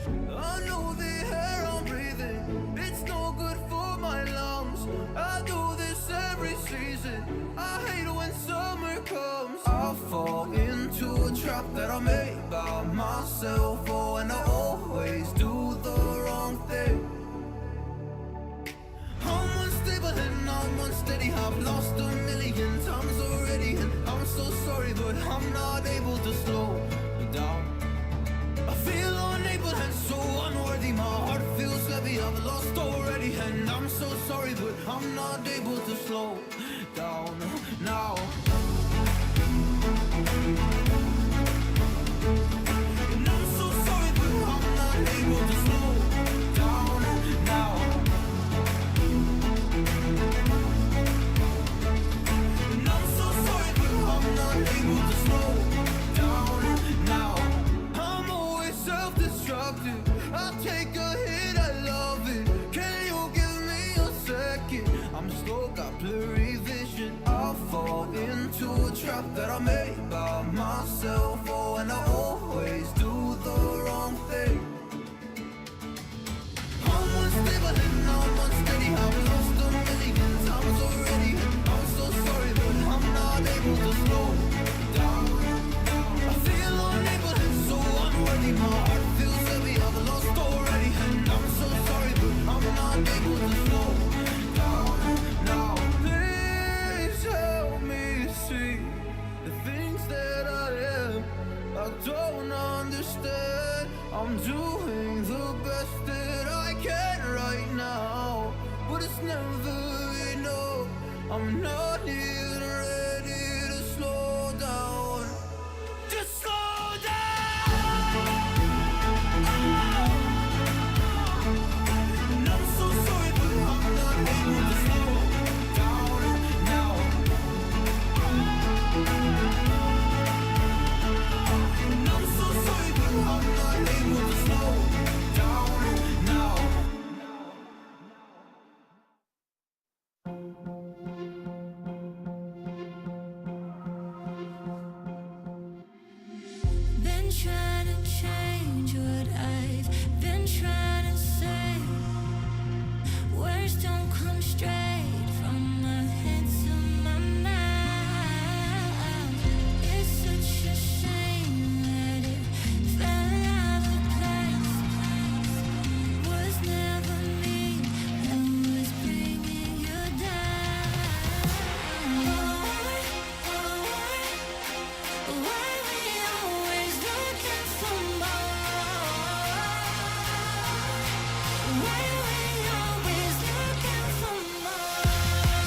I know the air I'm breathing, it's no good for my lungs. I do this every season, I hate when summer comes. I fall into a trap that I made by myself. Oh, and I always do the wrong thing. I'm unstable and I'm unsteady, I've lost a million times already, and I'm so sorry, but I'm not able to slow down. I feel unable and so unworthy, my heart feels heavy, I've lost already, and I'm so sorry, but I'm not able to slow down now. And I'm so sorry, but I'm not able to slow down now. And I'm so sorry, but I'm not able to slow down now. I'm always self-destructive, I take a hit, I love it. Can you give me a second? I'm slow, got blurry vision. I fall into a trap that I made by myself. Oh, and I always do the wrong thing. I'm unstable and I'm unsteady, I've lost a million times already. I'm so sorry, but I'm not able to slow down. I feel unable and so unworthy, my heart feels heavy, I've lost already, and I'm so sorry, but I'm not able to slow down now. Please help me see the things that I am. I don't understand. I'm doing the best that I can right now, but it's never enough. I'm not even ready to slow down. Just slow down. And I'm so sorry, but I'm not able to slow down now. And I'm so sorry, but I'm not able to slow down now. Been trying to change what I've been trying to say. Words don't come straight from my head to my mouth. It's such a shame that it fell out of place. Was never me that was bringing you down. Why we always looking for more? Why we always looking for more? Why we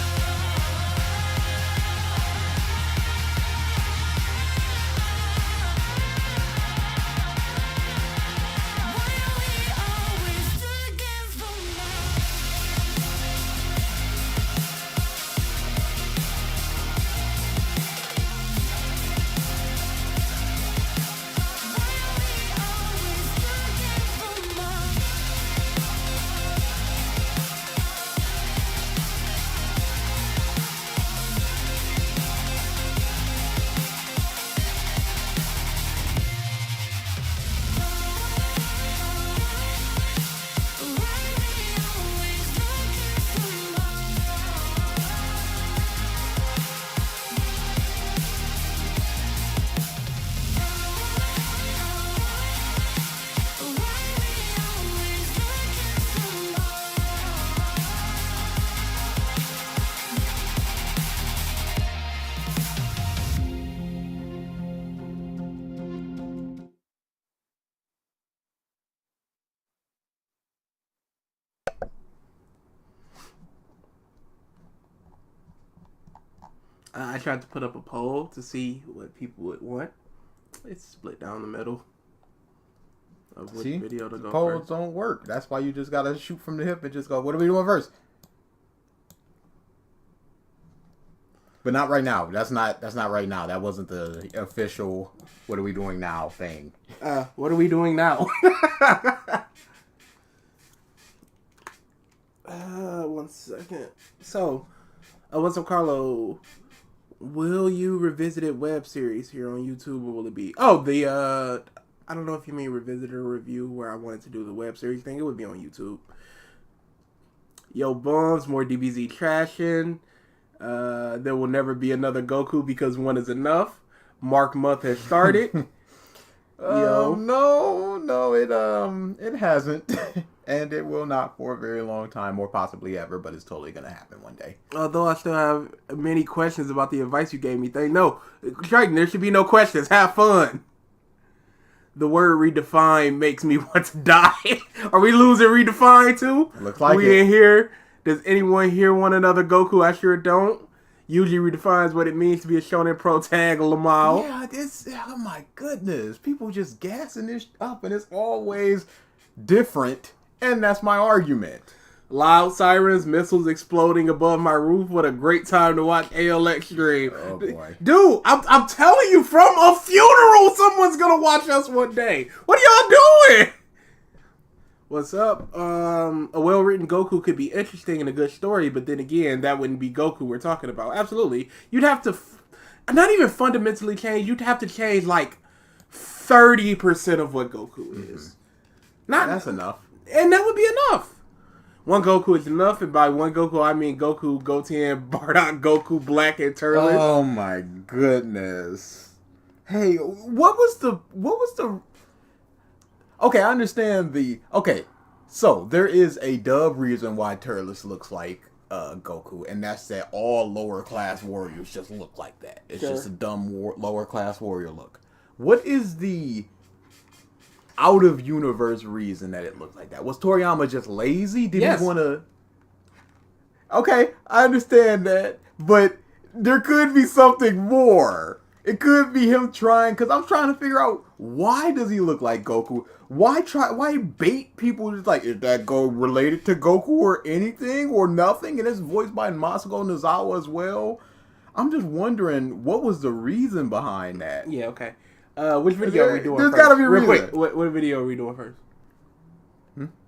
always looking for more? Why we always looking for more? Why we always looking for more? Why we always looking for I tried to put up a poll to see what people would want. It's split down the middle of which See, video to the go polls first. don't work. That's why you just gotta shoot from the hip and just go, what are we doing first? But not right now. That's not right now. That wasn't the official what are we doing now thing. What are we doing now? 1 second. So, what's up, Carlo? Will you revisit web series here on YouTube, or will it be? Oh, the I don't know if you mean revisit or review where I wanted to do the web series thing. It would be on YouTube. Yo, bums, more DBZ trashing. There will never be another Goku because one is enough. Mark month has started. Yo. No, it hasn't. And it will not for a very long time, or possibly ever, but it's totally going to happen one day. Although I still have many questions about the advice you gave me. No, Triton, there should be no questions. Have fun. The word redefine makes me want to die. Are we losing redefine too? Looks like we it. in here. Does anyone hear one another Goku? I sure don't. Yuji redefines what it means to be a shonen protag Lamau. Yeah, oh my goodness. People just gassing this up, and it's always different. And that's my argument. Loud sirens, missiles exploding above my roof. What a great time to watch ALX stream. Oh boy. Dude, I'm telling you, from a funeral, someone's gonna watch us one day. What are y'all doing? What's up? A well-written Goku could be interesting and a good story, but then again, that wouldn't be Goku we're talking about. Absolutely. You'd have to, not even fundamentally change, you'd have to change like 30% of what Goku is. That's enough. And that would be enough. One Goku is enough, and by one Goku, I mean Goku, Goten, Bardock, Goku, Black, and Turles. Oh my goodness. Hey, what was the... Okay, I understand okay, so there is a dub reason why Turles looks like Goku, and that's that all lower class warriors just look like that. It's just a dumb lower class warrior look. What is the out of universe reason that it looked like that? Was Toriyama just lazy? Did he want to? Okay, I understand that, but there could be something more. It could be him trying, because I'm trying to figure out, why does he look like Goku? Why bait people just like, is that related to Goku or anything or nothing? And it's voiced by Masako Nozawa as well. I'm just wondering, what was the reason behind that? Yeah, okay. Which video are we doing There's first? gotta be a Real reason. quick, what video are we doing first?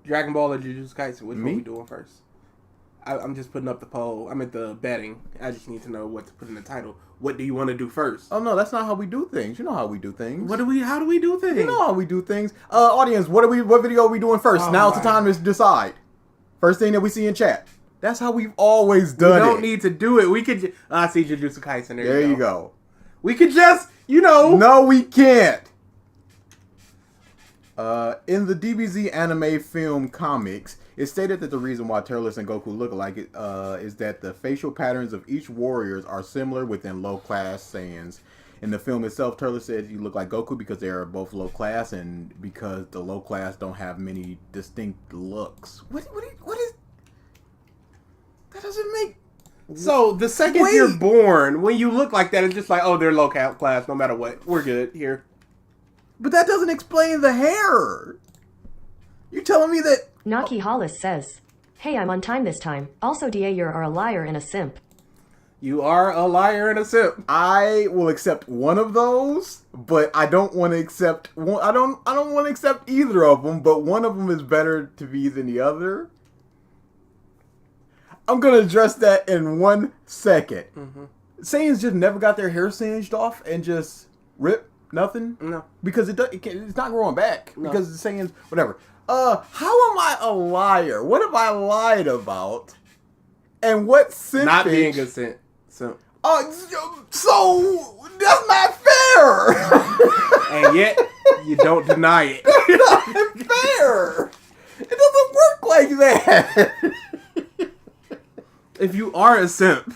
Dragon Ball or Jujutsu Kaisen? Which one are we doing first? I'm just putting up the poll. I'm at the betting. I just need to know what to put in the title. What do you want to do first? Oh no, that's not how we do things. You know how we do things. How do we do things? You know how we do things. Audience, what video are we doing first? Now's the time to decide. First thing that we see in chat. That's how we've always done it. We don't need to do it. We could I see Jujutsu Kaisen. There you go. We could just, No, we can't. In the DBZ anime film comics, it's stated that the reason why Turles and Goku look alike is that the facial patterns of each warriors are similar within low-class Saiyans. In the film itself, Turles said you look like Goku because they are both low-class and because the low-class don't have many distinct looks. What is... That doesn't make... So, the second you're born, when you look like that, it's just like, oh, they're low class, no matter what. We're good here. But that doesn't explain the hair. You telling me that... Naki Hollis says, "Hey, I'm on time this time. Also, DA, you are a liar and a simp." You are a liar and a simp. I will accept one of those, but I don't want to accept one. I don't want to accept either of them, but one of them is better to be than the other. I'm going to address that in 1 second. Saiyans just never got their hair singed off and just rip nothing? No. Because it's not growing back. No. Because the Saiyans, whatever. How am I a liar? What have I lied about? And what simpage? Not being a simp. So that's not fair. And yet you don't deny it. That's not fair. It doesn't work like that. If you are a simp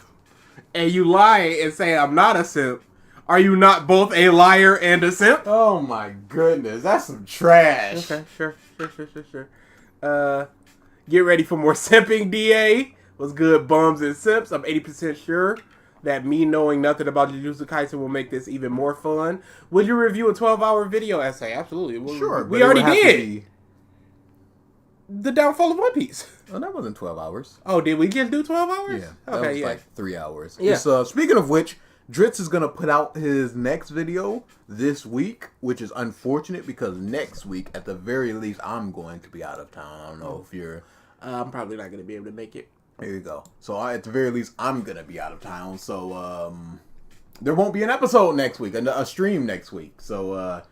and you lie and say I'm not a simp, are you not both a liar and a simp? Oh my goodness, that's some trash. Okay, sure. Get ready for more simping, DA. What's good, bums and simps? I'm 80% sure that me knowing nothing about Jujutsu Kaisen will make this even more fun. Would you review a 12-hour video essay? Absolutely. Sure. We already did. The Downfall of One Piece. Oh, that wasn't 12 hours. Oh, did we just do 12 hours? Yeah. That was like 3 hours. Yeah. Speaking of which, Dritz is going to put out his next video this week, which is unfortunate because next week, at the very least, I'm going to be out of town. I don't know if you're... I'm probably not going to be able to make it. There you go. So at the very least, I'm going to be out of town. So there won't be an episode next week, a stream next week. So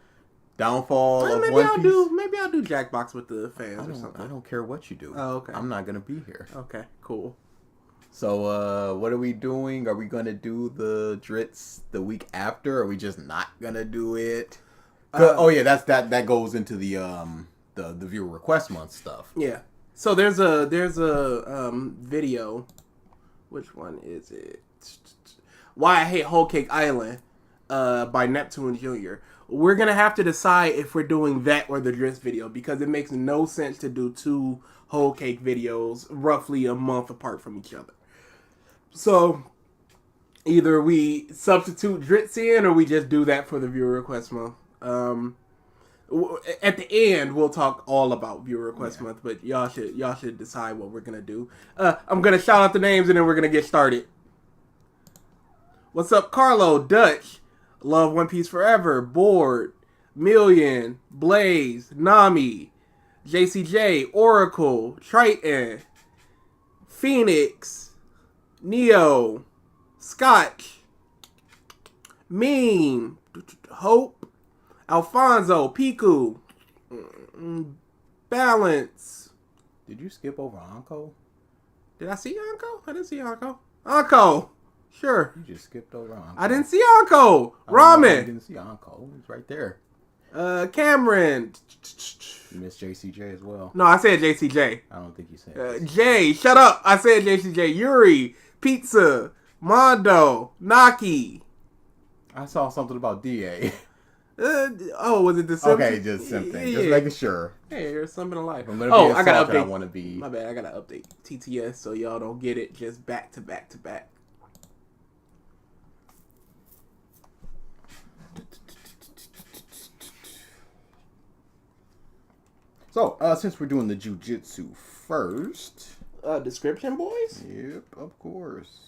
downfall of maybe One I'll Piece. maybe I'll do Jackbox with the fans or I something. don't care what you do. Oh, okay. I'm not gonna be here. Okay, cool. So, what are we doing? Are we gonna do the Drits the week after? Or are we just not gonna do it? That goes into the viewer request month stuff. Yeah. So there's a video. Which one is it? Why I Hate Whole Cake Island by Neptune Jr. We're gonna have to decide if we're doing that or the Drist video because it makes no sense to do two Whole Cake videos roughly a month apart from each other. So either we substitute Drits in or we just do that for the viewer request month. At the end, we'll talk all about viewer request month, but y'all should decide what we're gonna do. I'm gonna shout out the names and then we're gonna get started. What's up, Carlo, Dutch, Love One Piece Forever, Bored, Million, Blaze, Nami, JCJ, Oracle, Triton, Phoenix, Neo, Scotch, Meme, Hope, Alfonso, Piku, Balance. Did you skip over Anko? Did I see Anko? I didn't see Anko. Anko! Sure. You just skipped over Anko. I didn't see Anko! I Ramen! didn't see Anko. It's right there. Cameron. You missed JCJ as well. No, I said JCJ. I don't think you said Jay, shut up. I said JCJ. Yuri, Pizza, Mondo, Naki. I saw something about DA. Was it the Simpsons? Okay, just something. Just making sure. Hey, there's something in life. I'm gonna be I gotta assaulted, update. I want to be. My bad, I gotta update TTS so y'all don't get it just back to back to back. So, since we're doing the Jujutsu first. Description, boys? Yep, of course.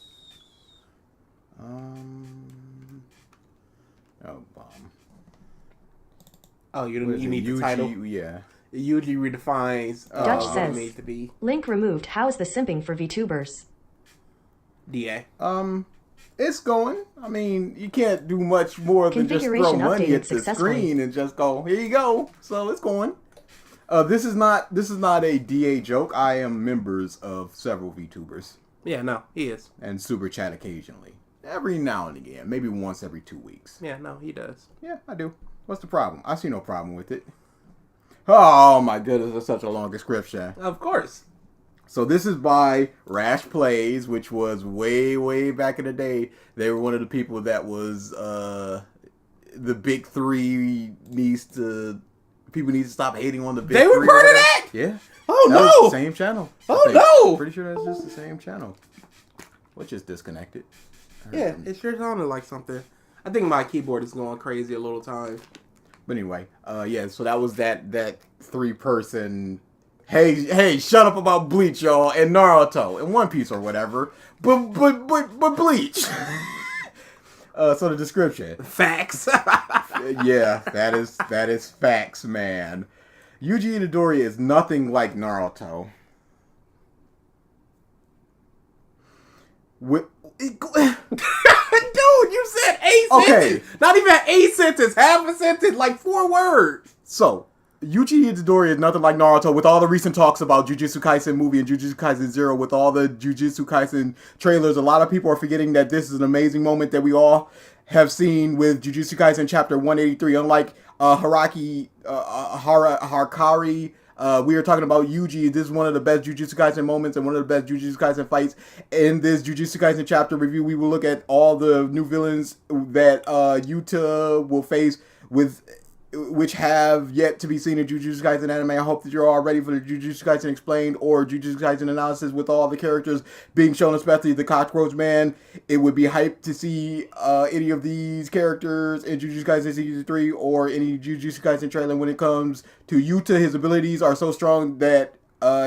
Oh, you need the title? Yeah. Yuji redefines Dutch what it says, needs to be. link removed. How's the simping for VTubers? DA. It's going. I mean, you can't do much more than just throw Configuration money updated at the successfully. screen and just go, here you go. So it's going. This is not a DA joke. I am members of several VTubers Yeah, no, he is. and super chat occasionally. Every now and again, maybe once every 2 weeks. Yeah, no, he does. Yeah, I do. What's the problem? I see no problem with it. Oh my goodness, that's such a long description. Of course. So this is by Rash Plays, which was way, way back in the day. They were one of the people that was the big three people need to stop hating on the big They were three. part of that? Yeah. Oh, That was no. the same channel. Oh, I think. no. Pretty sure that's just the same channel. Which is disconnected. Yeah, it sure sounded like something. I think my keyboard is going crazy a little time. But anyway, yeah, so that was that 3-person, hey, shut up about Bleach, y'all, and Naruto, and One Piece or whatever, but Bleach. So the description. Facts. Yeah, that is facts, man. Yuji Itadori is nothing like Naruto. Dude, you said a sentence. Not even a sentence. Half a sentence. Like 4 words. So, Yuji Itadori is nothing like Naruto. With all the recent talks about Jujutsu Kaisen movie and Jujutsu Kaisen Zero, with all the Jujutsu Kaisen trailers, a lot of people are forgetting that this is an amazing moment that we all have seen with Jujutsu Kaisen Chapter 183. Unlike Harakiri, we are talking about Yuji. This is one of the best Jujutsu Kaisen moments and one of the best Jujutsu Kaisen fights. In this Jujutsu Kaisen chapter review, we will look at all the new villains that Yuta will face, which have yet to be seen in Jujutsu Kaisen anime. I hope that you're all ready for the Jujutsu Kaisen Explained or Jujutsu Kaisen Analysis with all the characters being shown, especially the Cockroach Man. It would be hyped to see any of these characters in Jujutsu Kaisen Season 3 or any Jujutsu Kaisen trailer. When it comes to Yuta, his abilities are so strong that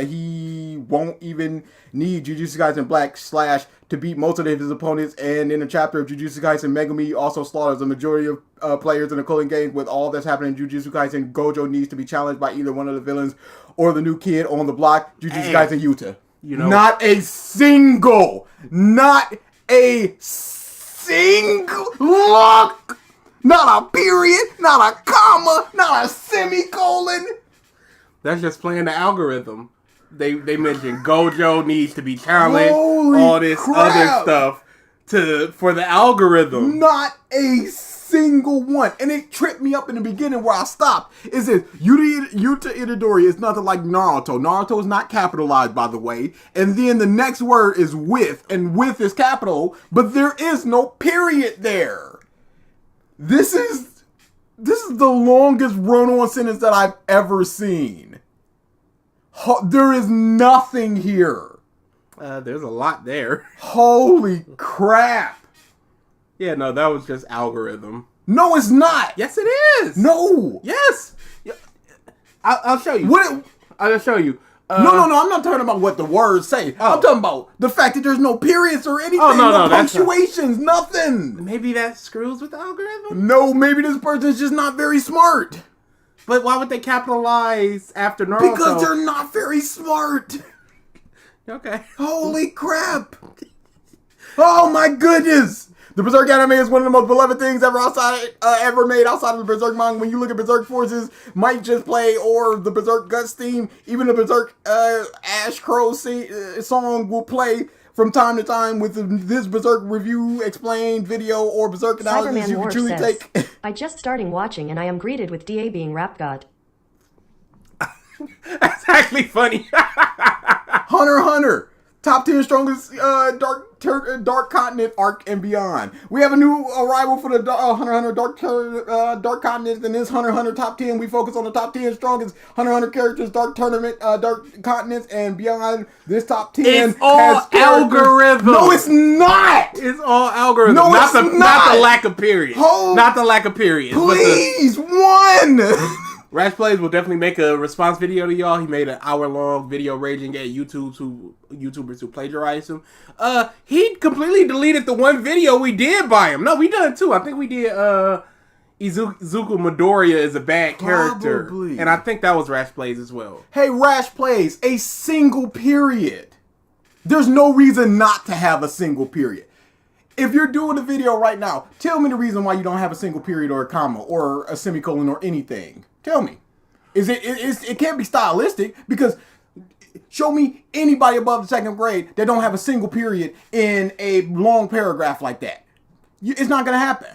he won't even need Jujutsu Kaisen Black / to beat most of his opponents. And in the chapter of Jujutsu Kaisen, Megumi also slaughters the majority of players in the Culling Games. With all that's happening in Jujutsu Kaisen, Gojo needs to be challenged by either one of the villains or the new kid on the block, Jujutsu Kaisen Yuta. You know, Not a single look, Not a period, not a comma, not a semicolon. That's just playing the algorithm. They mentioned Gojo needs to be challenged, Holy all this crap. other stuff for the algorithm. Not a single one. And it tripped me up in the beginning where I stopped. It says, Yuta Itadori is nothing like Naruto. Naruto is not capitalized, by the way. And then the next word is with, and with is capital, but there is no period there. This is the longest run-on sentence that I've ever seen. There is nothing here. There's a lot there. Holy crap. Yeah, no, that was just algorithm. No, it's not. Yes, it is. No. Yes. Yeah. I'll show you. I'll just show you. No, I'm not talking about what the words say. I'm talking about the fact that there's no periods or anything. Oh, no, punctuations, nothing. Maybe that screws with the algorithm? No, maybe this person's just not very smart. But why would they capitalize after Naruto? Because they're not very smart. Okay. Holy crap. Oh my goodness. The Berserk anime is one of the most beloved things ever made outside of the Berserk manga. When you look at Berserk Forces, might just play, or the Berserk Guts theme, even the Berserk Ash Crow song will play from time to time with this Berserk review, explained video, or Berserk analysis. Cyberman You can War truly says, take. I just starting watching and I am greeted with DA being rap god. That's actually funny. Hunter x Hunter. Top 10 strongest Dark Continent arc and beyond. We have a new arrival for the Hunter x Hunter Dark Continent. In this Hunter x Hunter top 10, we focus on the top 10 strongest Hunter x Hunter characters, Dark Continents, and beyond. This top 10 It's all algorithm. No, it's not. It's all algorithm. No, not it's the, not. Not the lack of periods. Not the lack of periods. Please, one. Rash Plays will definitely make a response video to y'all. He made an hour-long video raging at YouTubers who plagiarized him. He completely deleted the one video we did by him. No, we done two. I think we did Izuku Midoriya is a bad character. Probably. And I think that was Rash Plays as well. Hey, Rash Plays, a single period. There's no reason not to have a single period. If you're doing a video right now, tell me the reason why you don't have a single period or a comma or a semicolon or anything. Tell me. It can't be stylistic, because show me anybody above the second grade that don't have a single period in a long paragraph like that. It's not gonna happen.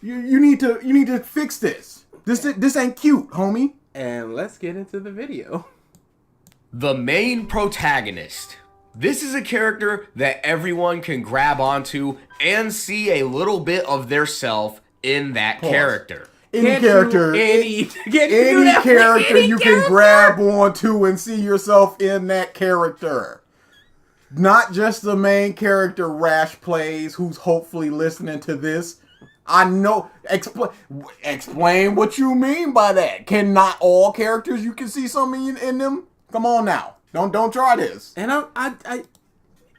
You need to fix this. This ain't cute, homie. And let's get into the video. The main protagonist. This is a character that everyone can grab onto and see a little bit of their self in that character. Any character you can grab onto and see yourself in that character. Not just the main character Rash Plays, who's hopefully listening to this. I know. Explain what you mean by that. Can not all characters you can see something in them? Come on now. Don't try this. And I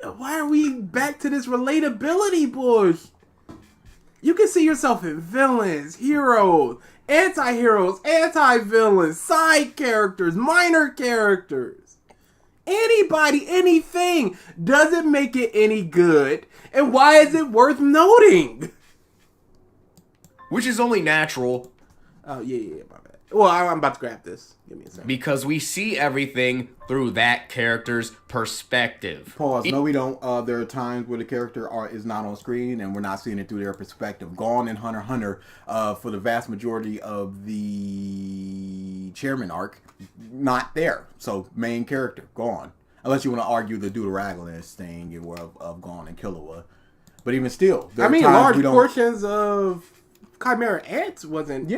why are we back to this relatability bush? You can see yourself in villains, heroes, anti-heroes, anti-villains, side characters, minor characters. Anybody, anything. Doesn't make it any good. And why is it worth noting? Which is only natural. Oh, yeah, my bad. Well, I'm about to grab this. Give me a second. Because we see everything through that character's perspective. Pause. No, we don't. There are times where the character is not on screen and we're not seeing it through their perspective. Gone in Hunter x Hunter, for the vast majority of the chairman arc, not there. So main character gone, unless you want to argue the Deuteragonist thing of Gone and Killua. But even still, there are times large portions of Chimera Ants wasn't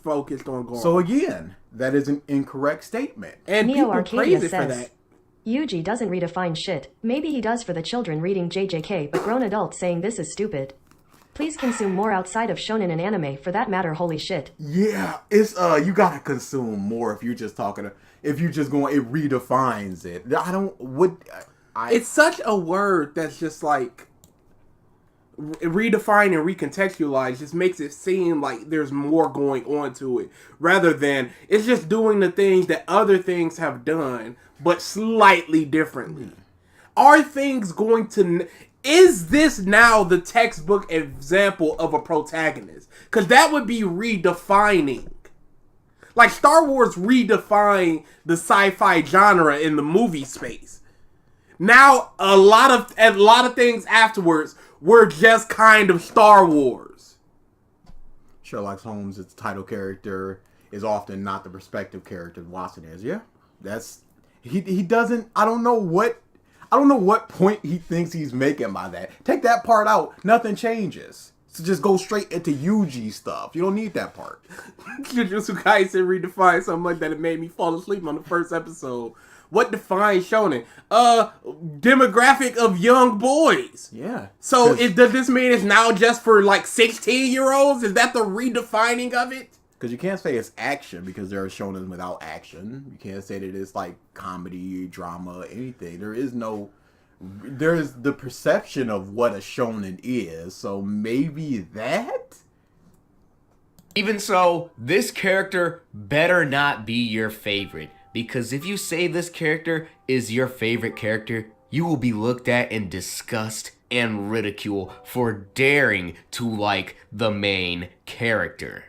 focused on Gone. So again, that is an incorrect statement. And Neo people Arcadia praise it for says, that. Yuji doesn't redefine shit. Maybe he does for the children reading JJK, but grown adults saying this is stupid. Please consume more outside of shonen and anime, for that matter, holy shit. Yeah, it's you gotta consume more if you're just talking. If you're just going, it redefines it. It's such a word that's just like redefine and recontextualize. Just makes it seem like there's more going on to it, rather than it's just doing the things that other things have done, but slightly differently. Are things going to... is this now the textbook example of a protagonist? Because that would be redefining. Like, Star Wars redefined the sci-fi genre in the movie space. Now, a lot of things afterwards were just kind of Star Wars. Sherlock Holmes, its title character, is often not the perspective character Watson is. Yeah, that's he doesn't. I don't know what point he thinks he's making by that. Take that part out, nothing changes. So just go straight into Yuji stuff. You don't need that part. Jujutsu Kaisen redefined so much that it made me fall asleep on the first episode. What defines shonen? Demographic of young boys. Yeah. So does this mean it's now just for like 16-year-olds? Is that the redefining of it? Because you can't say it's action because there are shonen without action. You can't say that it's like comedy, drama, anything. There is the perception of what a shonen is. So maybe that? Even so, this character better not be your favorite. Because if you say this character is your favorite character, you will be looked at in disgust and ridicule for daring to like the main character.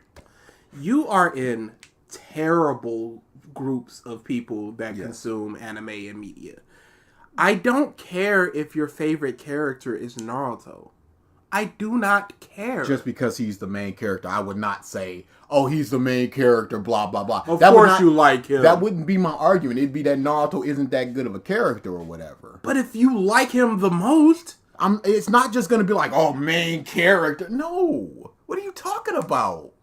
You are in terrible groups of people that consume anime and media. I don't care if your favorite character is Naruto. I do not care. Just because he's the main character, I would not say, oh, he's the main character, blah, blah, blah. Of course you like him. That wouldn't be my argument. It'd be that Naruto isn't that good of a character or whatever. But if you like him the most... It's not just going to be like, oh, main character. No. What are you talking about?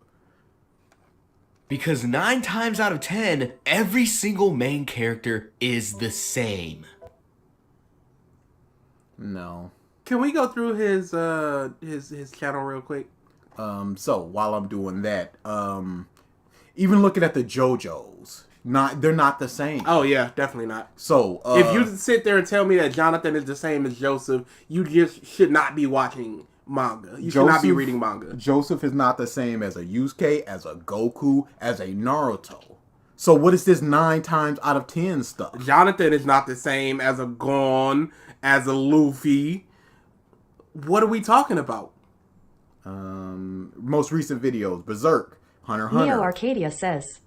Because 9 times out of 10, every single main character is the same. No. Can we go through his channel real quick? So while I'm doing that, even looking at the JoJo's, they're not the same. Oh yeah, definitely not. So if you sit there and tell me that Jonathan is the same as Joseph, you just should not be watching manga. You should not be reading manga. Joseph is not the same as a Yusuke, as a Goku, as a Naruto. So what is this 9 times out of 10 stuff? Jonathan is not the same as a Gon, as a Luffy. What are we talking about? Most recent videos, Berserk, Hunter x Hunter. Neo Arcadia says,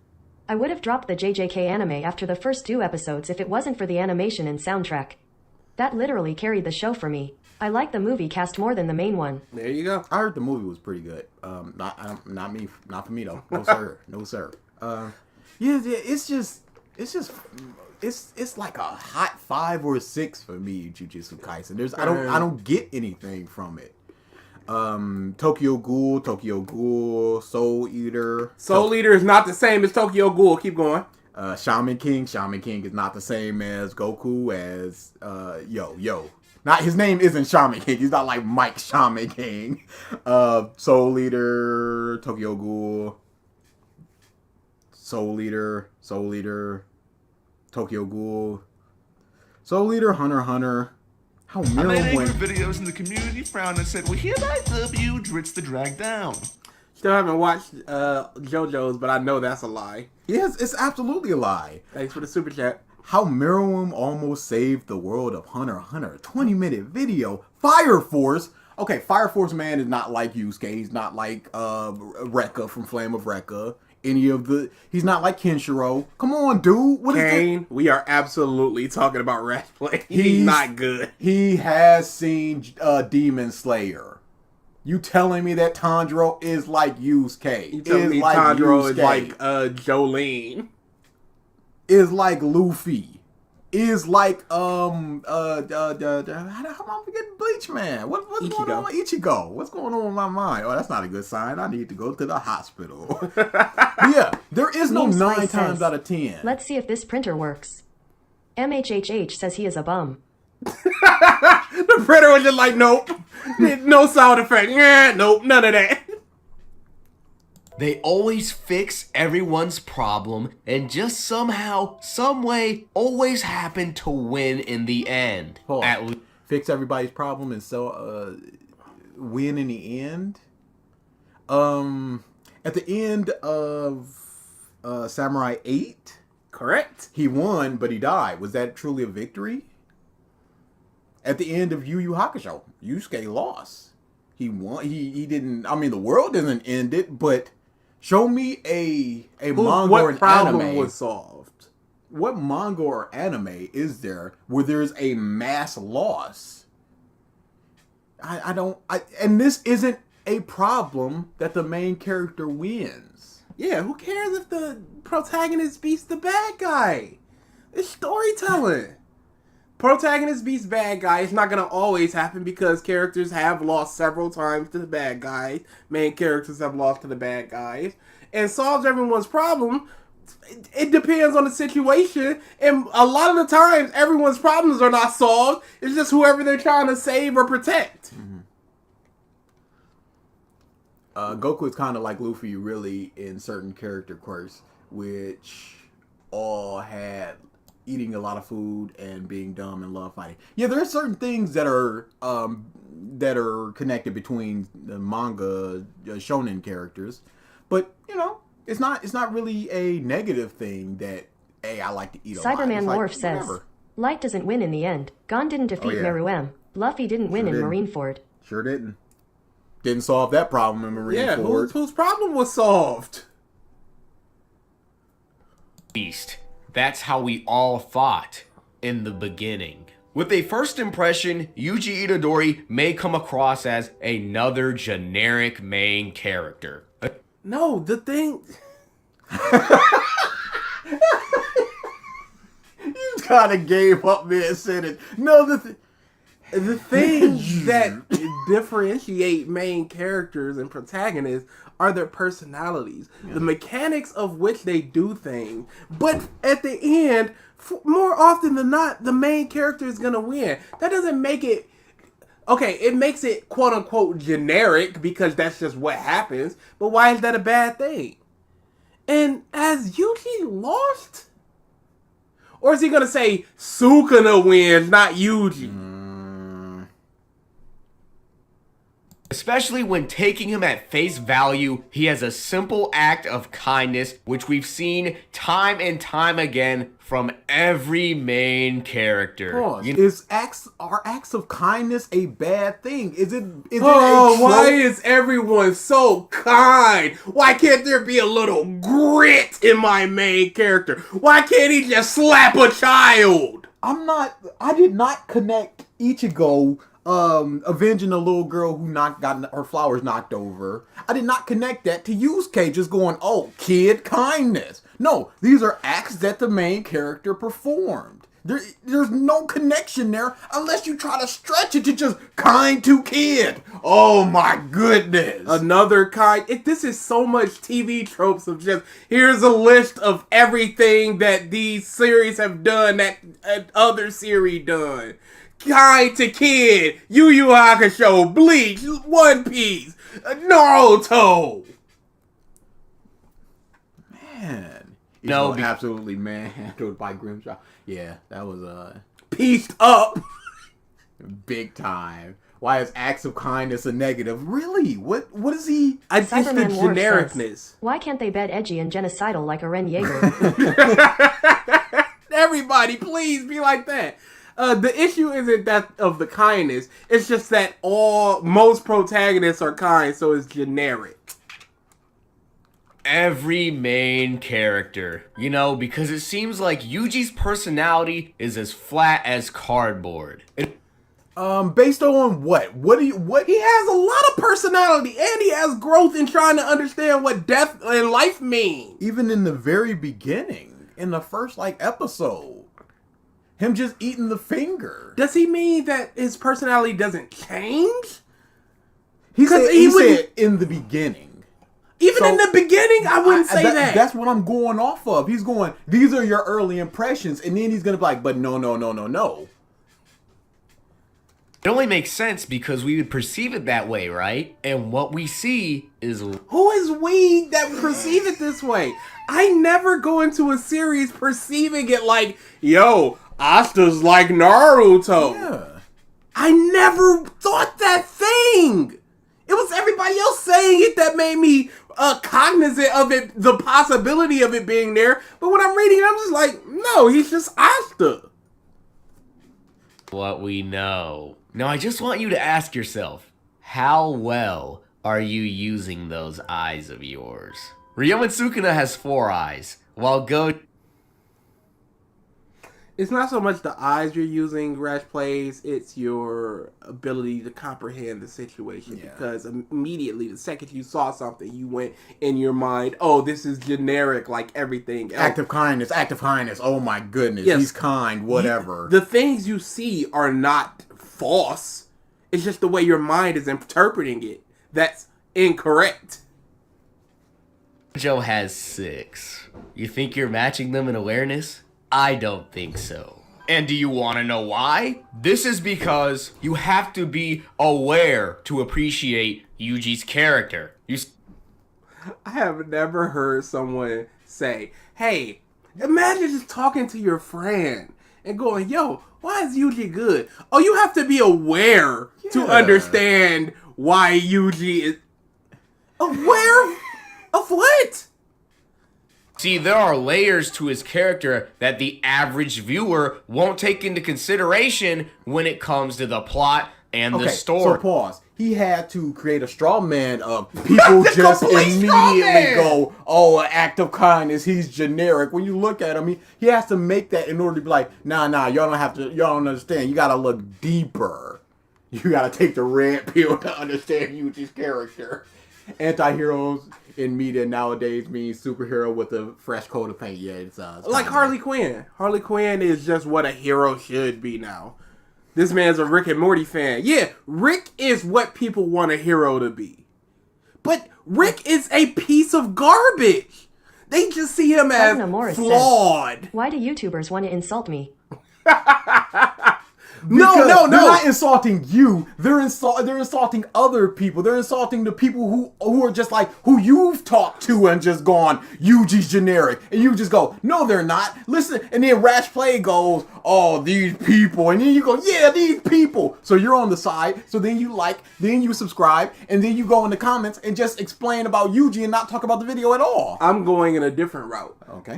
I would have dropped the JJK anime after the first 2 episodes if it wasn't for the animation and soundtrack. That literally carried the show for me. I like the movie cast more than the main one. There you go. I heard the movie was pretty good. Not for me though. No sir, no sir. It's like a hot 5 or 6 for me, Jujutsu Kaisen. I don't get anything from it. Tokyo Ghoul, Soul Eater. Soul Eater is not the same as Tokyo Ghoul. Keep going. Shaman King is not the same as Goku as Not his name isn't Shaman King. He's not like Mike Shaman King. Soul Eater, Tokyo Ghoul, Soul Eater, Tokyo Ghoul, Soul Eater, Hunter x Hunter. How I made Miriam angry went. videos and the community frowned and said, well, hereby W Dritz the drag down. Still haven't watched JoJo's, but I know that's a lie. Yes, it's absolutely a lie. Thanks for the super chat. How Miriam almost saved the world of Hunter x Hunter. 20-minute video. Fire Force. Okay, Fire Force man is not like Yusuke. He's not like Rekka from Flame of Rekka. He's not like Kenshiro. Come on, dude. What is Kane, we are absolutely talking about Rash Plays. He's not good. He has seen Demon Slayer. You telling me that Tanjiro is like Yusuke? You telling me Tanjiro is like Jolene? Is like Luffy? Is like how am I forgetting Bleach Man? What's going on with Ichigo? What's going on with my mind? Oh, that's not a good sign. I need to go to the hospital. Yeah, there is no Meme 9 Spice times says, out of 10. Let's see if this printer works. MHHH says he is a bum. The printer was just like, nope. No sound effect. Yeah, nope, none of that. They always fix everyone's problem and just somehow, someway, always happen to win in the end. Hold on. At least. Fix everybody's problem and so win in the end. At the end of Samurai 8, Correct. he won, but he died. Was that truly a victory? At the end of Yu Yu Hakusho, Yusuke lost. He won. He didn't. I mean, the world doesn't end it, but show me a manga or What an problem anime. was solved? What manga or anime is there where there's a mass loss? I don't. And this isn't a problem that the main character wins. Yeah, who cares if the protagonist beats the bad guy? It's storytelling. Protagonist beats bad guy. It's not going to always happen because characters have lost several times to the bad guys. Main characters have lost to the bad guys. And solves everyone's problem. It depends on the situation. And a lot of the times, everyone's problems are not solved. It's just whoever they're trying to save or protect. Goku is kind of like Luffy, really, in certain character quirks, which all had eating a lot of food and being dumb and love fighting. Yeah, there are certain things that are connected between the manga shonen characters, but you know, it's not really a negative thing that I like to eat a lot. Cyberman It's like, Lorf says, whatever. Light doesn't win in the end. Gon didn't defeat yeah. Meruem. Luffy didn't win in didn't. Marineford. Sure didn't solve that problem in Marineford. Whose problem was solved? Beast. That's how we all thought in the beginning. With a first impression, Yuji Itadori may come across as another generic main character. No, the thing... You kind of gave up mid-sentence. No, The things that differentiate main characters and protagonists are their personalities, the mechanics of which they do things. But at the end, more often than not, the main character is going to win. That doesn't make it... Okay, it makes it quote-unquote generic because that's just what happens. But why is that a bad thing? And as Yuji lost? Or is he going to say Sukuna wins, not Yuji? Especially when taking him at face value, he has a simple act of kindness, which we've seen time and time again from every main character. Pause. Are acts of kindness a bad thing? Is it a trope? Why is everyone so kind? Why can't there be a little grit in my main character? Why can't he just slap a child? I did not connect Ichigo avenging a little girl who got her flowers knocked over. I did not connect that to Yusuke just going, oh, kid kindness. No, these are acts that the main character performed. There's no connection there unless you try to stretch it to just kind to kid. Oh my goodness. Another kind. This is so much TV tropes of just, here's a list of everything that these series have done that other series done. Kind to Kid, Yu Yu Hakusho, Bleach, One Piece, Naruto. Man. No, absolutely manhandled by Grimshaw. Yeah, that was Pieced up. big time. Why is acts of kindness a negative? Really? What is he? It's the Cyberman Lorf genericness. says, why can't they bet edgy and genocidal like Eren Yeager? Everybody, please be like that. The issue isn't that of the kindness. It's just that most protagonists are kind, so it's generic. Every main character, because it seems like Yuji's personality is as flat as cardboard. Based on what? What? He has a lot of personality, and he has growth in trying to understand what death and life mean. Even in the very beginning, in the first episode. Him just eating the finger. Does he mean that his personality doesn't change? He said in the beginning. Even in the beginning, I wouldn't say that. That's what I'm going off of. He's going, these are your early impressions. And then he's going to be like, but no. It only makes sense because we would perceive it that way, right? And what we see is... Who is we that perceive it this way? I never go into a series perceiving it like, yo, Asta's like Naruto. Yeah. I never thought that thing. It was everybody else saying it that made me cognizant of it, the possibility of it being there. But when I'm reading it, I'm just like, no, he's just Asta. what we know. Now I just want you to ask yourself, how well are you using those eyes of yours? Ryoma Sukuna has 4 eyes, while It's not so much the eyes you're using, Rash Plays, it's your ability to comprehend the situation. Yeah. Because immediately, the second you saw something, you went in your mind, oh, this is generic like everything else. Act of kindness. Oh my goodness. Yes. He's kind, whatever. The things you see are not false. It's just the way your mind is interpreting it that's incorrect. Joe has 6. You think you're matching them in awareness? I don't think so. And do you want to know why? This is because you have to be aware to appreciate Yuji's character. I have never heard someone say, hey, imagine just talking to your friend and going, yo, why is Yuji good? Oh, you have to be aware to understand why Yuji is... Aware of what? See, there are layers to his character that the average viewer won't take into consideration when it comes to the plot and the story. So pause. He had to create a straw man of people just immediately go, oh, an act of kindness, he's generic. When you look at him, he has to make that in order to be like, nah, y'all don't understand. You gotta look deeper. You gotta take the red pill to understand Yuji's character. Anti-heroes in media nowadays means superhero with a fresh coat of paint. Yeah, it's like Harley Quinn. Harley Quinn is just what a hero should be now. This man's a Rick and Morty fan. Yeah, Rick is what people want a hero to be. But Rick is a piece of garbage. They just see him as flawed. Why do YouTubers want to insult me? No. They're not insulting you. They're insulting other people. They're insulting the people who are just like who you've talked to and just gone, Yuji's generic, and you just go, no, they're not. Listen, and then Rash Play goes, oh, these people, and then you go, yeah, these people. So you're on the side. So then you like, then you subscribe, and then you go in the comments and just explain about Yuji and not talk about the video at all. I'm going in a different route. Okay.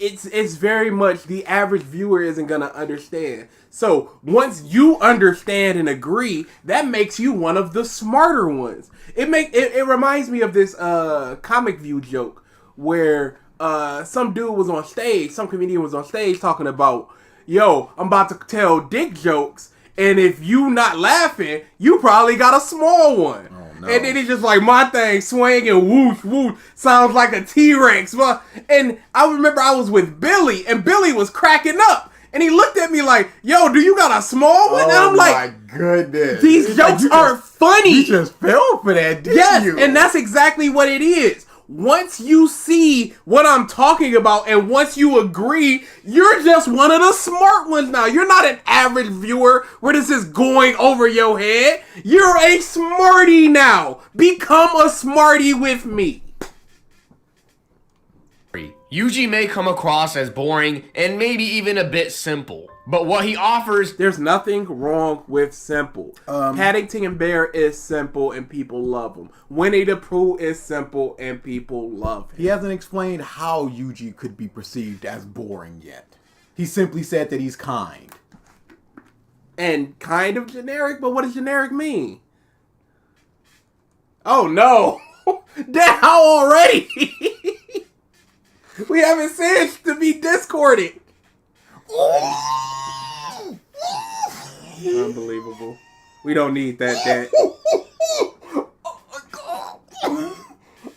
It's very much the average viewer isn't gonna understand. So once you understand and agree, that makes you one of the smarter ones. It reminds me of this comic view joke where some dude was on stage, some comedian was on stage talking about, yo, I'm about to tell dick jokes, and if you not laughing, you probably got a small one. No. And then he's just like, my thing swinging, whoosh, whoosh, sounds like a T-Rex. And I remember I was with Billy, and Billy was cracking up. And he looked at me like, yo, do you got a small one? And I'm like, my goodness. These jokes aren't funny. You just fell for that, didn't you? And that's exactly what it is. Once you see what I'm talking about and once you agree, you're just one of the smart ones now. You're not an average viewer where this is going over your head. You're a smarty now. Become a smarty with me. Yuji may come across as boring and maybe even a bit simple, but what he offers... There's nothing wrong with simple. Paddington Bear is simple and people love him. Winnie the Pooh is simple and people love him. He hasn't explained how Yuji could be perceived as boring yet. He simply said that he's kind. And kind of generic, but what does generic mean? Oh no! That how already? We haven't said to be discorded. Unbelievable. We don't need that.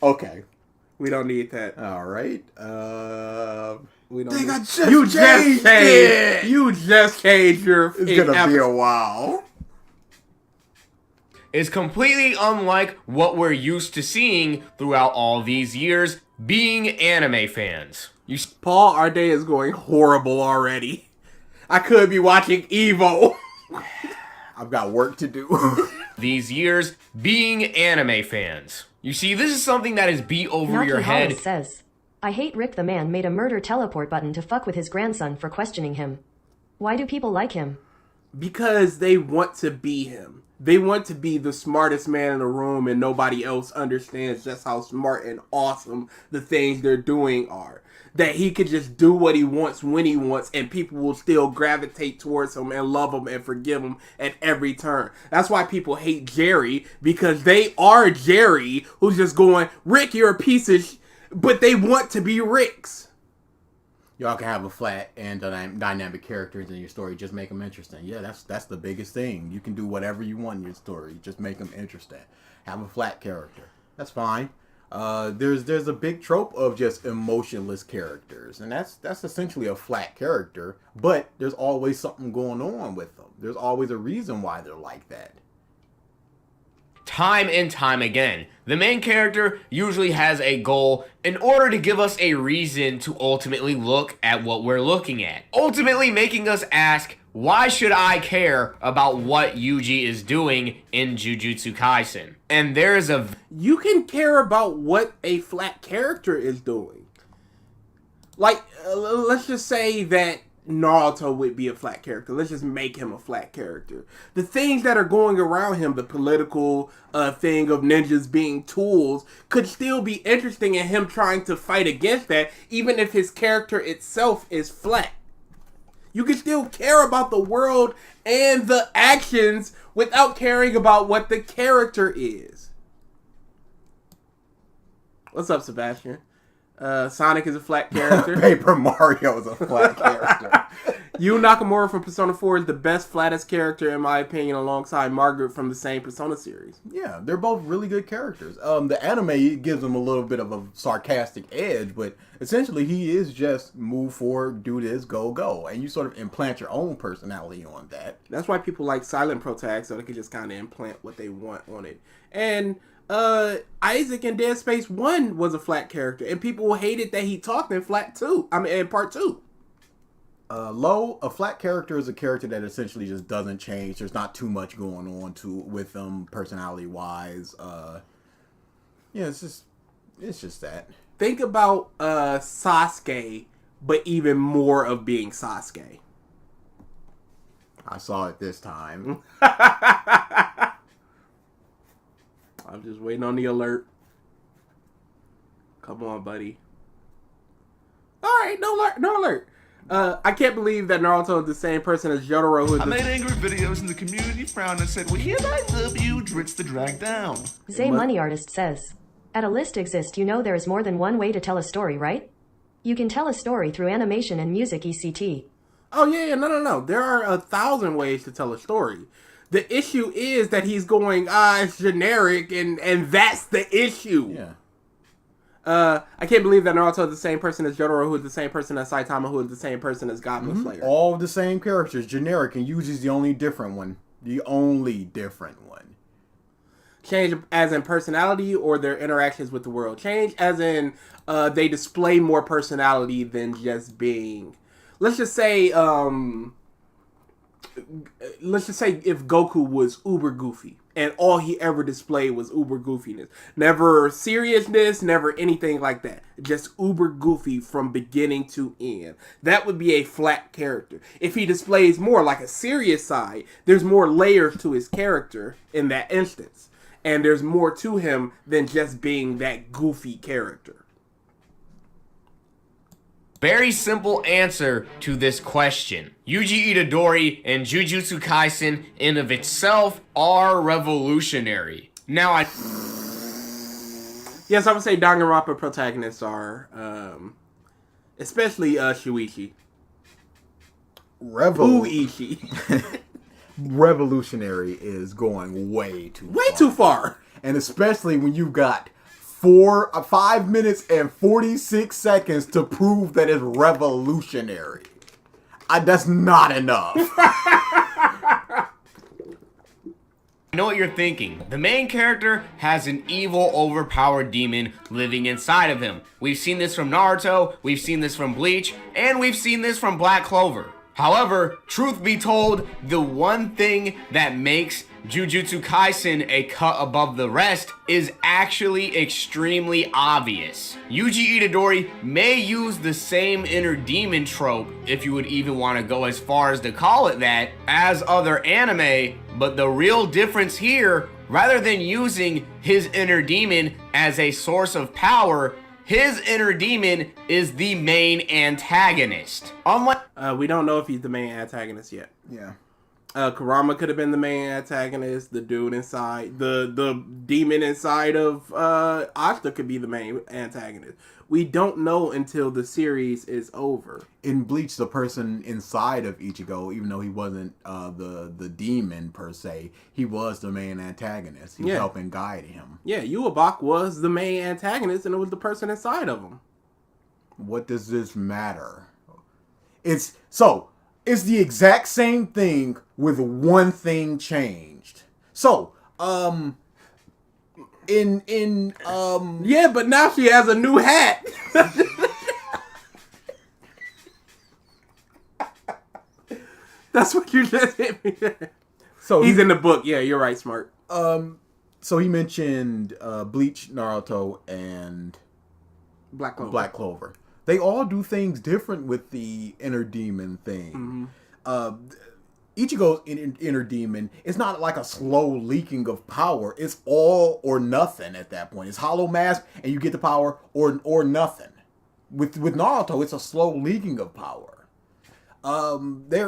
Okay. We don't need that. All right. We don't. You just changed. You just changed your. It's gonna be a while. Is completely unlike what we're used to seeing throughout all these years being anime fans. Paul, our day is going horrible already. I could be watching Evo. I've got work to do. These years being anime fans. You see, this is something that is beat over Naki your head. Hollis says, I hate Rick the man made a murder teleport button to fuck with his grandson for questioning him. Why do people like him? Because they want to be him. They want to be the smartest man in the room, and nobody else understands just how smart and awesome the things they're doing are. That he could just do what he wants when he wants, and people will still gravitate towards him and love him and forgive him at every turn. That's why people hate Jerry, because they are Jerry, who's just going, Rick, you're a piece of but they want to be Ricks. Y'all can have a flat and dynamic characters in your story. Just make them interesting. Yeah, that's the biggest thing. You can do whatever you want in your story. Just make them interesting. Have a flat character. That's fine. There's a big trope of just emotionless characters, and that's essentially a flat character. But there's always something going on with them. There's always a reason why they're like that. Time and time again, the main character usually has a goal in order to give us a reason to ultimately look at what we're looking at. Ultimately making us ask, why should I care about what Yuji is doing in Jujutsu Kaisen? And there's a... You can care about what a flat character is doing. Like, let's just say that Naruto would be a flat character. Let's just make him a flat character. The things that are going around him, the political thing of ninjas being tools, could still be interesting in him trying to fight against that, even if his character itself is flat. You can still care about the world and the actions without caring about what the character is. What's up, Sebastian? Sonic is a flat character. Paper Mario is a flat character. Yu Nakamura from Persona 4 is the best, flattest character, in my opinion, alongside Margaret from the same Persona series. Yeah, they're both really good characters. The anime gives him a little bit of a sarcastic edge, but essentially he is just move forward, do this, go, go. And you sort of implant your own personality on that. That's why people like silent protag, so they can just kind of implant what they want on it. And Isaac in Dead Space 1 was a flat character, and people hated that he talked in in part 2. A flat character is a character that essentially just doesn't change. There's not too much going on with them personality wise. Yeah, it's just that. Think about Sasuke, but even more of being Sasuke. I saw it this time. I'm just waiting on the alert. Come on, buddy. Alright, no alert. I can't believe that Naruto is the same person as Jotaro, who is I made angry videos and the community frowned and said, well, hereby love you, Dritz the drag down. Zay Money Artist says, at a list exists, you know there is more than one way to tell a story, right? You can tell a story through animation and music ECT. Oh, yeah, no. There are 1,000 ways to tell a story. The issue is that he's going, it's generic, and that's the issue. Yeah. I can't believe that Naruto is the same person as Jotaro, who is the same person as Saitama, who is the same person as Goblin Slayer. All the same characters, generic, and Yuji's the only different one. Change as in personality or their interactions with the world. Change as in they display more personality than just being. Let's just say if Goku was uber goofy and all he ever displayed was uber goofiness. Never seriousness, never anything like that. Just uber goofy from beginning to end. That would be a flat character. If he displays more like a serious side, there's more layers to his character in that instance. And there's more to him than just being that goofy character. Very simple answer to this question. Yuji Itadori and Jujutsu Kaisen in of itself are revolutionary. Now Yes, I would say Danganronpa protagonists are, especially Shuichi. Revolutionary is going way too far. And especially when you've got 5 minutes and 46 seconds to prove that it's revolutionary. That's not enough. I know what you're thinking. The main character has an evil, overpowered demon living inside of him. We've seen this from Naruto, we've seen this from Bleach, and we've seen this from Black Clover. However, truth be told, the one thing that makes Jujutsu Kaisen a cut above the rest is actually extremely obvious. Yuji Itadori may use the same inner demon trope, if you would even want to go as far as to call it that, as other anime, But the real difference here, rather than using his inner demon as a source of power, his inner demon is the main antagonist. Unlike We don't know if he's the main antagonist yet. Yeah. Kurama could have been the main antagonist. The dude inside, the demon inside of Ashta could be the main antagonist. We don't know until the series is over. In Bleach, the person inside of Ichigo, even though he wasn't the demon per se, he was the main antagonist. He was helping guide him. Yeah, Yuabak was the main antagonist, and it was the person inside of him. What does this matter? It's the exact same thing with one thing changed. So, yeah, but now she has a new hat. That's what you just hit me. So he's in the book. Yeah, you're right, Smart. So he mentioned Bleach, Naruto, and Black Clover. Black Clover. They all do things different with the inner demon thing. Ichigo's inner demon is not like a slow leaking of power. It's all or nothing at that point. It's hollow mask and you get the power or nothing. With Naruto, it's a slow leaking of power. The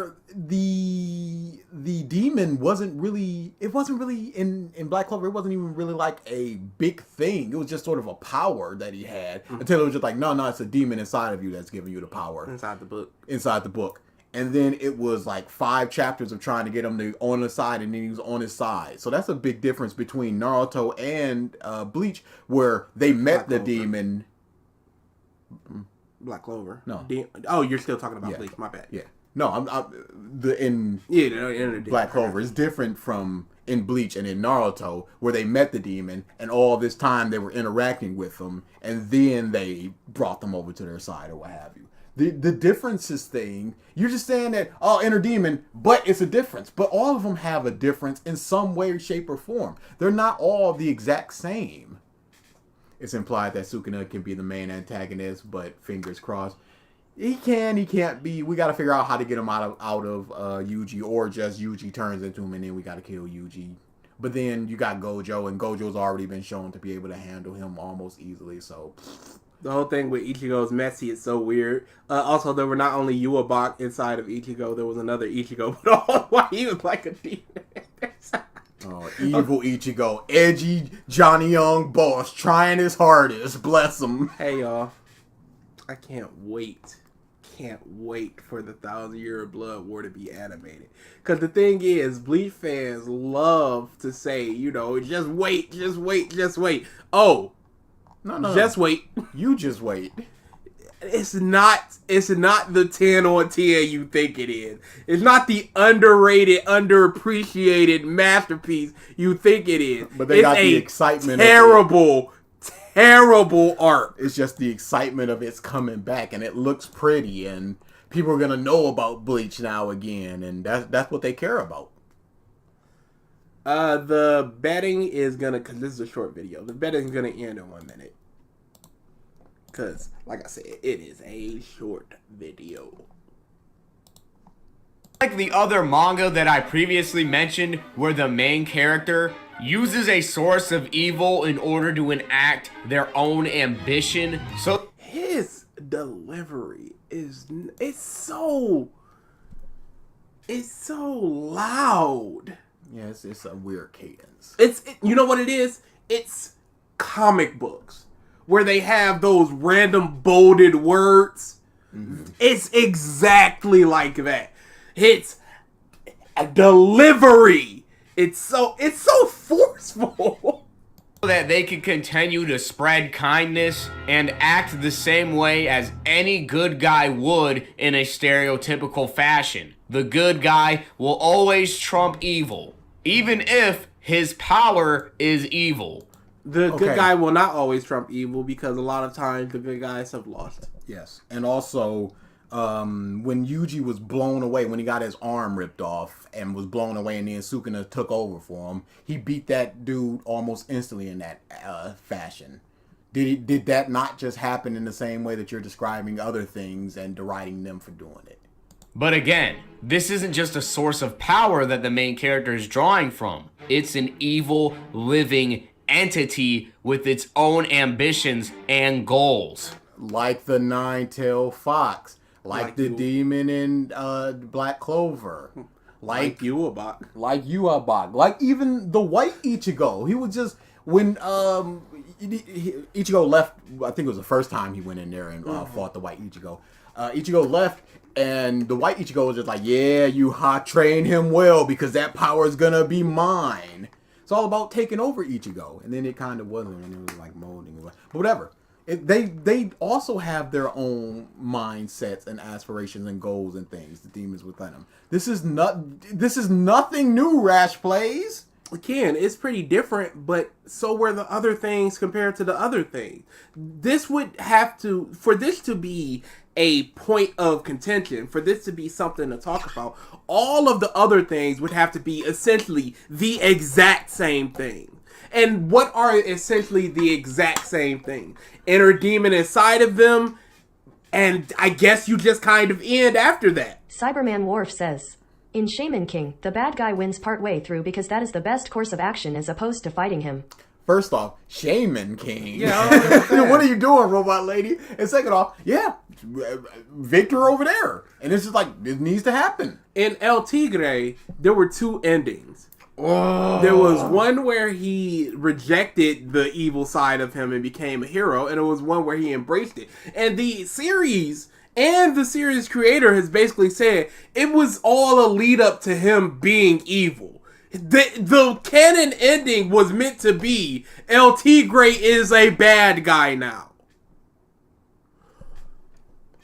demon wasn't really in Black Clover. It wasn't even really like a big thing. It was just sort of a power that he had until it was just like, no, it's a demon inside of you that's giving you the power. Inside the book. And then it was like 5 chapters of trying to get him to on the side, and then he was on his side. So that's a big difference between Naruto and Bleach, where they met the demon. Black Clover. No. You're still talking about Bleach. My bad. Yeah. No, in Black Clover is different from in Bleach and in Naruto, where they met the demon, and all this time they were interacting with them, and then they brought them over to their side or what have you. The differences thing, you're just saying that, inner demon, but it's a difference. But all of them have a difference in some way, shape, or form. They're not all the exact same. It's implied that Sukuna can be the main antagonist, but fingers crossed. He can't be. We got to figure out how to get him out of Yuji, or just Yuji turns into him and then we got to kill Yuji. But then you got Gojo, and Gojo's already been shown to be able to handle him almost easily, so... The whole thing with Ichigo's messy is so weird. Also, there were not only Yuabak inside of Ichigo, there was another Ichigo, but why he was like a demon. Evil Ichigo, edgy Johnny Young boss, trying his hardest, bless him. Hey y'all, I can't wait for the 1,000 Year of Blood War to be animated. Because the thing is, Bleach fans love to say, just wait. Oh, No. Just wait. You just wait. It's not the 10 on 10 you think it is. It's not the underrated, underappreciated masterpiece you think it is. But they got the excitement terrible art. It's just the excitement of it's coming back, and it looks pretty, and people are gonna know about Bleach now again, and that's what they care about. The betting is gonna, because this is a short video, the betting is gonna end in 1 minute. Because, like I said, it is a short video. Like the other manga that I previously mentioned, where the main character uses a source of evil in order to enact their own ambition. So his delivery it's so loud. Yes, it's a weird cadence. You know what it is? It's comic books where they have those random bolded words. Mm-hmm. It's exactly like that. It's a delivery. It's so forceful. That they can continue to spread kindness and act the same way as any good guy would in a stereotypical fashion. The good guy will always trump evil, even if his power is evil. The good guy will not always trump evil, because a lot of times the good guys have lost. Yes. And also, when Yuji was blown away, when he got his arm ripped off and was blown away, and then Sukuna took over for him, he beat that dude almost instantly in that fashion. Did that not just happen in the same way that you're describing other things and deriding them for doing it? But again, this isn't just a source of power that the main character is drawing from. It's an evil, living entity with its own ambitions and goals. Like the nine-tailed fox, like the you. demon in Black Clover, Like Yuabak. like Yuabak, like even the white Ichigo. He was just when Ichigo left. I think it was the first time he went in there and fought the white Ichigo. Ichigo left, and the white Ichigo was just like, "Yeah, you hot train him well because that power is gonna be mine." It's all about taking over Ichigo, and then it kind of wasn't, and it was like molding, but whatever. They also have their own mindsets and aspirations and goals and things. The demons within them. This is nothing new. Rash Plays. Again, it's pretty different, but so were the other things compared to the other things. This would have to, for this to be a point of contention, for this to be something to talk about, all of the other things would have to be essentially the exact same thing. And what are essentially the exact same thing? Inner demon inside of them, and I guess you just kind of end after that. Cyberman Worf says, in Shaman King, the bad guy wins partway through because that is the best course of action as opposed to fighting him. First off, Shaman King. Yeah, what are you doing, robot lady? And second off, yeah, Victor over there. And it's just like, it needs to happen. In El Tigre, there were two endings. There was one where he rejected the evil side of him and became a hero, and it was one where he embraced it. And the series and the series creator has basically said it was all a lead up to him being evil. The canon ending was meant to be El Tigre is a bad guy now.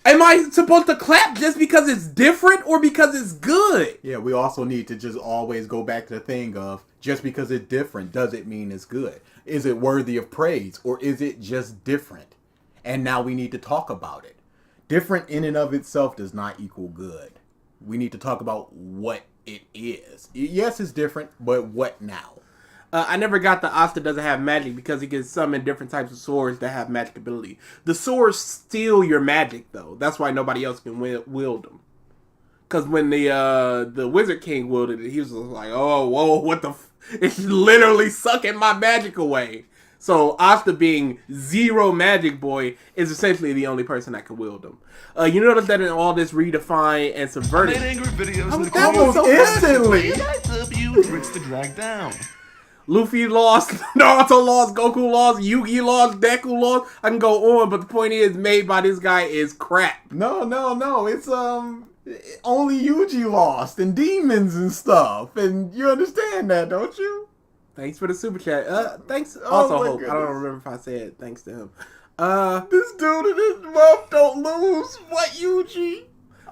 Am I supposed to clap just because it's different or because it's good? Yeah, we also need to just always go back to the thing of just because it's different, does it mean it's good? Is it worthy of praise or is it just different? And now we need to talk about it. Different in and of itself does not equal good. We need to talk about what it is. Yes, it's different, but what now? I never got the Asta doesn't have magic because he can summon different types of swords that have magic ability. The swords steal your magic, though. That's why nobody else can wield them. Because when the Wizard King wielded it, he was like, "Oh, whoa, what the? It's literally sucking my magic away." So Asta being zero magic boy is essentially the only person that can wield them. You notice that in all this redefine and subverted. Made angry videos in the That was comments. instantly. W Dritz the drag down. Luffy lost, Naruto lost, Goku lost, Yugi lost, Deku lost. I can go on, but the point is, made by this guy is crap. No. It's only Yuji lost and demons and stuff. And you understand that, don't you? Thanks for the super chat. Thanks. Also, my Hope. I goodness. don't remember if I said thanks to him. This dude and his mouth don't lose. What, Yuji?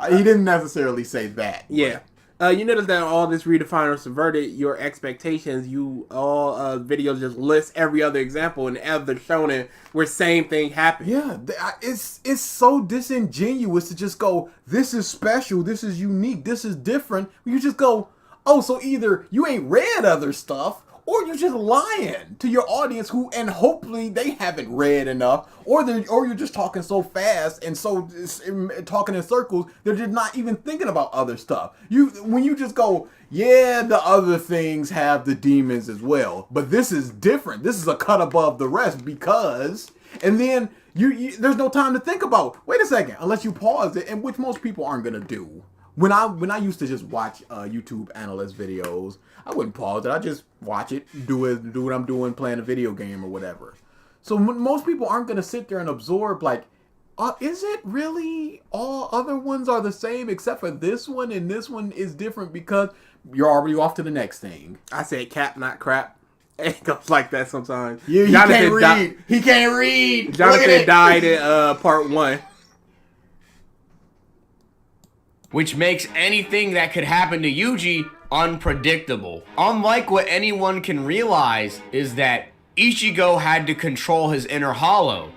He didn't necessarily say that. Yeah. You notice that all this redefine or subverted your expectations. Videos just list every other example and other shonen where same thing happened. Yeah, it's so disingenuous to just go, this is special, this is unique, this is different. You just go, oh, so either you ain't read other stuff, or you're just lying to your audience and hopefully they haven't read enough, or you're just talking so fast and so talking in circles, they're just not even thinking about other stuff. When you just go, yeah, the other things have the demons as well, but this is different. This is a cut above the rest because, and then there's no time to think about, wait a second, unless you pause it, and which most people aren't gonna do. When I used to just watch YouTube analyst videos, I wouldn't pause it. I just watch it, do what I'm doing, playing a video game or whatever. So most people aren't going to sit there and absorb like, is it really all other ones are the same except for this one, and this one is different because you're already off to the next thing. I said cap, not crap. It goes like that sometimes. Yeah, he can't read. He can't read. Jonathan died in part 1. Which makes anything that could happen to Yuji unpredictable. Unlike what anyone can realize is that Ichigo had to control his inner hollow.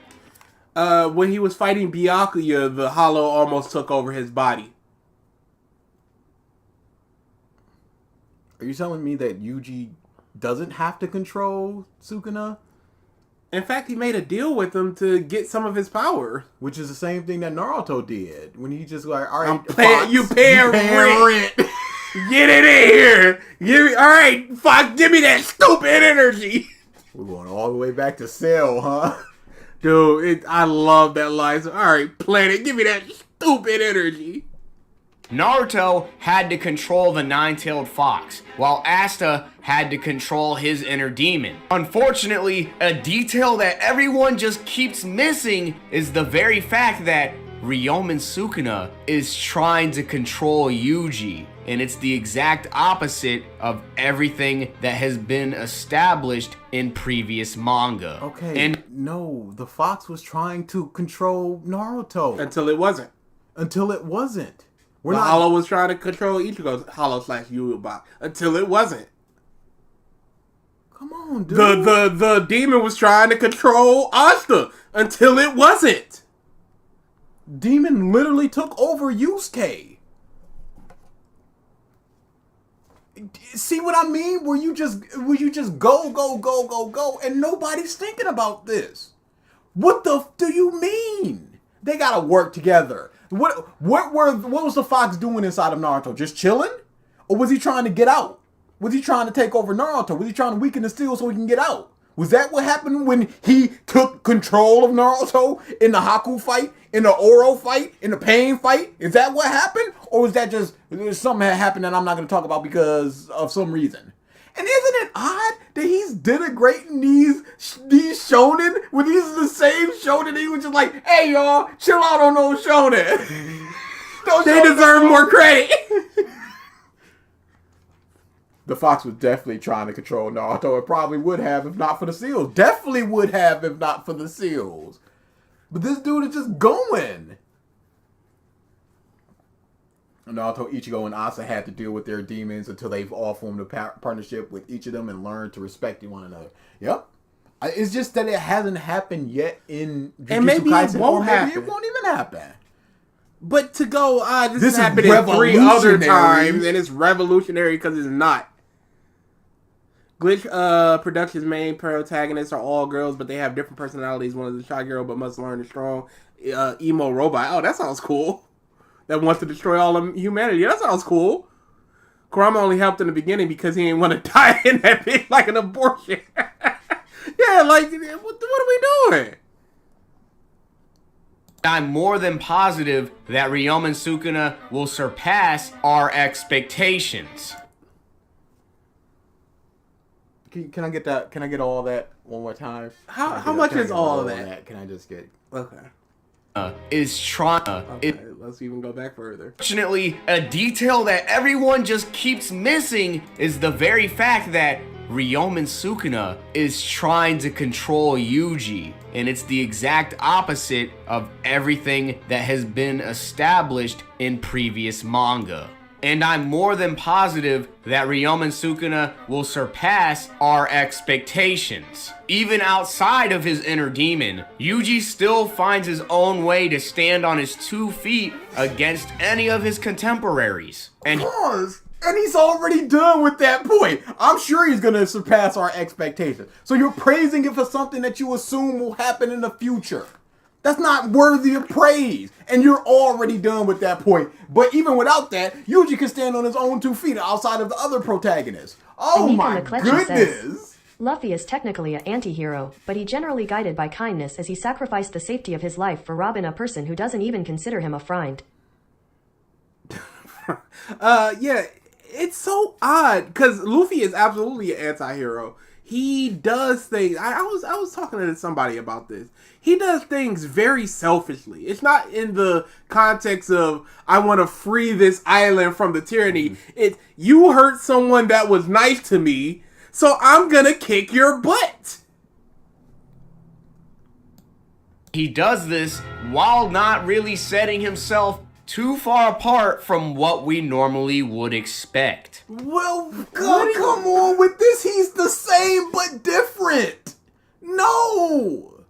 When he was fighting Byakuya, the hollow almost took over his body. Are you telling me that Yuji doesn't have to control Sukuna? In fact, he made a deal with him to get some of his power. Which is the same thing that Naruto did. When he just like, all right, You paying rent. Get it in here. Alright, Fox, give me that stupid energy. We're going all the way back to Cell, huh? Dude, I love that line. So, alright, Planet, give me that stupid energy. Naruto had to control the nine-tailed fox, while Asta had to control his inner demon. Unfortunately, a detail that everyone just keeps missing is the very fact that Ryomen Sukuna is trying to control Yuji, and it's the exact opposite of everything that has been established in previous manga. Okay, and no, the fox was trying to control Naruto. Until it wasn't. We're not. Hollow was trying to control Ichigo's Hollow/Yubaba. Until it wasn't. Come on, dude. The demon was trying to control Asta. Until it wasn't. Demon literally took over Yusuke. See what I mean? Where you just go, and nobody's thinking about this. What the do you mean? They gotta work together. What was the fox doing inside of Naruto? Just chilling? Or was he trying to get out? Was he trying to take over Naruto? Was he trying to weaken the steel so he can get out? Was that what happened when he took control of Naruto in the Haku fight, in the Oro fight, in the Pain fight? Is that what happened? Or was that just something that happened that I'm not going to talk about because of some reason? And isn't it odd that he's denigrating these shonen when these are the same shonen he was just like, hey y'all, chill out on those shonen. They deserve more credit. The fox was definitely trying to control Naruto. It probably would have if not for the seals. Definitely would have if not for the seals. But this dude is just going. Naruto, Ichigo, and Asa had to deal with their demons until they've all formed a partnership with each of them and learned to respect one another. Yep. It's just that it hasn't happened yet in Jujutsu And maybe Kaisen, it won't maybe happen. it won't even happen. But to go, this This is happened in 3 other revolutionary. times, and it's revolutionary because it's not. Glitch Productions' main protagonists are all girls, but they have different personalities. One is a shy girl, but must learn a strong emo robot. Oh, that sounds cool. That wants to destroy all of humanity. That sounds cool. Kurama only helped in the beginning because he didn't want to die in that pit like an abortion. Yeah, like, what are we doing? I'm more than positive that Ryomen Sukuna will surpass our expectations. Can I get that? Can I get all that one more time? How much is all of that? Can I just get? Okay. Is trying. Okay, let's even go back further. Fortunately, a detail that everyone just keeps missing is the very fact that Ryomen Sukuna is trying to control Yuji, and it's the exact opposite of everything that has been established in previous manga. And I'm more than positive that Ryomen Sukuna will surpass our expectations. Even outside of his inner demon, Yuji still finds his own way to stand on his 2 feet against any of his contemporaries. And Pause. And he's already done with that point. I'm sure he's going to surpass our expectations. So you're praising it for something that you assume will happen in the future. That's not worthy of praise. And you're already done with that point. But even without that, Yuji can stand on his own 2 feet outside of the other protagonists. Oh And Nico my McCletchy goodness. Luffy is technically an anti-hero, but he generally guided by kindness as he sacrificed the safety of his life for Robin, a person who doesn't even consider him a friend. Yeah, it's so odd because Luffy is absolutely an anti-hero. He does things. I was talking to somebody about this. He does things very selfishly. It's not in the context of I want to free this island from the tyranny. It's you hurt someone that was nice to me, so I'm gonna kick your butt. he does this while not really setting himself too far apart from what we normally would expect. Well, God, come on with this. He's the same but different. No.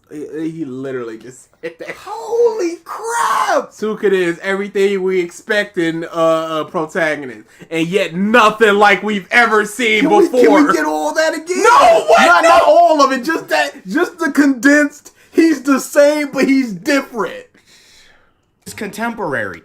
He literally just said that. Holy crap! Sukuna is everything we expect in a protagonist, and yet nothing like we've ever seen before. Can we get all that again? No, what? Not all of it. Just the condensed. He's the same, but he's different. His contemporary.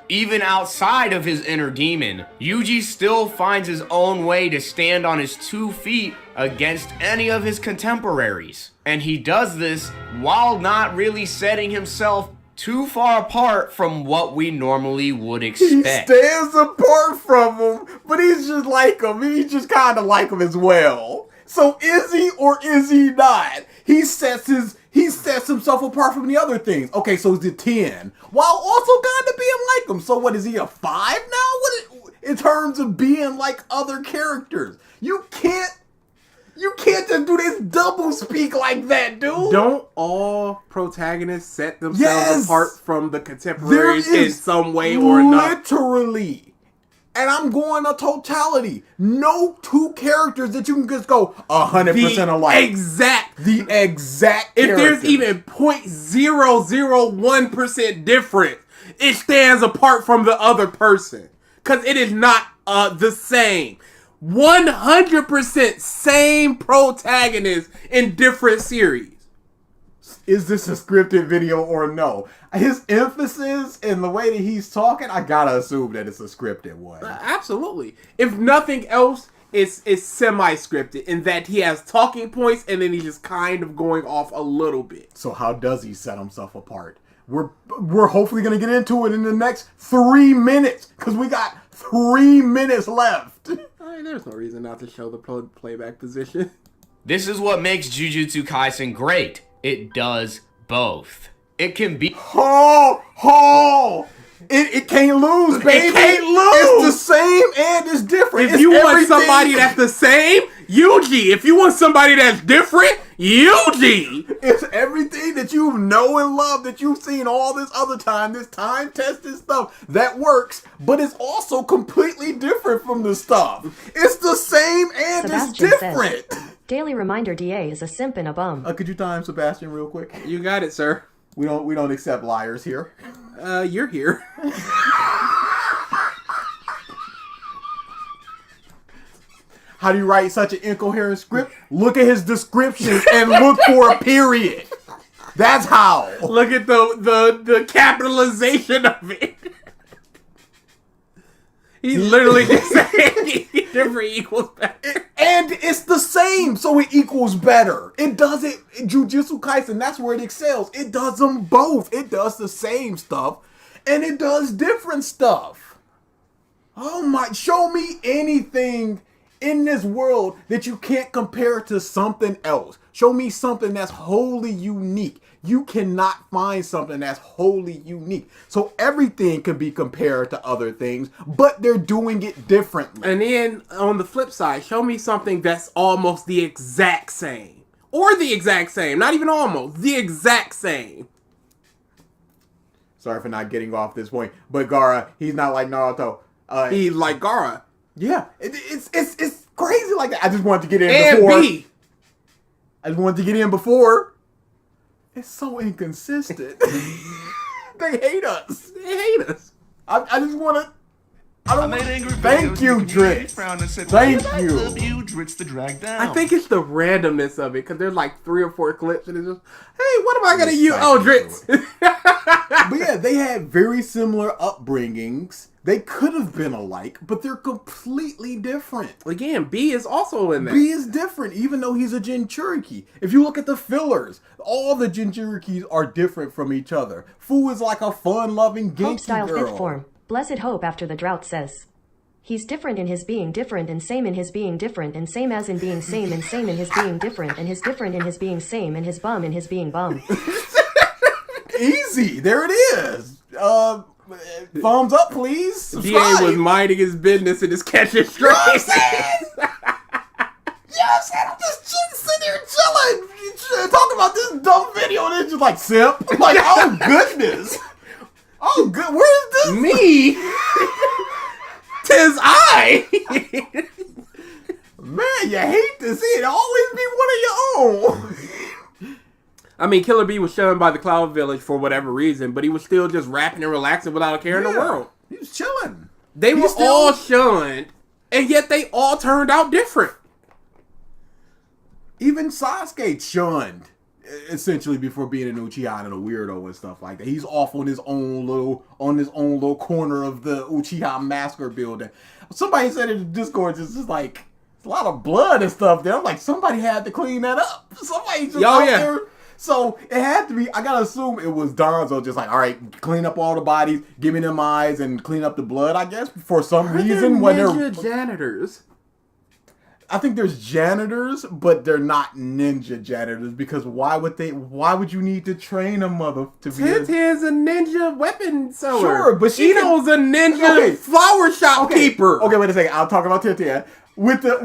Even outside of his inner demon, Yuji still finds his own way to stand on his 2 feet against any of his contemporaries. And he does this while not really setting himself too far apart from what we normally would expect. He stands apart from him, but he's just like him. He's just kind of like him as well. So is he or is he not? He sets himself apart from the other things. Okay, so he's a 10, while also kind of being like him. So what is he, a 5 now? In terms of being like other characters, you can't just do this double speak like that, dude. Don't all protagonists set themselves apart from the contemporaries in some way or another? Literally. And I'm going to totality. No 2 characters that you can just go 100% alike. The exact If characters. there's even 0.001% difference, it stands apart from the other person. Because it is not the same. 100% same protagonist in different series. Is this a scripted video or no? His emphasis and the way that he's talking, I gotta assume that it's a scripted one. Absolutely. If nothing else, it's semi-scripted in that he has talking points and then he's just kind of going off a little bit. So how does he set himself apart? We're hopefully gonna get into it in the next 3 minutes because we got 3 minutes left. There's no reason not to show the playback position. This is what makes Jujutsu Kaisen great. It does both. It can be... It can't lose, baby. It can't lose. It's the same and it's different. If you want somebody that's the same, Yuji. If you want somebody that's different, Yuji. It's everything that you know and love that you've seen all this other time, this time-tested stuff that works, but it's also completely different from the stuff. It's the same and Sebastian it's different. says, daily reminder DA is a simp and a bum. Could you time Sebastian real quick? You got it, sir. We don't accept liars here. You're here. How do you write such an incoherent script? Look at his descriptions and look for a period. That's how. Look at the capitalization of it. He's literally just saying different equals better. And it's the same, so it equals better. It does it. Jujutsu Kaisen, that's where it excels. It does them both. It does the same stuff, and it does different stuff. Oh my, show me anything in this world that you can't compare to something else. Show me something that's wholly unique. You cannot find something that's wholly unique. So everything can be compared to other things, but they're doing it differently. And then on the flip side, show me something that's almost the exact same. Or the exact same. Not even almost. The exact same. Sorry for not getting off this point, but Gaara, he's not like Naruto. He's like Gaara. Yeah, it's crazy like that. I just wanted to get in And before. B. I just wanted to get in before. It's so inconsistent. They hate us. They hate us. I just want to. I made angry Thank videos you, in the community, Dritz. frowned and said, Thank "Well, you." I love you, Dritz the drag down. I think it's the randomness of it, because there's like 3 or 4 clips, and it's just, hey, what am I going to use? Oh, Dritz. But yeah, they had very similar upbringings. They could have been alike, but they're completely different. Again, B is also in there. B is different, even though he's a Jinchuriki. If you look at the fillers, all the Jinchurikis are different from each other. Fu is like a fun-loving, Hope Genki style girl. fifth form. Blessed Hope after the drought says. He's different in his being different and same in his being different and same as in being same and same in his being different and his different in his being same and his bum in his being bum. Easy, there it is. Thumbs up, please. Subscribe. DA was minding his business and just catching straight. Yes, I'm just sitting here chilling, talking about this dumb video, and it's just like simp. I'm like, oh goodness. Oh good, where is this? Me? 'Tis I. Man, you hate to see it always be one of your I mean, Killer Bee was shunned by the Cloud Village for whatever reason, but he was still just rapping and relaxing without a care in the world. He was chilling. They were all shunned, and yet they all turned out different. Even Sasuke shunned, essentially, before being an Uchiha and a weirdo and stuff like that. He's off on his own little corner of the Uchiha Massacre building. Somebody said in the Discord, it's just like, it's a lot of blood and stuff there. I'm like, somebody had to clean that up. Somebody just out there. So it had to be, I gotta assume it was Donzo just like, all right, clean up all the bodies, give me them eyes, and clean up the blood, I guess, for some reason. When they're janitors. I think there's janitors, but they're not ninja janitors, because why would you need to train a mother to be Tintin's a ninja weapon seller. Sure, but Ito's a ninja flower shop keeper. Okay, wait a second. I'll talk about Tintin. With the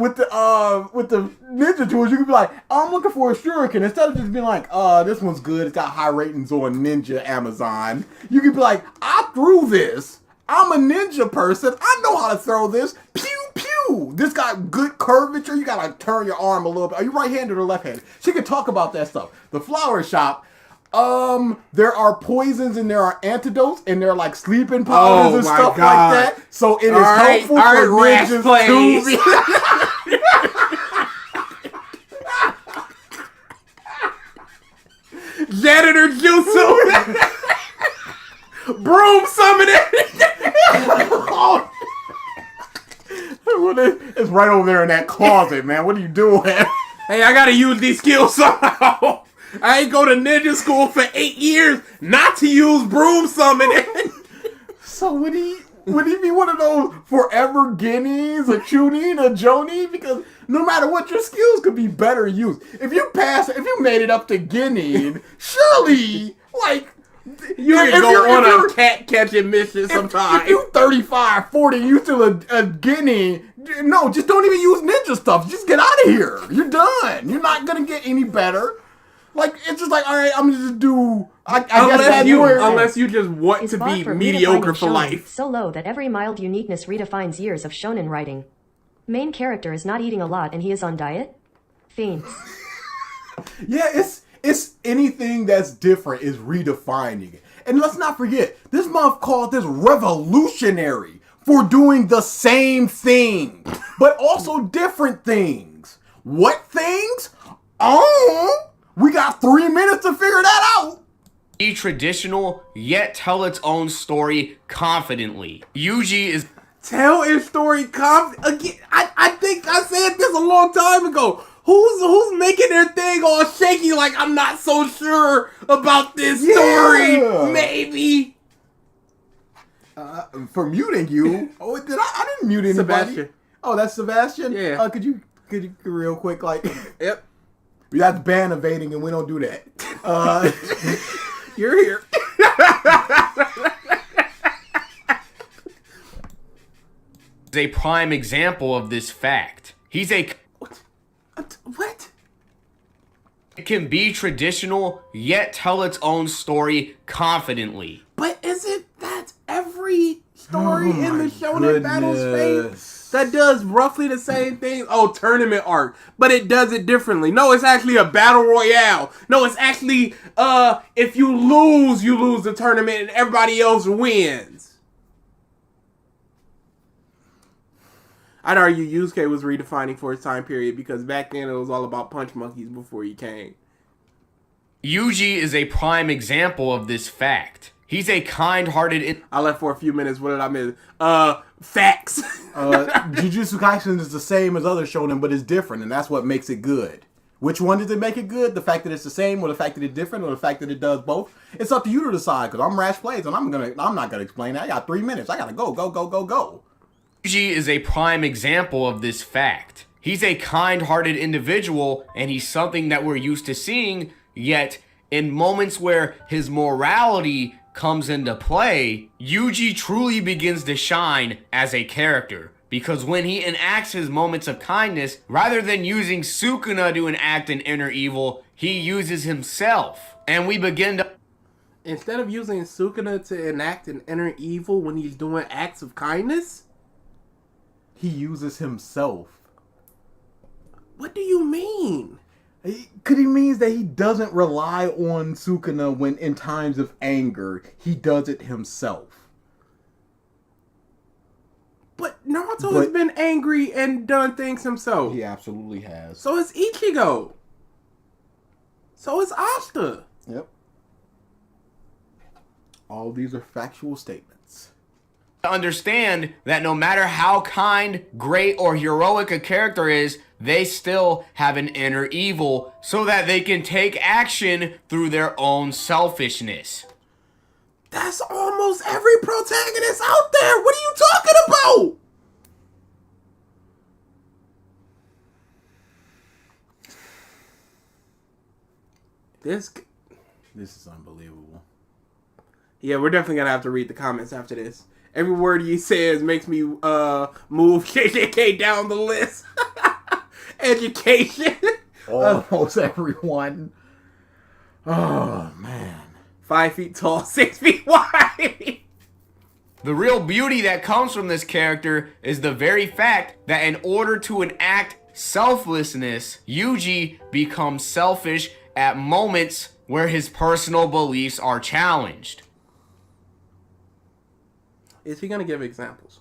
ninja tools, you could be like, I'm looking for a shuriken. Instead of just being like, this one's good, it's got high ratings on Ninja Amazon. You could be like, I threw this. I'm a ninja person. I know how to throw this. Pew pew. This got good curvature. You gotta turn your arm a little bit. Are you right-handed or left-handed? She could talk about that stuff. The flower shop. There are poisons and there are antidotes and there are like sleeping powders and stuff like that. So it is helpful for Rash Plays. to be. Janitor Jutsu. Broom summoning. It's right over there in that closet, man. What are you doing? Hey, I gotta use these skills somehow. I ain't go to ninja school for 8 years not to use broom summoning. So would he be one of those forever guineas, a chunin, a joni? Because no matter what, your skills could be better used. If you made it up to guinea, surely, like, you can go on a cat catching mission sometime. If you 35, 40, you still a guinea, no, just don't even use ninja stuff. Just get out of here. You're done. You're not going to get any better. Like, it's just like, all right, I'm just do. Unless you just want to be mediocre for life. So low that every mild uniqueness redefines years of shonen writing. Main character is not eating a lot and he is on diet. Faints. Yeah, it's anything that's different is redefining it. And let's not forget, this month called this revolutionary for doing the same thing, but also different things. What things? Oh. We got 3 minutes to figure that out. Be traditional, yet tell its own story confidently. Yuji is... Tell its story again. I think I said this a long time ago. Who's making their thing all shaky like I'm not so sure about this story? Maybe. For muting you. Oh, I didn't mute anybody. Sebastian. Oh, that's Sebastian? Yeah. Could you real quick, like... Yep. That's ban evading, and we don't do that. You're here. is a prime example of this fact. He's a... What? It can be traditional, yet tell its own story confidently. But isn't that every story in the Shonen Battle space that does roughly the same thing? Oh, tournament arc, but it does it differently. No, it's actually a battle royale. No, it's actually if you lose the tournament and everybody else wins. I'd argue Yusuke was redefining for his time period because back then it was all about punch monkeys before he came. Yuji is a prime example of this fact. He's a kind-hearted... I left for a few minutes. What did I miss? Facts. Jujutsu Kaisen is the same as other shonen, but it's different, and that's what makes it good. Which one does it make it good? The fact that it's the same, or the fact that it's different, or the fact that it does both? It's up to you to decide, because I'm Rash Plays, and I'm not gonna explain that. I got 3 minutes. I gotta go. Yuji is a prime example of this fact. He's a kind-hearted individual, and he's something that we're used to seeing, yet in moments where his morality comes into play, Yuji truly begins to shine as a character. Because when he enacts his moments of kindness, rather than using Sukuna to enact an inner evil, he uses himself. And we begin to... Instead of using Sukuna to enact an inner evil when he's doing acts of kindness? He uses himself. What do you mean? Could he means that he doesn't rely on Sukuna when in times of anger. He does it himself. But Naruto has been angry and done things himself. He absolutely has. So is Ichigo. So is Asta. Yep. All these are factual statements. Understand that no matter how kind, great, or heroic a character is, they still have an inner evil so that they can take action through their own selfishness. That's almost every protagonist out there. What are you talking about? This is unbelievable. Yeah, we're definitely gonna have to read the comments after this. Every word he says makes me move JJK down the list. Education. Almost everyone. Oh, man. 5 feet tall, 6 feet wide. The real beauty that comes from this character is the very fact that in order to enact selflessness, Yuji becomes selfish at moments where his personal beliefs are challenged. Is he gonna give examples?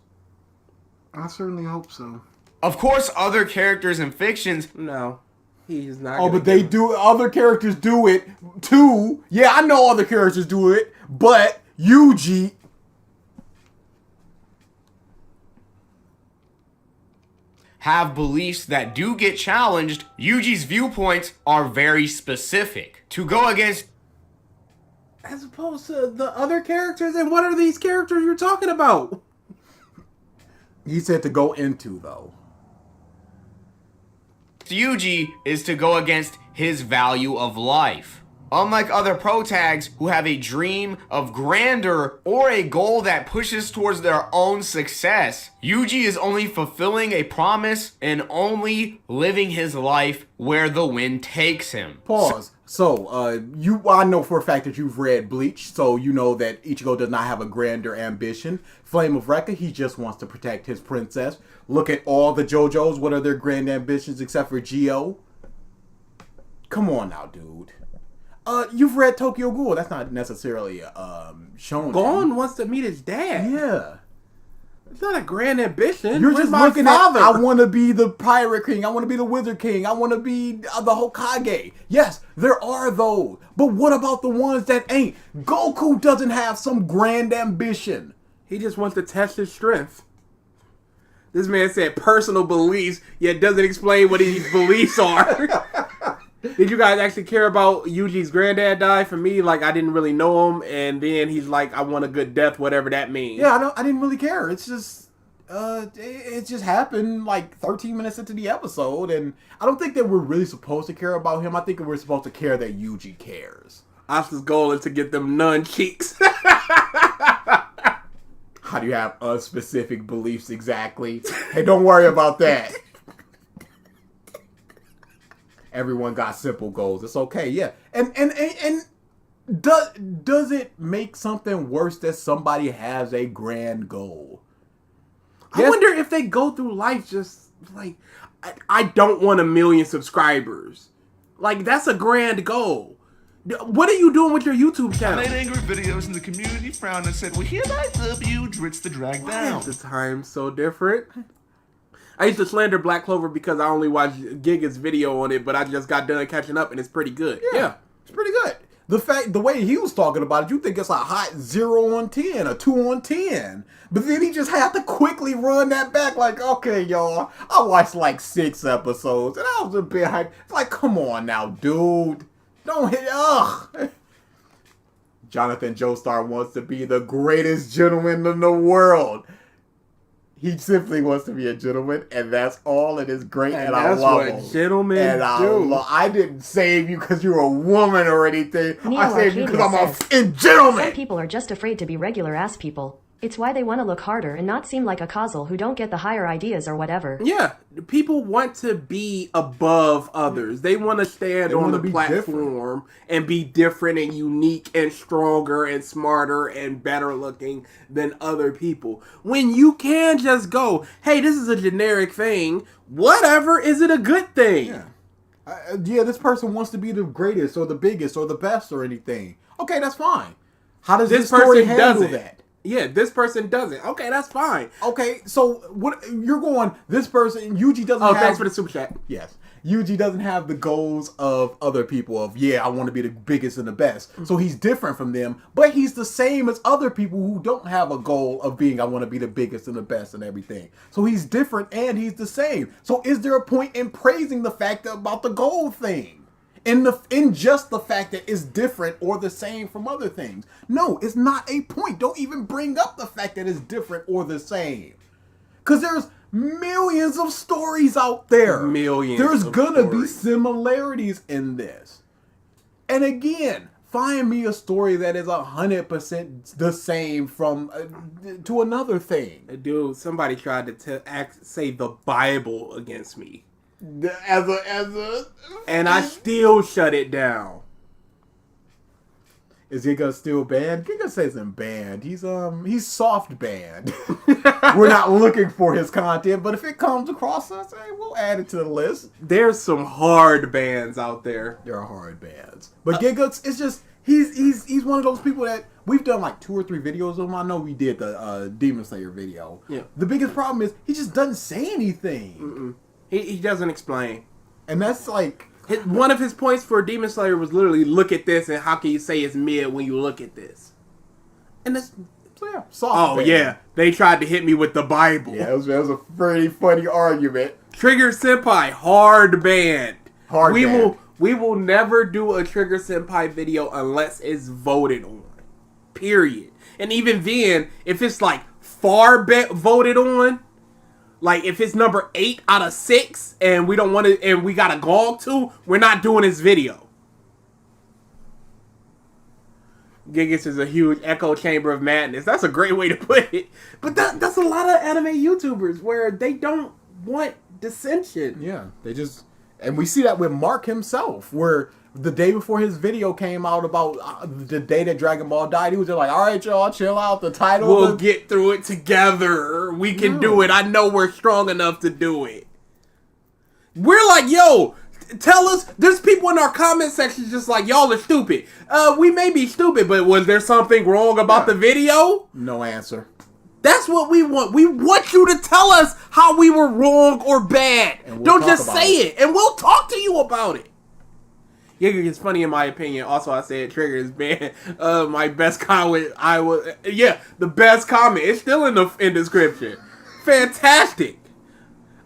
I certainly hope so. Of course, other characters in fictions. No, he's not. Oh, but they do. Other characters do it too. Yeah, I know other characters do it, but Yuji. Have beliefs that do get challenged. Yuji's viewpoints are very specific. To go against As opposed to the other characters, and what are these characters you're talking about? He said to go into, though. Yuji is to go against his value of life. Unlike other protags who have a dream of grandeur or a goal that pushes towards their own success, Yuji is only fulfilling a promise and only living his life where the wind takes him. Pause. So, I know for a fact that you've read Bleach, so you know that Ichigo does not have a grander ambition. Flame of Recca, he just wants to protect his princess. Look at all the JoJos. What are their grand ambitions except for Geo? Come on now, dude. You've read Tokyo Ghoul. That's not necessarily shown. Gon wants to meet his dad. Yeah. It's not a grand ambition. You're Where's just my looking father? at, I want to be the Pirate King. I want to be the Wizard King. I want to be the Hokage. Yes, there are those. But what about the ones that ain't? Goku doesn't have some grand ambition. He just wants to test his strength. This man said personal beliefs, yet doesn't explain what his beliefs are. Did you guys actually care about Yuji's granddad die? For me, like, I didn't really know him, and then he's like, I want a good death, whatever that means. Yeah, I didn't really care. It's just, it just happened like 13 minutes into the episode, and I don't think that we're really supposed to care about him. I think we're supposed to care that Yuji cares. Asuka's goal is to get them nun cheeks. How do you have unspecific beliefs exactly? Hey, don't worry about that. Everyone got simple goals. It's okay, yeah. And does it make something worse that somebody has a grand goal? I wonder if they go through life just like, I don't want 1 million subscribers. Like, that's a grand goal. What are you doing with your YouTube I channel? made angry videos and the community frowned and said, well, hereby the you Dritz the drag down. The time's so different. I used to slander Black Clover because I only watched Giga's video on it, but I just got done catching up and it's pretty good. Yeah. It's pretty good. The way he was talking about it, you think it's a hot 0 on 10, a 2 on 10. But then he just had to quickly run that back like, okay, y'all, I watched like 6 episodes and I was a bit hyped. It's like, come on now, dude. Don't hit, ugh. Jonathan Joestar wants to be the greatest gentleman in the world. He simply wants to be a gentleman, and that's all. It is great, and I love him. Gentlemen and I didn't save you because you're a woman or anything. Neo I saved you because I'm Arcadia a says, f***ing gentleman. Some people are just afraid to be regular ass people. It's why they want to look harder and not seem like a causal who don't get the higher ideas or whatever. Yeah, people want to be above others. They want to stand on the platform and be different and unique and stronger and smarter and better looking than other people. When you can just go, hey, this is a generic thing. Whatever, is it a good thing? Yeah. Yeah, this person wants to be the greatest or the biggest or the best or anything. Okay, that's fine. How does this story person handle doesn't. that? Yeah, this person doesn't. Okay, that's fine. Okay, so what you're going? This person, Yuji doesn't. Oh, have, thanks for the super chat. Yes, Yuji doesn't have the goals of other people. Of I want to be the biggest and the best. So he's different from them, but he's the same as other people who don't have a goal of being I want to be the biggest and the best and everything. So he's different and he's the same. So is there a point in praising the fact about the goal thing? In just the fact that it's different or the same from other things. No, it's not a point. Don't even bring up the fact that it's different or the same. Because there's millions of stories out there. Millions. There's gonna be stories. similarities in this. And again, find me a story that is 100% the same from to another thing. Dude, somebody tried to say the Bible against me. As a And I still shut it down. Is Giga still banned? Giga isn't banned. He's soft banned. We're not looking for his content, but if it comes across us, hey, we'll add it to the list. There's some hard bands out there. There are hard bans, but Giga, it's just he's one of those people that we've done like 2 or 3 videos of him. I know we did the Demon Slayer video. Yeah. The biggest problem is he just doesn't say anything, He doesn't explain. and that's like. One of his points for Demon Slayer was literally, look at this, and how can you say it's mid when you look at this? And that's... So yeah, soft Oh, ban. yeah. They tried to hit me with the Bible. Yeah, it was a pretty funny argument. Trigger Senpai, hard banned. Hard banned. We will never do a Trigger Senpai video unless it's voted on. Period. And even then, if it's like voted on, like if it's number 8 out of 6 and we don't want to, and we got a gong to, we're not doing this video. Gigas is a huge echo chamber of madness. That's a great way to put it. But that's a lot of anime YouTubers where they don't want dissension. Yeah, they just, and we see that with Mark himself, where the day before his video came out about the day that Dragon Ball died, he was just like, all right, y'all, chill out. The title. We'll get through it together. We can do it. I know we're strong enough to do it. We're like, yo, tell us. There's people in our comment section just like, y'all are stupid. We may be stupid, but was there something wrong about the video? No answer. That's what we want. We want you to tell us how we were wrong or bad. And we'll Don't talk just about say it. And we'll talk to you about it. Yeah, it's funny in my opinion. Also, I said Trigger is banned. My best comment, the best comment. It's still in the description. Fantastic.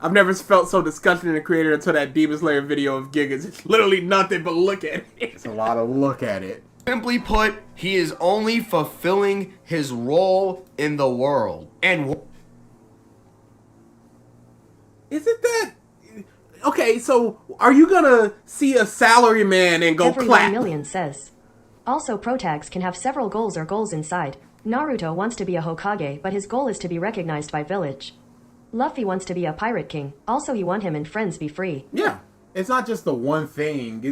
I've never felt so disgusted in a creator until that Demon Slayer video of Gigas. It's literally nothing but look at it. It's a lot of look at it. Simply put, he is only fulfilling his role in the world. And Isn't that... Okay, so are you gonna see a salary man and go Every clap? 1 million says. Also, protags can have several goals or goals inside. Naruto wants to be a Hokage, but his goal is to be recognized by village. Luffy wants to be a pirate king. Also, he want him and friends be free. Yeah, it's not just the one thing.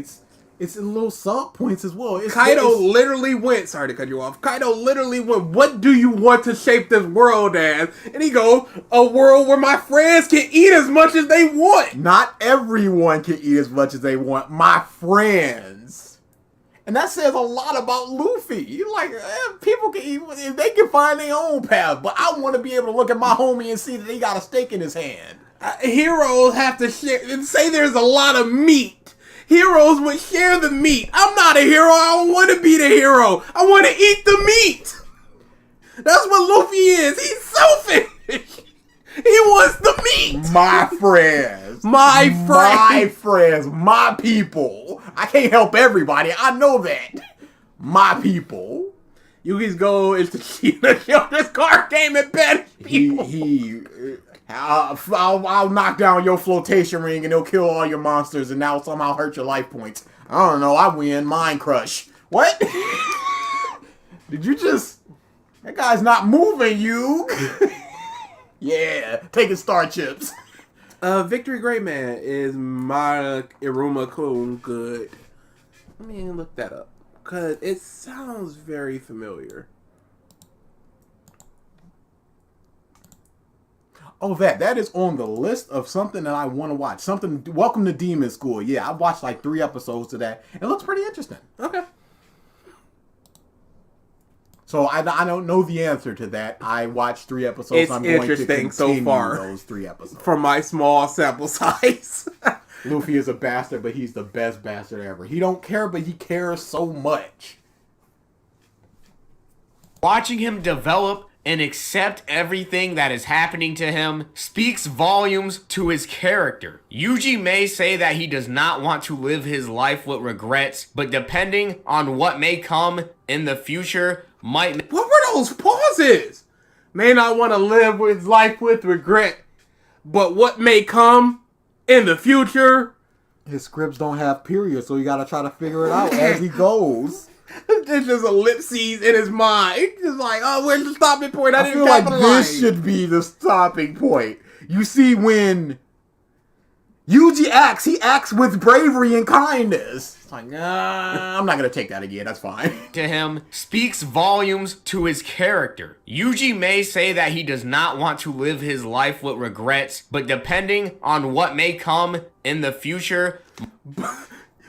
It's in little sub points as well. Kaido literally went, sorry to cut you off, Kaido literally went, what do you want to shape this world as? And he goes, a world where my friends can eat as much as they want. Not everyone can eat as much as they want. My friends. And that says a lot about Luffy. You're like, people can eat, they can find their own path. But I want to be able to look at my homie and see that he got a steak in his hand. Heroes have to share and say there's a lot of meat. Heroes would share the meat. I'm not a hero. I don't want to be the hero. I want to eat the meat. That's what Luffy is. He's selfish. He wants the meat. My friends. My My friends. My people. I can't help everybody. I know that. My people. Yugi's goal is to cheat the show this card game and banish people. I'll knock down your flotation ring and it'll kill all your monsters and now somehow hurt your life points. I don't know. I win. Mind crush. What? Did you just... That guy's not moving you. Yeah. Taking star chips. Victory Great Man is my Iruma Kun good. Let me look that up. Because it sounds very familiar. Oh, that is on the list of something that I want to watch. Something. Welcome to Demon School. Yeah, I watched like 3 episodes of that. It looks pretty interesting. Okay. So I don't know the answer to that. I watched 3 episodes. It's I'm going interesting to so far. those 3 episodes. From my small sample size. Luffy is a bastard, but he's the best bastard ever. He don't care, but he cares so much. Watching him develop and accept everything that is happening to him speaks volumes to his character. Yuji may say that he does not want to live his life with regrets, but depending on what may come in the future, might... What were those pauses? May not want to live his life with regret, but what may come in the future... His scripts don't have periods, so you gotta try to figure it out as he goes. It's just ellipses in his mind. It's just like, oh, where's the stopping point? I I didn't feel like capitalize. this should be the stopping point. You see, when Yuji acts, he acts with bravery and kindness. It's like, I'm not gonna take that again. That's fine. to him speaks volumes to his character. Yuji may say that he does not want to live his life with regrets, but depending on what may come in the future,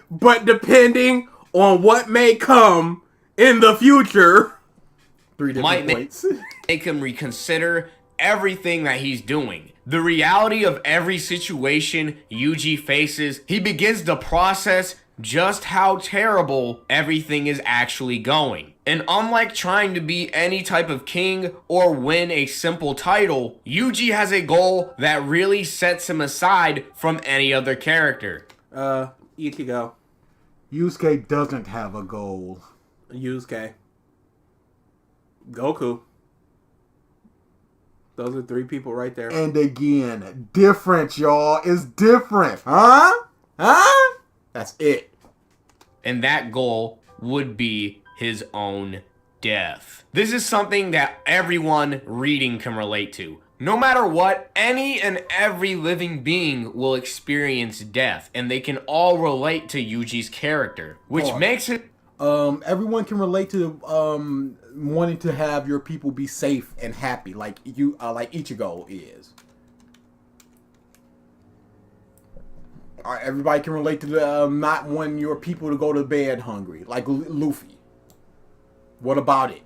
But depending on what may come in the future... 3 different might points. make him reconsider everything that he's doing. The reality of every situation Yuji faces, he begins to process just how terrible everything is actually going. And unlike trying to be any type of king or win a simple title, Yuji has a goal that really sets him aside from any other character. Ichigo. Yusuke doesn't have a goal. Yusuke. Goku. Those are 3 people right there. And again, different, y'all. It's different. Huh? Huh? That's it. And that goal would be his own death. This is something that everyone reading can relate to. No matter what, any and every living being will experience death, and they can all relate to Yuji's character, which makes it... Everyone can relate to wanting to have your people be safe and happy, like Ichigo is. Everybody can relate to the not wanting your people to go to bed hungry, like Luffy. What about it?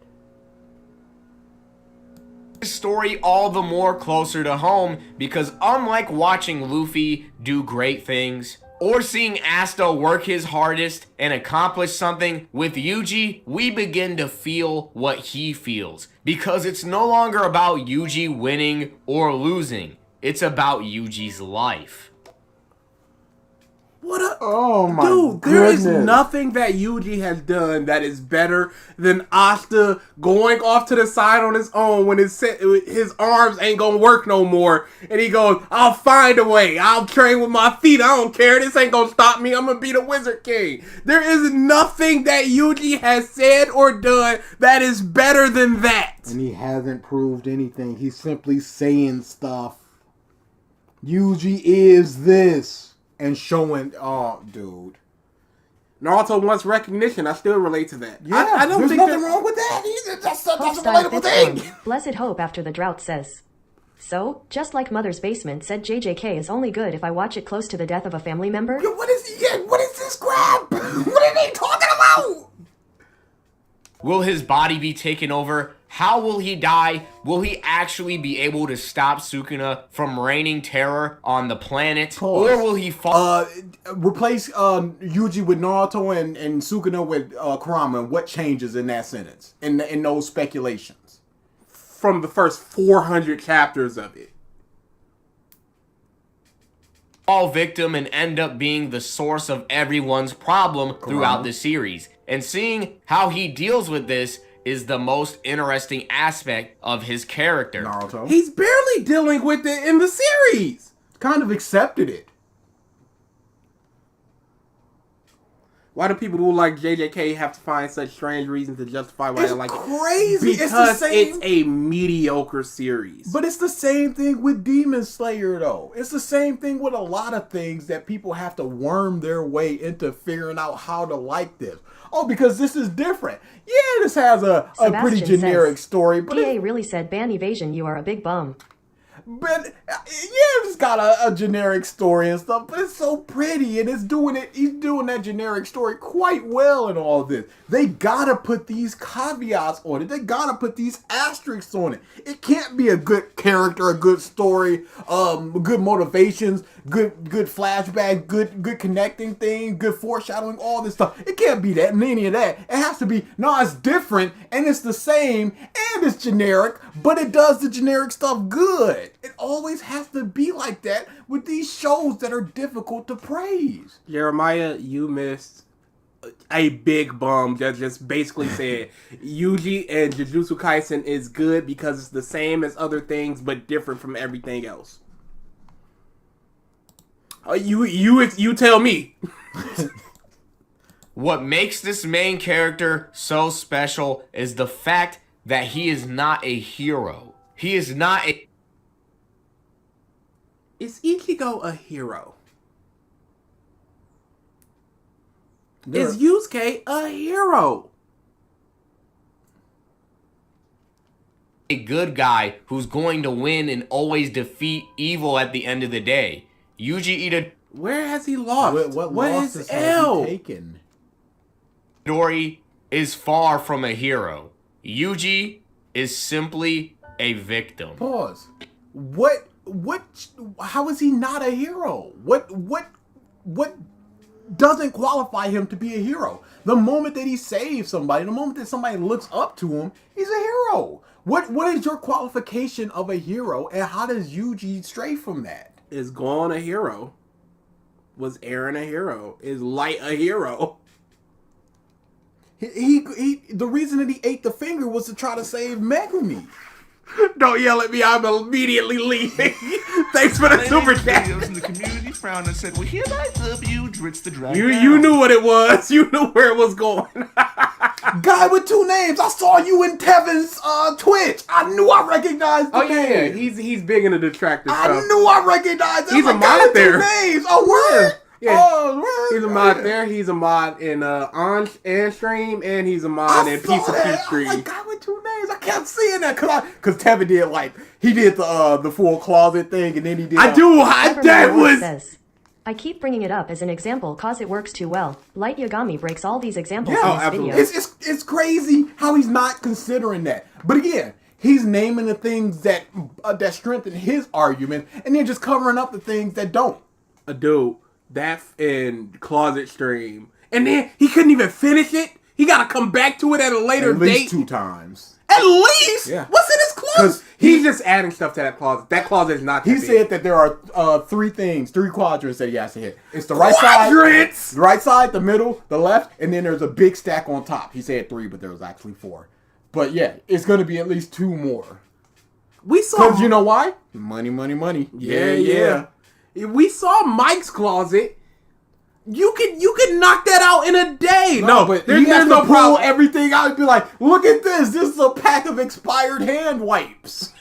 Story all the more closer to home because unlike watching Luffy do great things or seeing Asta work his hardest and accomplish something, with Yuji, we begin to feel what he feels because it's no longer about Yuji winning or losing. It's about Yuji's life. What a... Oh my Dude, there is goodness. nothing that Yuji has done that is better than Asta going off to the side on his own when his arms ain't gonna work no more. And he goes, I'll find a way. I'll train with my feet. I don't care. This ain't gonna stop me. I'm gonna be the Wizard King. There is nothing that Yuji has said or done that is better than that. And he hasn't proved anything. He's simply saying stuff. Yuji is this. And showing, oh, dude. Naruto wants recognition. I still relate to that. Yeah, I don't there's think nothing that- wrong with that. That's a Hostile relatable Fitstorm. thing. Blessed Hope after the drought says. So, just like Mother's Basement said JJK is only good if I watch it close to the death of a family member? Yo, what is this crap? What are they talking about? Will his body be taken over? How will he die? Will he actually be able to stop Sukuna from raining terror on the planet? Pause. Or will he fall? Replace Yuji with Naruto and Sukuna with Kurama. What changes in that sentence? In those speculations? From the first 400 chapters of it. Fall victim and end up being the source of everyone's problem throughout the series. And seeing how he deals with this is the most interesting aspect of his character. Naruto. He's barely dealing with it in the series. kind of accepted it. Why do people who like JJK have to find such strange reasons to justify why It's they like it? crazy. Because it's it's a mediocre series. But it's the same thing with Demon Slayer, though. It's the same thing with a lot of things that people have to worm their way into figuring out how to like this. Oh, because this is different. Yeah, this has a pretty Sebastian generic says, story, but PA really said ban evasion, you are a big bum. But it's got a generic story and stuff, but it's so pretty and he's doing that generic story quite well in all this. They gotta put these caveats on it. They gotta put these asterisks on it. It can't be a good character, a good story, good motivations, good flashback, good connecting thing, good foreshadowing, all this stuff. It can't be that and any of that. It has to be, no, it's different and it's the same and it's generic, but it does the generic stuff good. It always has to be like that with these shows that are difficult to praise. Jeremiah, you missed a big bum that just basically said Yuji and Jujutsu Kaisen is good because it's the same as other things but different from everything else. You tell me. What makes this main character so special is the fact that he is not a hero. He is not a... Is Ichigo a hero? Is Yusuke a hero? A good guy who's going to win and always defeat evil at the end of the day. Yuji Itadori... Where has he lost? What What losses is has L? he taken? is far from a hero. Yuji is simply a victim. Pause. What? How is he not a hero? What doesn't qualify him to be a hero? The moment that he saves somebody, the moment that somebody looks up to him, he's a hero. What is your qualification of a hero, and how does Yuji stray from that? Is Gon a hero? Was Eren a hero? Is Light a hero? He the reason that he ate the finger was to try to save Megumi. Don't yell at me, I'm immediately leaving. Thanks for the super chat. Videos in the community frowned and said, well, hereby W drits the dragon. You knew what it was. You knew where it was going. Guy with two names. I saw you in Tevin's Twitch. I knew I recognized the name. He's big into detractor stuff. I knew I recognized him. He's a guy mod with two there. names. Oh, word? Yeah. Oh, word. He's a mod there. He's a mod in on and stream, and he's a mod in Piece of Peace stream. I was like, guy with two names. I kept seeing that because Tevin did he did the full closet thing, and then he did. ForneverWorld says, I keep bringing it up as an example cause it works too well. Light Yagami breaks all these examples in his absolutely. videos. It's crazy how he's not considering that. But again, he's naming the things that strengthen his argument, and then just covering up the things that don't. Dude, that in closet stream, and then he couldn't even finish it. He got to come back to it at a later At least date. 2 times. At least? Yeah. What's in his closet? He's just adding stuff to that closet. That closet is not that He big. said that there are 3 quadrants that he has to hit. It's the right side, Quadrants? the right side, the middle, the left, and then there's a big stack on top. He said 3, but there was actually 4. But yeah, it's going to be at least 2 more. We saw... Because you know why? Money. Yeah. We saw Mike's closet. You could knock that out in a day. No, but there's no pull problem. everything out and be like, look at this. This is a pack of expired hand wipes.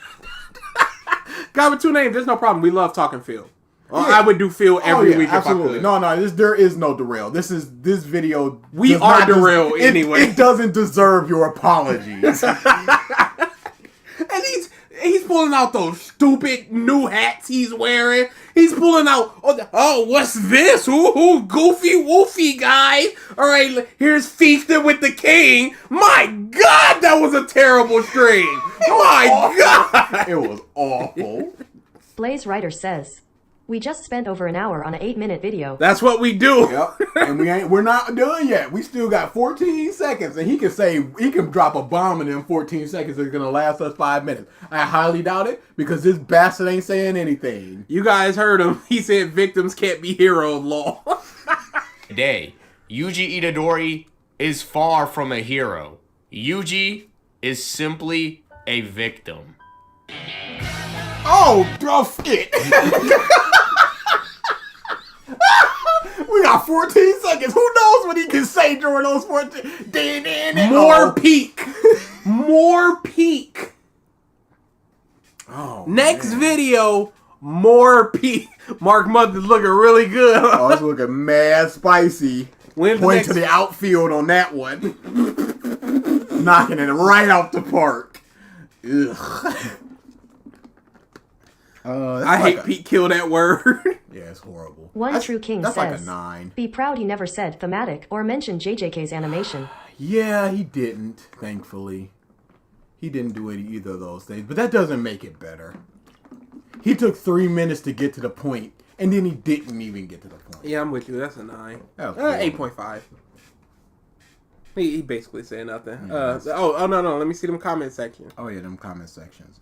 Guy with 2 names, there's no problem. We love talking Phil. Yeah. I would do Phil every week absolutely. if I could. No, there is no derail. This video. We does are not derailed anyway. It doesn't deserve your apologies. And he's pulling out those stupid new hats he's wearing. He's pulling out, what's this? Ooh, goofy woofy guy. All right, here's Feasting with the King. My God, that was a terrible stream. My God. It was awful. Blaze Writer says, we just spent over an hour on an 8-minute video. That's what we do. Yep. And we're not done yet. We still got 14 seconds, and he can drop a bomb in them 14 seconds. It's gonna last us 5 minutes. I highly doubt it because this bastard ain't saying anything. You guys heard him. He said victims can't be heroes law. Today, Yuji Itadori is far from a hero. Yuji is simply a victim. Oh, it. We got 14 seconds. Who knows what he can say during those 14? More peak. More peak. Oh, Next man. video, more peak. Mark Mother's looking really good. Oh, it's looking mad spicy. When's the Point next- to the outfield on that one. Knocking it right out the park. Ugh. I hate Pete kill that word. Yeah, it's horrible. One True King that's says, like a 9. "Be proud he never said thematic or mentioned JJK's animation." Yeah, he didn't, thankfully. He didn't do either of those things, but that doesn't make it better. He took 3 minutes to get to the point, and then he didn't even get to the point. Yeah, I'm with you. That's a 9. That was 8.5. He basically said nothing. No. Let me see them comment section. Oh yeah, them comment sections.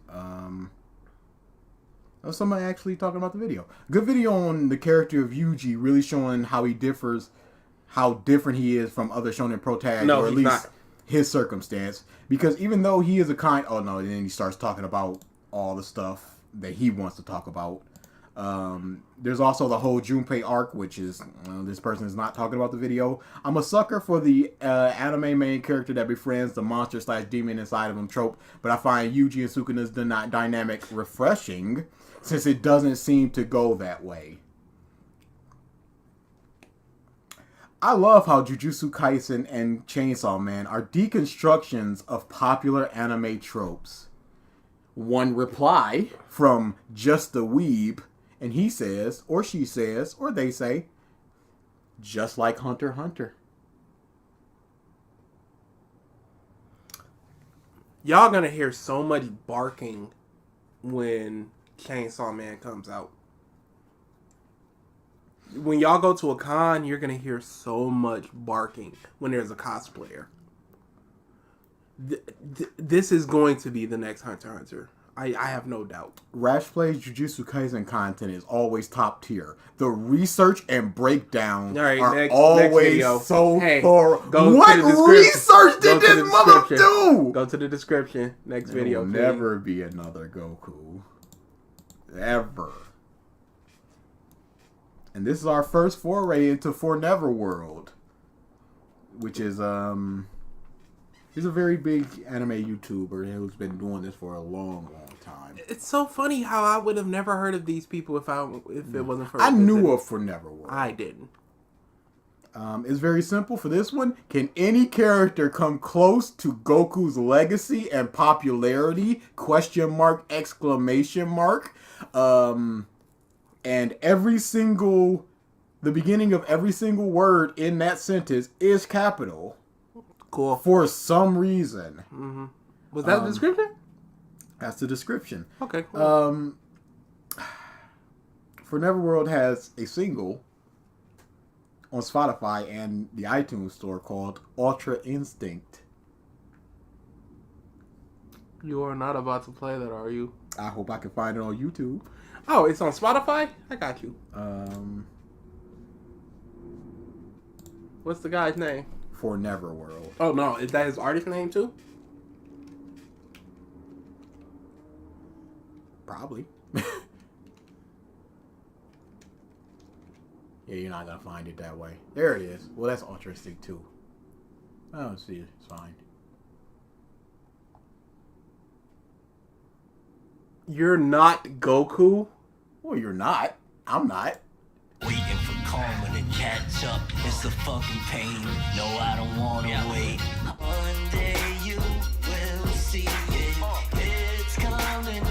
Oh, somebody actually talking about the video. Good video on the character of Yuji, really showing how he differs, how different he is from other shonen protagonists, No, or at he's least not. his circumstance. Because even though he is a kind, and then he starts talking about all the stuff that he wants to talk about. There's also the whole Junpei arc, which is this person is not talking about the video. I'm a sucker for the anime main character that befriends the monster / demon inside of him trope, but I find Yuji and Sukuna's dynamic refreshing, since it doesn't seem to go that way. I love how Jujutsu Kaisen and Chainsaw Man are deconstructions of popular anime tropes. One reply from Just a Weeb, and he says, or she says, or they say, just like Hunter x Hunter. Y'all gonna hear so much barking when Chainsaw Man comes out. When y'all go to a con, you're gonna hear so much barking when there's a cosplayer. This is going to be the next Hunter x Hunter. I have no doubt. Rash Plays Jujutsu Kaisen content is always top tier. The research and breakdown are always so thorough. What research did this mother do? Go to the description. Next video. There will never be another Goku. Ever. And this is our first foray into ForneverWorld, which is he's a very big anime YouTuber who's been doing this for a long time. It's so funny how I would have never heard of these people if it wasn't for. I knew of ForneverWorld. I didn't. It's very simple for this one. Can any character come close to Goku's legacy and popularity? ? And the beginning of every single word in that sentence is capital. Cool. For some reason. Mm-hmm. Was that the description? That's the description. Okay, cool. ForneverWorld has a single on Spotify and the iTunes store called Ultra Instinct. You are not about to play that, are you? I hope I can find it on YouTube. Oh, it's on Spotify? I got you. What's the guy's name? ForneverWorld. Oh, no. Is that his artist name, too? Probably. Yeah, you're not going to find it that way. There it is. Well, that's Ultra Instinct 2. I don't see it. It's fine. You're not Goku? Well, you're not. I'm not. Waiting for karma to catch up. It's a fucking pain. No, I don't wanna wait. One day you will see it. It's coming.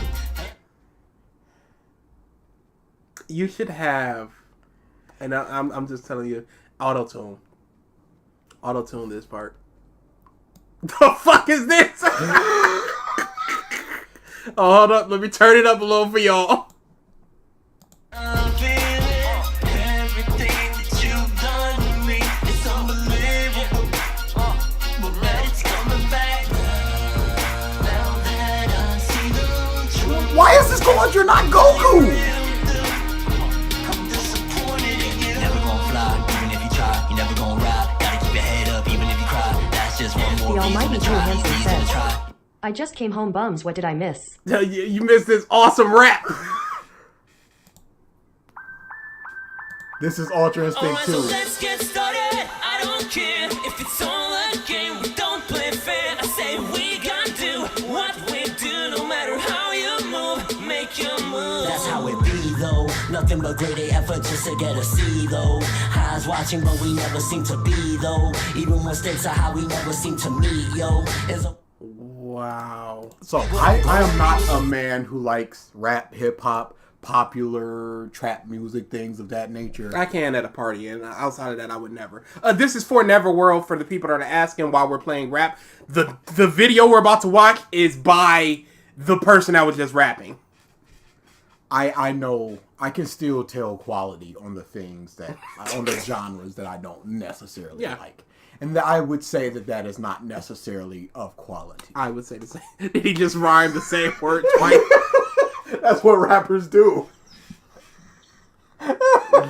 You should have, and I'm just telling you, auto-tune. Auto-tune this part. The fuck is this? Oh, hold up. Let me turn it up a little for y'all. I'm feeling everything that you've done to me. It's unbelievable. But that it's coming back. Now that I see the truth. Why is this going? You're not Goku! I'm disappointed in you. Never gonna fly, even if you try. You never gonna ride. Gotta keep your head up, even if you cry. That's just one more The Almighty reason to Drew try. Hansen Reason to says, try. "I just came home bums, what did I miss?" You missed this awesome rap. This is Ultra Instinct Alright, so 2. let's get started. I don't care if it's all a game. We don't play fair. I say we gotta do what we do, no matter how you move. Make your move. That's how it be, though. Nothing but great effort just to get a C, though. Eyes watching, but we never seem to be, though. Even when stakes are high, we never seem to meet, yo. Wow. So, I am not a man who likes rap, hip-hop, popular trap music, things of that nature. I can at a party, and outside of that, I would never. This is ForneverWorld for the people that are asking while we're playing rap. The video we're about to watch is by the person that was just rapping. I know I can still tell quality on the things that on the genres that I don't necessarily like, and I would say that is not necessarily of quality. I would say the same. Did he just rhyme the same word twice? That's what rappers do.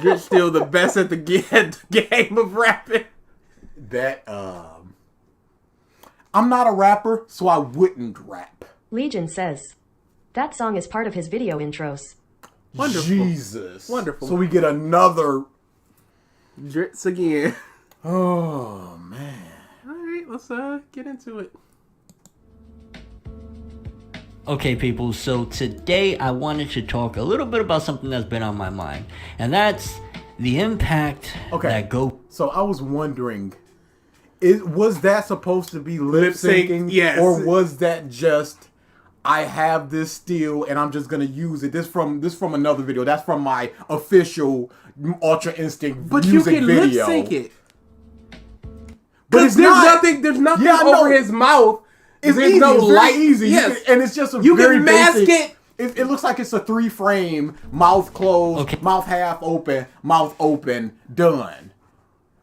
You're still the best at the game of rapping. That I'm not a rapper, so I wouldn't rap. Legion says, that song is part of his video intros. Wonderful. Jesus. Wonderful. So we get another Drits again. Oh man. Alright, let's get into it. Okay, people, so today I wanted to talk a little bit about something that's been on my mind, and that's the impact that Goku... So I was wondering, was that supposed to be lip syncing? Yes. Or was that just, I have this still and I'm just going to use it? This from another video. That's from my official Ultra Instinct But music you can video. lip sync it. But it's there's nothing over his mouth. It's There's easy. no It's very light. easy. Yes. And it's just a You very can mask basic, it. It looks like it's a 3-frame, mouth closed, Okay. mouth half open, mouth open, done.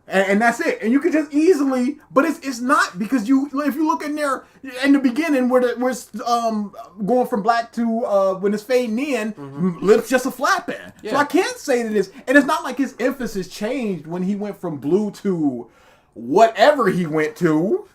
And that's it. And you can just easily, but it's not, because if you look in there in the beginning where it's going from black to when it's fading in, lips just a flapping. Yeah. So I can't say that and it's not like his emphasis changed when he went from blue to whatever he went to.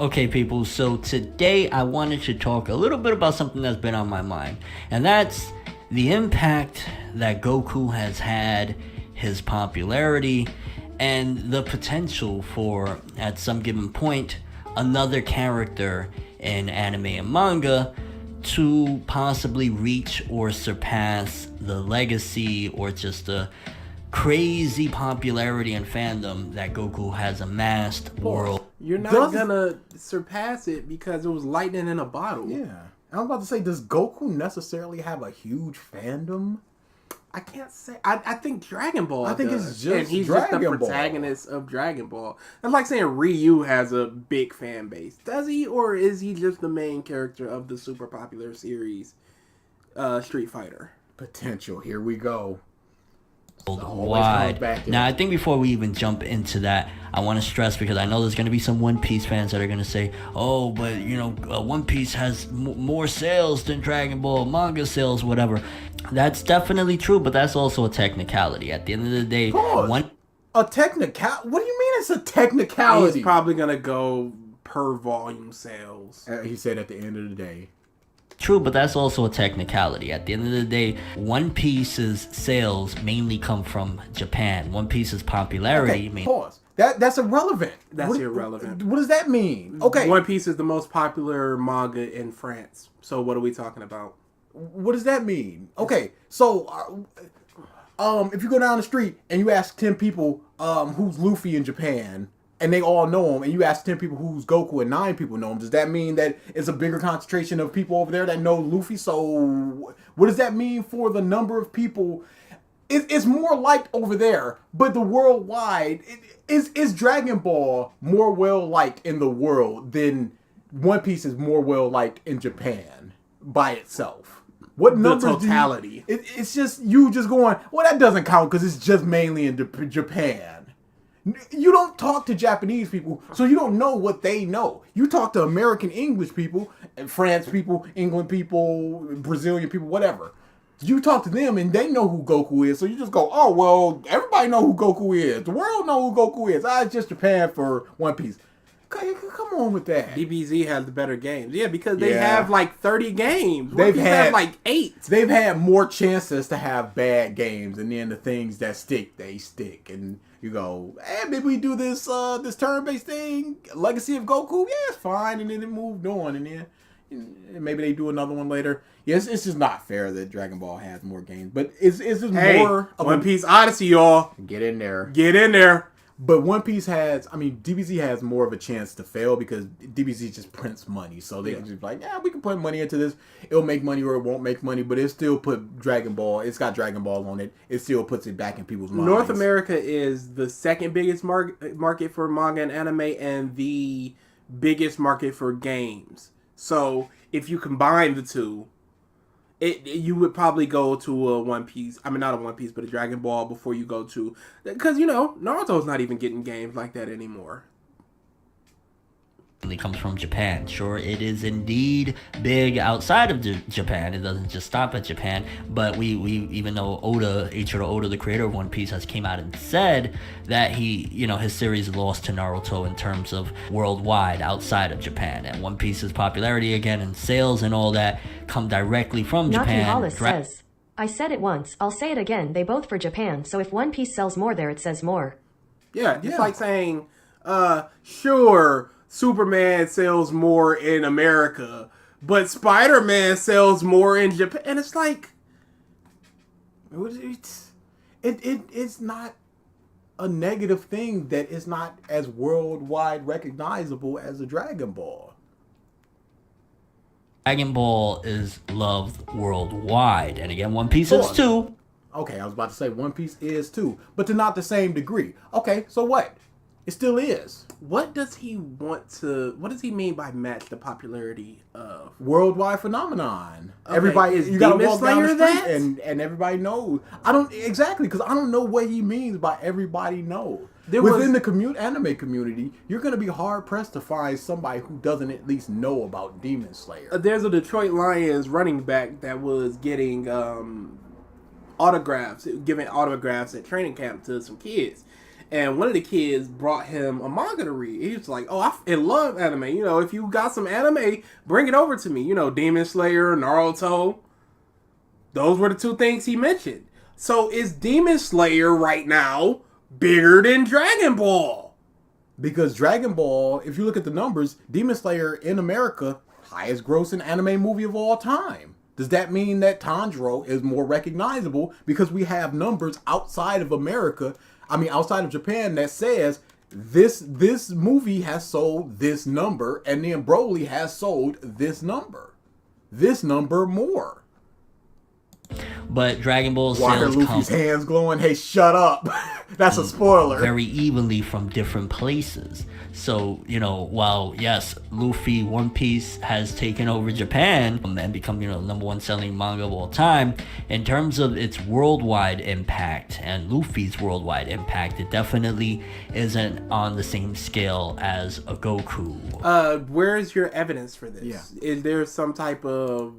Okay, people, so today I wanted to talk a little bit about something that's been on my mind, and that's the impact that Goku has had, his popularity, and the potential for, at some given point, another character in anime and manga to possibly reach or surpass the legacy or just the crazy popularity and fandom that Goku has amassed world. You're not gonna surpass it because it was lightning in a bottle. Yeah. I'm about to say, does Goku necessarily have a huge fandom? I can't say. I think Dragon Ball. I think does. it's just and he's Dragon just the Ball. protagonist of Dragon Ball. That's like saying Ryu has a big fan base. Does he, or is he just the main character of the super popular series, Street Fighter? Potential. Here we go. Wide. Now, I think before we even jump into that, I want to stress, because I know there's going to be some One Piece fans that are going to say, oh, but One Piece has more sales than Dragon Ball, manga sales, whatever. That's definitely true, but that's also a technicality. At the end of the day, A technicality? What do you mean it's a technicality? He's probably gonna go per volume sales. He said at the end of the day. True, but that's also a technicality. At the end of the day, One Piece's sales mainly come from Japan. One Piece's popularity... Okay, pause. That's irrelevant. That's irrelevant. What does that mean? Okay. One Piece is the most popular manga in France. So what are we talking about? What does that mean? Okay, so if you go down the street and you ask 10 people who's Luffy in Japan, and they all know him, and you ask 10 people who's Goku and 9 people know him, does that mean that it's a bigger concentration of people over there that know Luffy? So what does that mean for the number of people? It's more liked over there, but the worldwide, is Dragon Ball more well liked in the world than One Piece is more well liked in Japan by itself? What numbers? The totality. It's just you just going, well, that doesn't count because it's just mainly in Japan. You don't talk to Japanese people, so you don't know what they know. You talk to American English people, and France people, England people, Brazilian people, whatever. You talk to them, and they know who Goku is, so you just go, oh, well, everybody know who Goku is. The world know who Goku is. It's just Japan for One Piece. Come on with that. DBZ has the better games. Yeah, because they have like 30 games. They've had like 8. They've had more chances to have bad games, and then the things that stick, they stick. And you go, hey, maybe we do this this turn-based thing, Legacy of Goku. Yeah, it's fine. And then it moved on, and then maybe they do another one later. Yes, it's just not fair that Dragon Ball has more games, but it's just more of One Piece Odyssey, y'all. Get in there. Get in there. But One Piece has, I mean, DBZ has more of a chance to fail because DBZ just prints money. So they can just be like, yeah, we can put money into this. It'll make money or it won't make money, but it still put Dragon Ball. It's got Dragon Ball on it. It still puts it back in people's minds. North America is the second biggest market for manga and anime and the biggest market for games. So if you combine the two, you would probably go to a One Piece. I mean, not a One Piece, but a Dragon Ball before you go to... Because, you know, Naruto's not even getting games like that anymore. It comes from Japan. Sure, it is indeed big outside of Japan. It doesn't just stop at Japan. But we even though Eiichiro Oda, the creator of One Piece, has came out and said that his series lost to Naruto in terms of worldwide outside of Japan. And One Piece's popularity again and sales and all that come directly from Japan. Naki Hollis says, I said it once, I'll say it again, they both for Japan, so if One Piece sells more there, it says more. Yeah, it's like saying, sure, Superman sells more in America, but Spider-Man sells more in Japan. And it's like, it's not a negative thing that is not as worldwide recognizable as a Dragon Ball. Dragon Ball is loved worldwide. And again, One Piece is too. Okay, I was about to say One Piece is too, but to not the same degree. Okay, so what? It still is. what does he mean by match the popularity of? Worldwide phenomenon. Okay, Everybody, is you gotta Demon walk down the Slayer street that? and everybody knows. I don't exactly because I don't know what he means by everybody know. There Within was- the anime community, you're gonna be hard pressed to find somebody who doesn't at least know about Demon Slayer. There's a Detroit Lions running back that was getting giving autographs at training camp to some kids. And one of the kids brought him a manga to read. He was like, oh, I love anime. You know, if you got some anime, bring it over to me. You know, Demon Slayer, Naruto. Those were the two things he mentioned. So is Demon Slayer right now bigger than Dragon Ball? Because Dragon Ball, if you look at the numbers, Demon Slayer in America, highest grossing anime movie of all time. Does that mean that Tanjiro is more recognizable because we have numbers outside of America, outside of Japan, that says this movie has sold this number and then Broly has sold this number more. But Dragon Ball Walker sales come Luffy's hands glowing. Hey, shut up! That's a spoiler. very evenly from different places. So, while yes, Luffy One Piece has taken over Japan and become, the number one selling manga of all time, in terms of its worldwide impact and Luffy's worldwide impact, it definitely isn't on the same scale as a Goku. Where's your evidence for this? Yeah. Is there some type of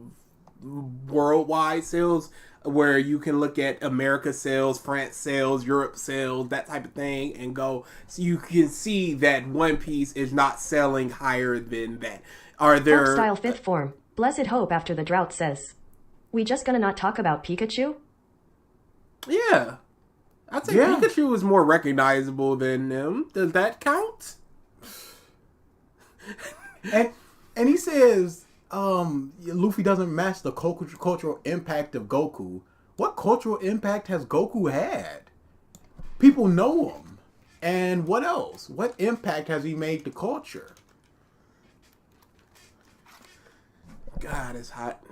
worldwide sales where you can look at America sales, France sales, Europe sales, that type of thing, and go, so you can see that One Piece is not selling higher than that? Are there... Folk style fifth form. Blessed hope after the drought says. We just gonna not talk about Pikachu? Yeah. I'd say Yeah. Pikachu is more recognizable than them. Does that count? And he says Luffy doesn't match the cultural impact of Goku. What cultural impact has Goku had? People know him. And what else? What impact has he made to culture? God, it's hot.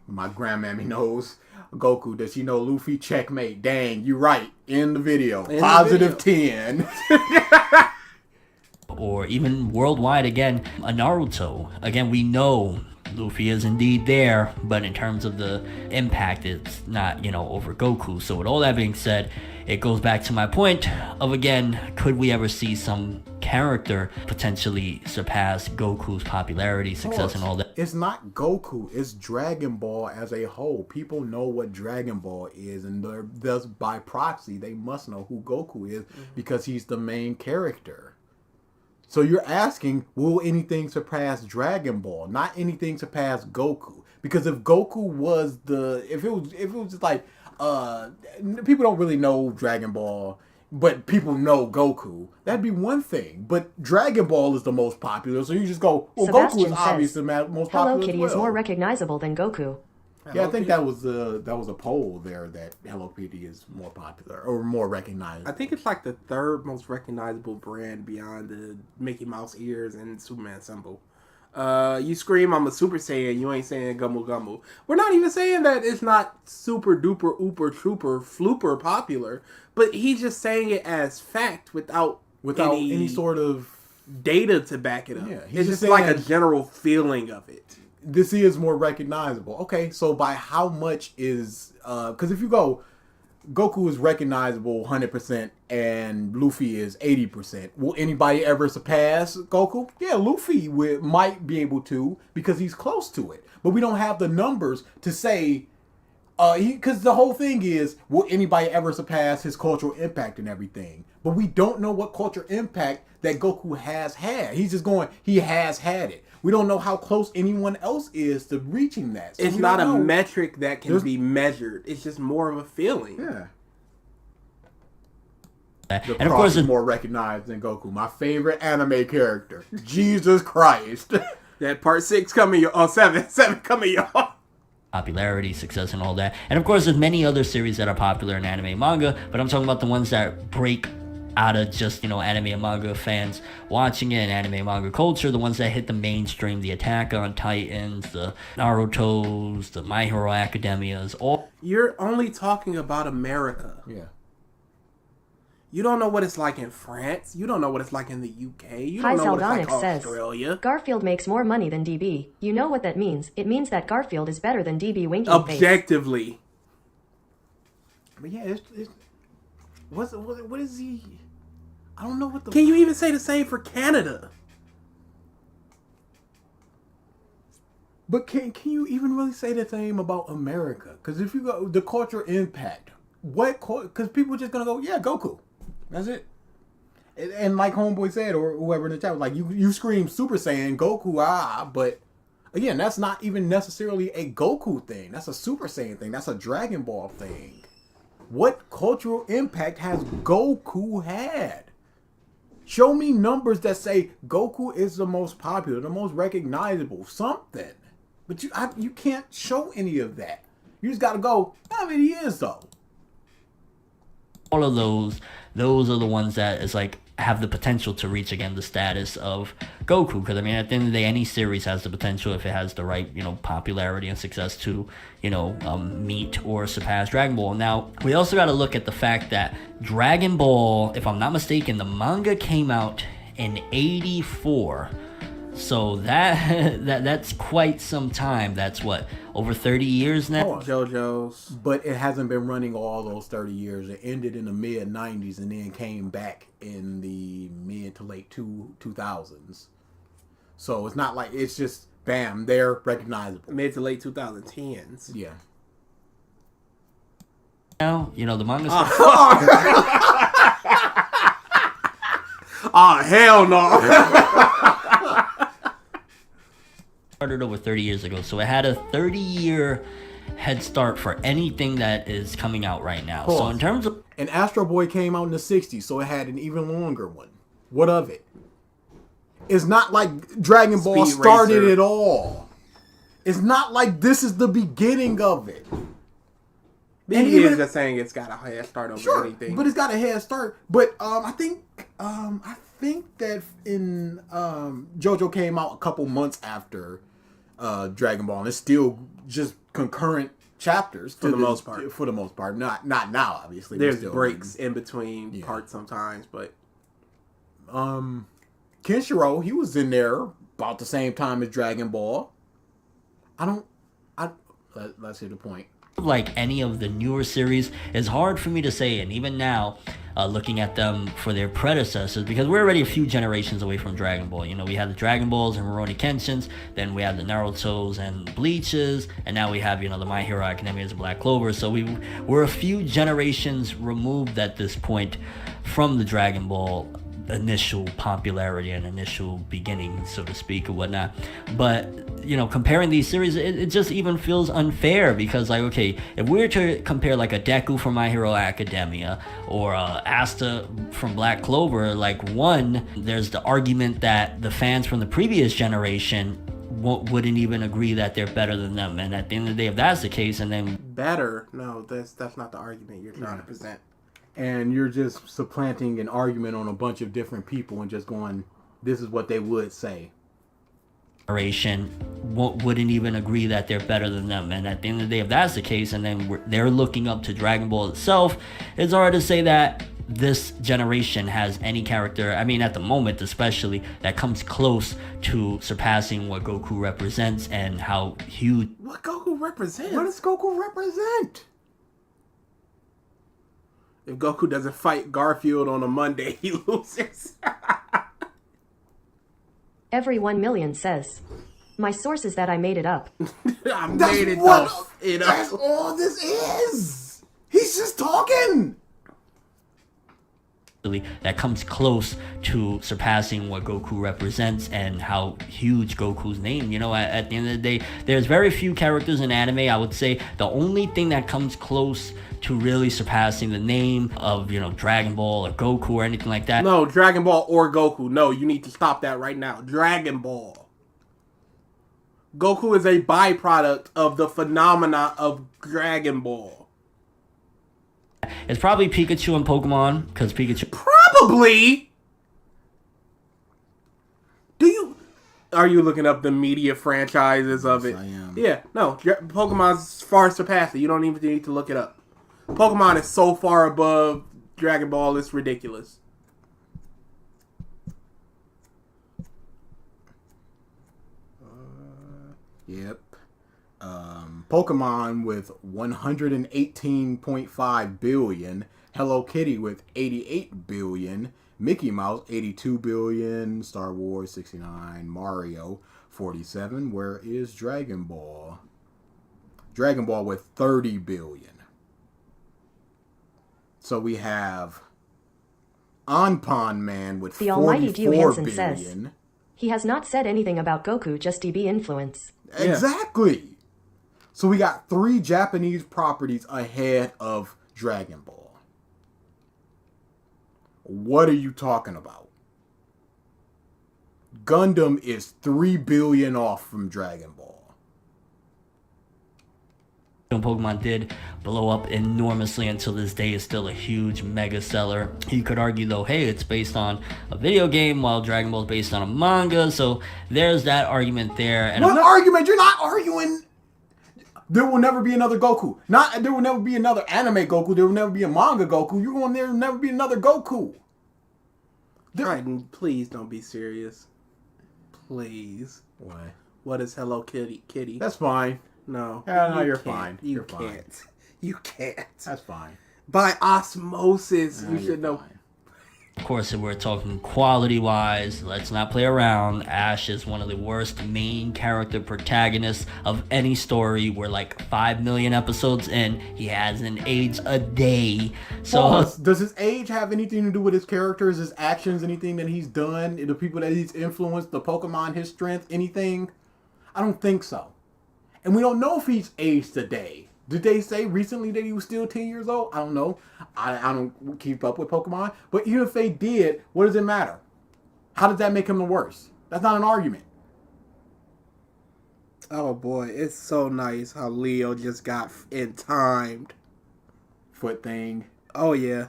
My grandmammy knows Goku. Does she know Luffy? Checkmate. Dang, you right. In the video. In the Positive 10. Or even worldwide, again, a Naruto. Again, we know Luffy is indeed there, but in terms of the impact, it's not, over Goku. So with all that being said, it goes back to my point of, again, could we ever see some character potentially surpass Goku's popularity, success, and all that? It's not Goku. It's Dragon Ball as a whole. People know what Dragon Ball is, and thus by proxy, they must know who Goku is because he's the main character. So you're asking, will anything surpass Dragon Ball? Not anything surpass Goku. Because if Goku was if it was just like, people don't really know Dragon Ball, but people know Goku, that'd be one thing. But Dragon Ball is the most popular, so you just go, well, Sebastian Goku is obviously says, the most Hello popular Kitty as is well. more recognizable than Goku. Yeah, I think that was a poll there that Hello Kitty is more popular or more recognized. I think it's like the third most recognizable brand beyond the Mickey Mouse ears and Superman symbol. You scream, I'm a Super Saiyan, you ain't saying Gummo Gummo. We're not even saying that it's not super duper ooper trooper flooper popular, but he's just saying it as fact without any sort of data to back it up. Yeah, it's just like a general feeling of it. This is more recognizable. Okay, so by how much is... Because if you go... Goku is recognizable 100% and Luffy is 80%. Will anybody ever surpass Goku? Yeah, Luffy might be able to because he's close to it. But we don't have the numbers to say... Because the whole thing is, will anybody ever surpass his cultural impact and everything? But we don't know what cultural impact that Goku has had. He's just going, he has had it. We don't know how close anyone else is to reaching that. So it's not a metric that can be measured. It's just more of a feeling. Yeah. And of course, it's more recognized than Goku. My favorite anime character. Jesus Christ. That part 6 coming, y'all. 7 coming, y'all. Popularity, success, and all that. And of course, there's many other series that are popular in anime and manga, but I'm talking about the ones that break out of just, anime and manga fans watching it, and anime and manga culture, the ones that hit the mainstream, the Attack on Titans, the Naruto's, the My Hero Academias, all... You're only talking about America. Yeah. You don't know what it's like in France. You don't know what it's like in the UK. You Hi don't know what it's like says, Australia. Garfield makes more money than DB. You know what that means. It means that Garfield is better than DB winking face. Objectively. But yeah, it's what is he... I don't know what the... Can you even say the same for Canada? But can you even really say the same about America? Because if you go... The cultural impact. Because people are just going to go, yeah, Goku. That's it. And like Homeboy said, or whoever in the chat was like, you scream Super Saiyan, Goku, but... Again, that's not even necessarily a Goku thing. That's a Super Saiyan thing. That's a Dragon Ball thing. What cultural impact has Goku had? Show me numbers that say Goku is the most popular, the most recognizable, something. But you can't show any of that. You just got to go, I mean, he is, though. All of those are the ones that is like have the potential to reach again the status of Goku, because I mean at the end of the day any series has the potential, if it has the right popularity and success, to meet or surpass Dragon Ball. Now we also got to look at the fact that Dragon Ball, if I'm not mistaken, the manga came out in 84. So that's quite some time. That's what, over 30 years now? JoJo's. But it hasn't been running all those 30 years. It ended in the mid-90s and then came back in the mid to late 2000s. So it's not like it's just, bam, they're recognizable. Mid to late 2010s. Yeah. Now, the manga... Oh, hell no. Started over 30 years ago, so it had a 30-year head start for anything that is coming out right now. So in terms of... And Astro Boy came out in the 60s, so it had an even longer one. What of it? It's not like Dragon Ball started it all. It's not like this is the beginning of it. And he is just saying it's got a head start over anything. But it's got a head start. But I think that in JoJo came out a couple months after Dragon Ball, and it's still just concurrent chapters for the most part. For the most part, not now, obviously. There's breaks in between parts sometimes, but Kenshiro, he was in there about the same time as Dragon Ball. Let's hit the point. Like any of the newer series, it's hard for me to say, and even now, looking at them for their predecessors, because we're already a few generations away from Dragon Ball. We had the Dragon Balls and Rurouni Kenshins, then we had the Naruto's and Bleaches, and now we have, the My Hero Academia's Black Clover. So we're a few generations removed at this point from the Dragon Ball initial popularity and initial beginning, so to speak, or whatnot. But comparing these series, it just even feels unfair, because like, okay, if we were to compare like a Deku from My Hero Academia or Asta from Black Clover, like, one, there's the argument that the fans from the previous generation wouldn't even agree that they're better than them. And at the end of the day, if that's the case, and then Better? No, that's not the argument you're trying to present. And you're just supplanting an argument on a bunch of different people and just going, this is what they would say. generation wouldn't even agree that they're better than them. And at the end of the day, if that's the case, and then they're looking up to Dragon Ball itself, it's hard to say that this generation has any character, I mean at the moment especially, that comes close to surpassing what Goku represents and how huge. What Goku represents? What does Goku represent? If Goku doesn't fight Garfield on a Monday, he loses. Every 1 million says. My source is that I made it up. I That's made it what. up. That's all this is. He's just talking. That comes close to surpassing what Goku represents and how huge Goku's name. You know, at the end of the day, there's very few characters in anime. I would say the only thing that comes close to really surpassing the name of, you know, Dragon Ball or Goku or anything like that. No, Dragon Ball or Goku. No, you need to stop that right now. Dragon Ball. Goku is a byproduct of the phenomena of Dragon Ball. It's probably Pikachu and Pokemon, because Pikachu. Probably. Are you looking up the media franchises of it? Yes, I am. Yeah, no. Pokemon's far surpassed it. You don't even need to look it up. Pokemon is so far above Dragon Ball, it's ridiculous. Yep. Pokemon with 118.5 billion, Hello Kitty with 88 billion, Mickey Mouse 82 billion, Star Wars 69, Mario 47. Where is Dragon Ball? Dragon Ball with 30 billion. So we have Anpan Man with The almighty 44 View Hansen billion. says. He has not said anything about Goku, just DB influence. Exactly. So we got 3 Japanese properties ahead of Dragon Ball. What are you talking about? Gundam is 3 billion off from Dragon Ball. Pokemon did blow up enormously. Until this day is still a huge mega seller. You could argue though, hey, it's based on a video game while Dragon Ball is based on a manga, so there's that argument there. And What argument? You're not arguing. There will never be another Goku. There will never be another anime Goku. There will never be a manga Goku. There will never be another Goku. Triton, please don't be serious. Please. Why? What is Hello Kitty? That's fine. No. Yeah, no, you you're can't. fine. You You're can't. fine. You can't. That's fine. By osmosis, you You're should know. fine. of course, if we're talking quality-wise, let's not play around. Ash is one of the worst main character protagonists of any story. We're like 5 million episodes in. He hasn't aged a day. So Does his age have anything to do with his characters, his actions, anything that he's done, the people that he's influenced, the Pokemon, his strength, anything? I don't think so. And we don't know if he's aged today. Did they say recently that he was still 10 years old? I don't know. I don't keep up with Pokemon. But even if they did, what does it matter? How does that make him the worst? That's not an argument. Oh boy, it's so nice how Leo just got in timed. Foot thing. Oh yeah.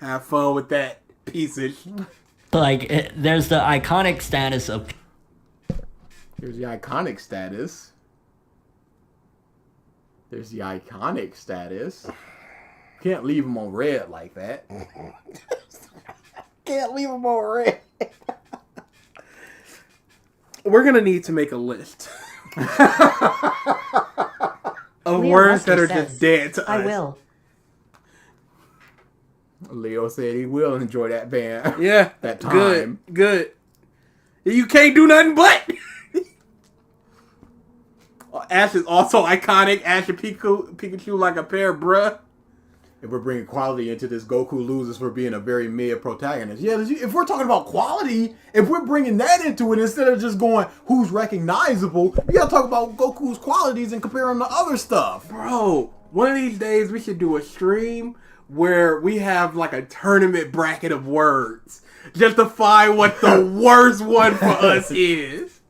Have fun with that piece of there's the iconic status of Here's the iconic status. There's the iconic status. Can't leave him on red like that. Can't leave him on red. We're gonna need to make a list of Leo words that Lester are says, just dead to us. I will. Leo said he will enjoy that band. Yeah, That time. Good. You can't do nothing but. Ash is also iconic. Ash and Pikachu like a pair, bruh. If we're bringing quality into this, Goku loses for being a very mid protagonist. Yeah, if we're talking about quality, if we're bringing that into it instead of just going who's recognizable, we gotta talk about Goku's qualities and compare them to other stuff. Bro, one of these days we should do a stream where we have like a tournament bracket of words just to find what the worst one for us is.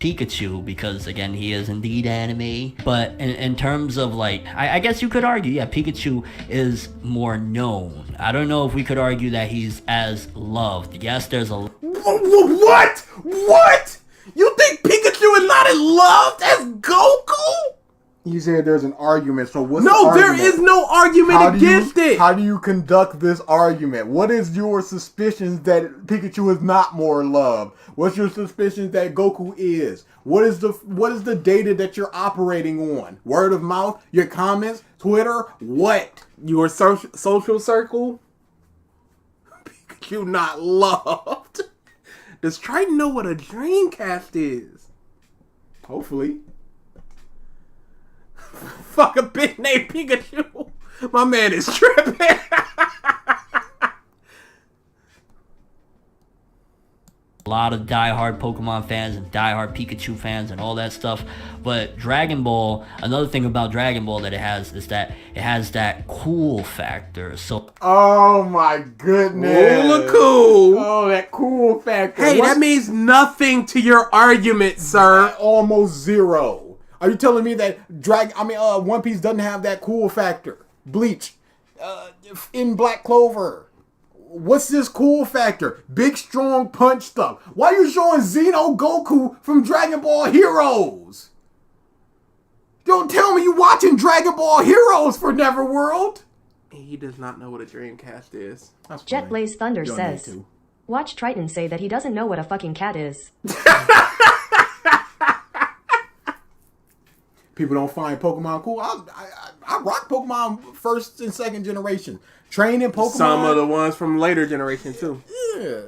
Pikachu, because again he is indeed anime, but in terms of like I guess you could argue, yeah, Pikachu is more known. I don't know if we could argue that he's as loved. Yes, there's a What? You think Pikachu is not as loved as Goku? You said there's an argument, so what's No, the there argument? is no argument against it. How do you conduct this argument? What is your suspicions that Pikachu is not more loved? What's your suspicions that Goku is? What is the data that you're operating on? Word of mouth? Your comments? Twitter? What? Your social circle? Pikachu not loved. Does Triton know what a Dreamcast is? Hopefully. Fuck a bitch named Pikachu. My man is tripping. a lot of diehard Pokemon fans and diehard Pikachu fans and all that stuff. But Dragon Ball, another thing about Dragon Ball that it has is that it has that cool factor. So Oh my goodness. Cool. Oh, that cool factor. Hey, that means nothing to your argument, sir. Almost zero. Are you telling me that One Piece doesn't have that cool factor? Bleach, in Black Clover. What's this cool factor? Big strong punch stuff. Why are you showing Xeno Goku from Dragon Ball Heroes? Don't tell me you watching Dragon Ball Heroes for ForneverWorld. He does not know what a Dreamcast is. That's Jet fine. Blaze Thunder You don't need says, to. watch Triton say that he doesn't know what a fucking cat is. People don't find Pokemon cool. I rock Pokemon first and second generation. Training Pokemon. Some of the ones from later generation too. Yeah.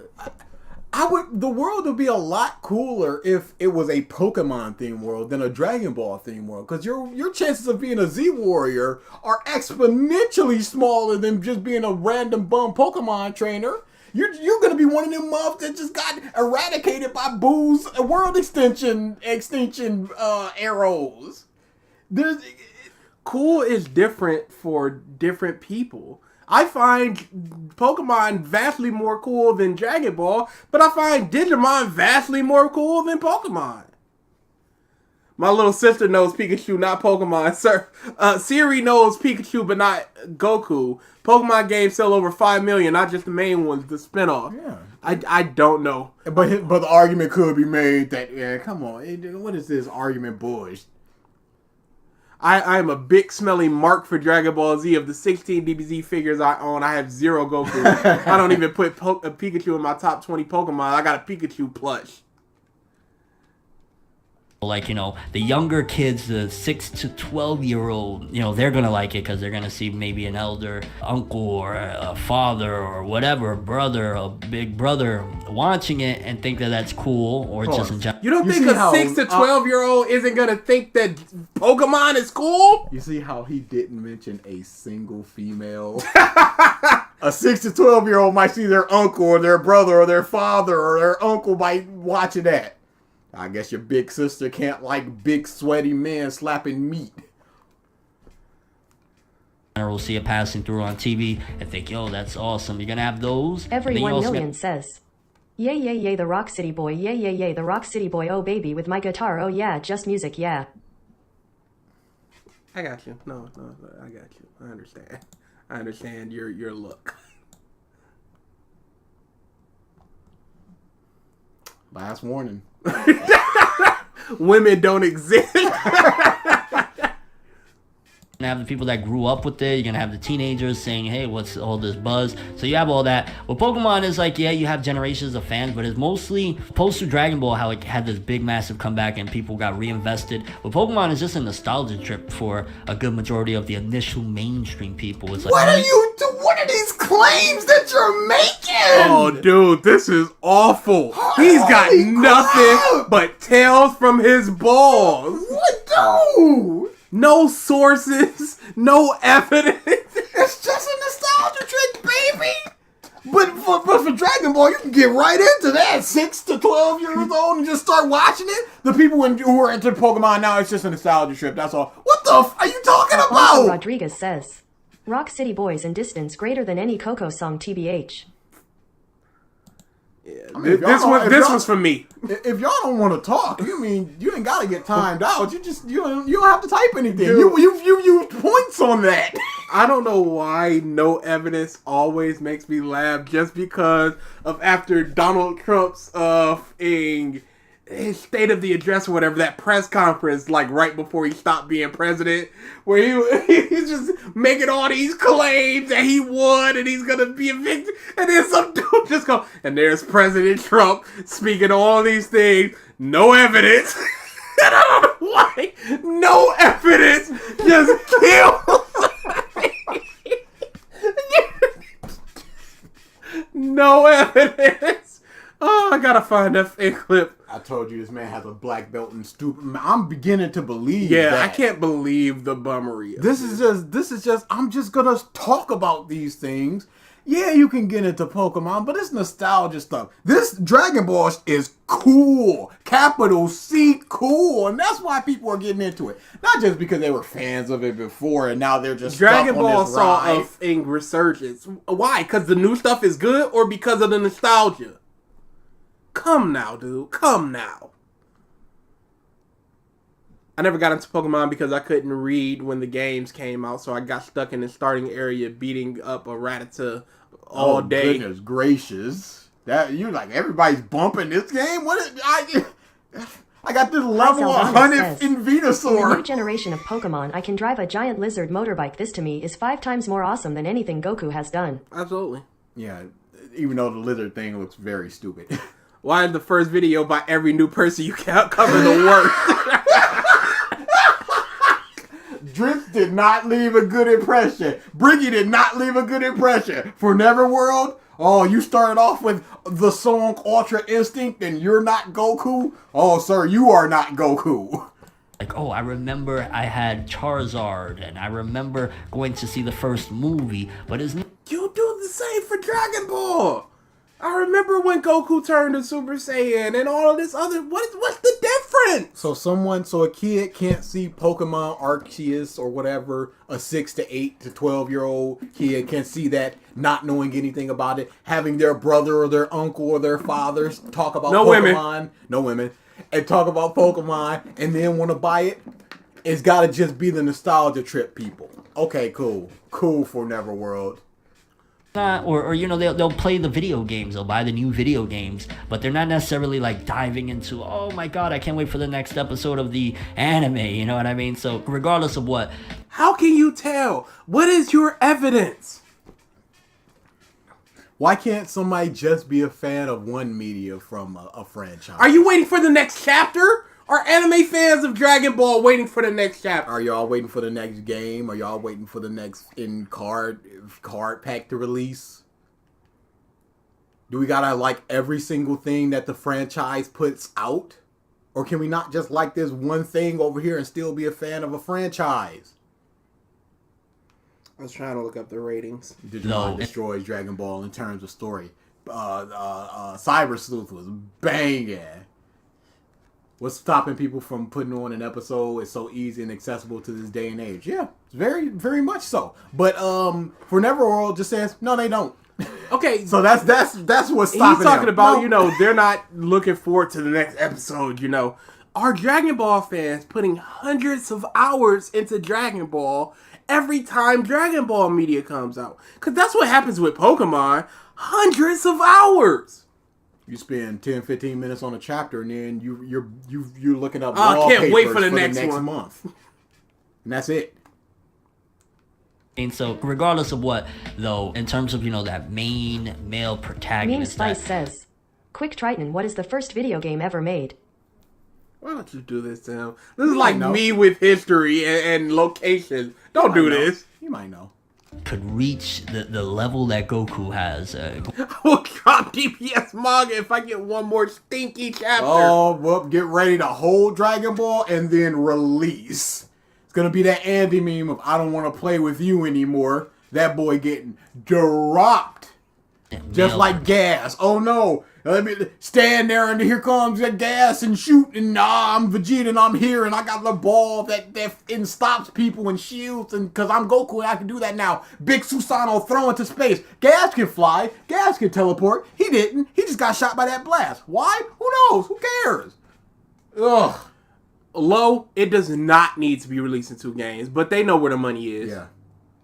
The world would be a lot cooler if it was a Pokemon themed world than a Dragon Ball themed world. Because your chances of being a Z Warrior are exponentially smaller than just being a random bum Pokemon trainer. You're gonna be one of them mobs that just got eradicated by Boo's world extinction arrows. Cool is different for different people. I find Pokemon vastly more cool than Dragon Ball, but I find Digimon vastly more cool than Pokemon. My little sister knows Pikachu, not Pokemon. Sir, Siri knows Pikachu, but not Goku. Pokemon games sell over 5 million, not just the main ones, the spinoff. Yeah. I don't know. But the argument could be made that, yeah, come on, what is this argument bullshit? I am a big smelly mark for Dragon Ball Z. Of the 16 DBZ figures I own, I have 0 Goku. I don't even put a Pikachu in my top 20 Pokemon. I got a Pikachu plush. like, the younger kids, the 6 to 12-year-old, they're going to like it because they're going to see maybe an elder uncle or a father or whatever, a brother, a big brother watching it and think that that's cool or just in general. You don't You think see a how, 6 to 12-year-old isn't going to think that Pokemon is cool? You see how he didn't mention a single female? A 6 to 12-year-old might see their uncle or their brother or their father or their uncle by watching that. I guess your big sister can't like big sweaty men slapping meat. We'll see it passing through on TV and think, yo, that's awesome. You're going to have those. Every And then you 1 also million got- says, yay, yay, yay, the Rock City Boy, yay, yay, yay, the Rock City Boy, oh baby, with my guitar, oh yeah, just music, yeah. I got you. No, I got you. I understand your look. Last warning. Women don't exist. You're going to have the people that grew up with it. You're going to have the teenagers saying, hey, what's all this buzz? So you have all that. Well, Pokemon is like, yeah, you have generations of fans, but it's mostly opposed to Dragon Ball, how it had this big, massive comeback and people got reinvested. But Pokemon is just a nostalgia trip for a good majority of the initial mainstream people. It's like, What are these claims that you're making? Oh, dude, this is awful. He's got Holy nothing crap. but tails from his balls. What, dude? No sources, no evidence. It's just a nostalgia trick, baby. But for Dragon Ball, you can get right into that. 6 to 12 years old and just start watching it. The people who are into Pokemon now, it's just a nostalgia trip. That's all. What the are you talking Alfonso about? Rodriguez says, Rock City Boys and distance greater than any Coco song TBH. Yeah, I mean, this was for me. If y'all don't want to talk, you ain't gotta get timed out. You don't have to type anything. You use points on that. I don't know why no evidence always makes me laugh, just because of after Donald Trump's his State of the Address or whatever, that press conference, like right before he stopped being president, where he's just making all these claims that he won and he's gonna be evicted, and then some dude just go, and there's President Trump speaking all these things, no evidence. And I don't know why no evidence just kills. No evidence. Oh, I gotta find that fake clip. I told you this man has a black belt and stupid. I'm beginning to believe. Yeah, that. I can't believe the bummery. This is just. I'm just gonna talk about these things. Yeah, you can get into Pokemon, but it's nostalgia stuff. This Dragon Ball is cool. Capital C, cool, and that's why people are getting into it. Not just because they were fans of it before, and now they're just Dragon stuck on Ball this saw ride. a resurgence. Why? Because the new stuff is good, or because of the nostalgia? Come now, dude. Come now. I never got into Pokemon because I couldn't read when the games came out, so I got stuck in the starting area beating up a Rattata all day. Goodness gracious. That you're like, everybody's bumping this game? I got this level Saldana 100 says, in In the new Venusaur. generation of Pokemon, I can drive a giant lizard motorbike. This to me is 5 times more awesome than anything Goku has done. Absolutely. Yeah, even though the lizard thing looks very stupid. Why is the first video by every new person you can't cover the worst? Drift did not leave a good impression. Briggy did not leave a good impression. ForneverWorld, oh, you started off with the song Ultra Instinct and you're not Goku? Oh, sir, you are not Goku. Like, oh, I remember I had Charizard, and I remember going to see the first movie, but it's You do the same for Dragon Ball. I remember when Goku turned to Super Saiyan and all of this other. What's the difference? So a kid can't see Pokemon Arceus or whatever, a 6 to 8 to 12-year-old kid can see that, not knowing anything about it, having their brother or their uncle or their fathers talk about Pokemon. No women. And talk about Pokemon and then want to buy it. It's got to just be the nostalgia trip, people. Okay, cool. Cool for ForneverWorld. not, or you know, they'll play the video games, they'll buy the new video games, but they're not necessarily like diving into, oh my god, I can't wait for the next episode of the anime, you know what I mean? So regardless of what, how can you tell? What is your evidence? Why can't somebody just be a fan of one media from a franchise? Are you waiting for the next chapter? Are anime fans of Dragon Ball waiting for the next chapter? Are y'all waiting for the next game? Are y'all waiting for the next card pack to release? Do we gotta like every single thing that the franchise puts out? Or can we not just like this one thing over here and still be a fan of a franchise? I was trying to look up the ratings. Digimon destroys Dragon Ball in terms of story. Cyber Sleuth was banging. What's stopping people from putting on an episode? It's so easy and accessible to this day and age. Yeah, it's very, very much so. But ForneverWorld just says no, they don't. Okay, So that's what's stopping. he's talking them. about, No. you know, they're not looking forward to the next episode, you know. Are Dragon Ball fans putting hundreds of hours into Dragon Ball every time Dragon Ball media comes out? Because that's what happens with Pokemon. Hundreds of hours. You spend 10, 15 minutes on a chapter, and then you're looking up. I can't wait for the wallpapers next one. month, and that's it. and so regardless of what though, in terms of, you know, that main male Meme protagonist, Spice that, says, Quick Triton, what is the first video game ever made? Why don't you do this to him? This is like know. me with history and location. Don't do this. You might know. could reach the level that Goku has. I will drop DPS manga if I get one more stinky chapter. Oh, well, get ready to hold Dragon Ball and then release. It's gonna be that Andy meme of "I don't want to play with you anymore." That boy getting dropped. Just male like gas. Oh no, Let me stand there and here comes that gas and shoot and I'm Vegeta and I'm here and I got the ball that and stops people and shields and because I'm Goku and I can do that now. Big Susanoo throw into space. Gas can fly. Gas can teleport. He didn't. He just got shot by that blast. Why? Who knows? Who cares? Ugh. Low, it does not need to be released in 2 games, but they know where the money is. Yeah.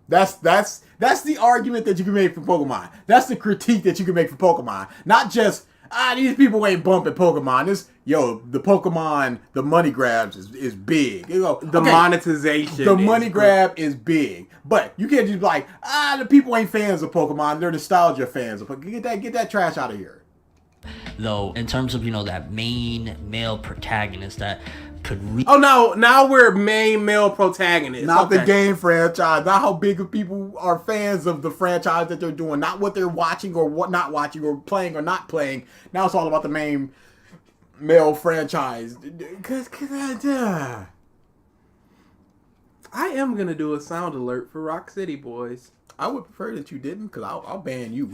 That's the argument that you can make for Pokemon. That's the critique that you can make for Pokemon. Not just, these people ain't bumping Pokemon. The Pokemon, the money grabs is big. The monetization. The money grab is big. But you can't just be like, the people ain't fans of Pokemon. They're nostalgia fans of Pokemon. Get that trash out of here. Though, in terms of, that main male protagonist that could now we're main male protagonists. Not the game franchise. Not how big of people are fans of the franchise that they're doing. Not what they're watching or what not watching or playing or not playing. Now it's all about the main male franchise. I am going to do a sound alert for Rock City Boys. I would prefer that you didn't, because I'll ban you.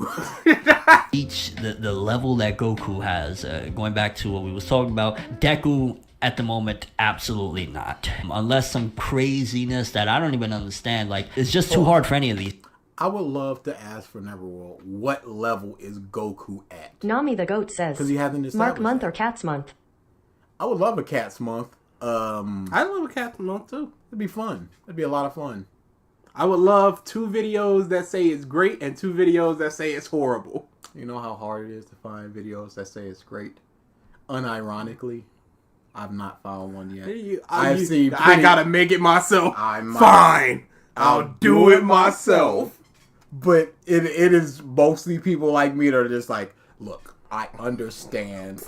the level that Goku has, going back to what we was talking about, Deku at the moment, absolutely not. Unless some craziness that I don't even understand. Like, it's just too hard for any of these. I would love to ask ForneverWorld, what level is Goku at? Nami the Goat says, Because he hasn't established Mark Month that. or Cats Month? I would love a Cats Month. I love a Cats Month too. It'd be fun. It'd be a lot of fun. I would love 2 videos that say it's great and 2 videos that say it's horrible. You know how hard it is to find videos that say it's great? Unironically, I've not found one yet. I gotta make it myself. Fine. I'll do it myself. But it is mostly people like me that are just like, look, I understand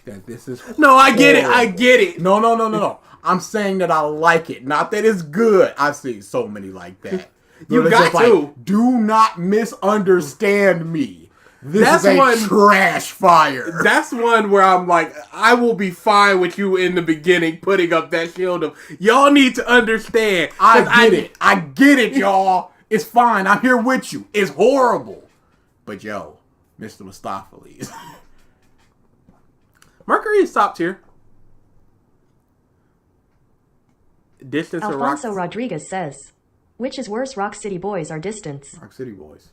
that this is No, I get it. I horrible. get it. No. I'm saying that I like it, not that it's good. I've seen so many like that. You They're got just to. Do not misunderstand me. This That's is a one- trash fire. That's one where I'm like, I will be fine with you in the beginning putting up that shield of, y'all need to understand. I get it, y'all. It's fine. I'm here with you. It's horrible. But yo, Mr. Mustopheles. Mercury is top tier. Distance or Rock Alfonso Rodriguez says, which is worse, Rock City Boys or Distance? Rock City Boys.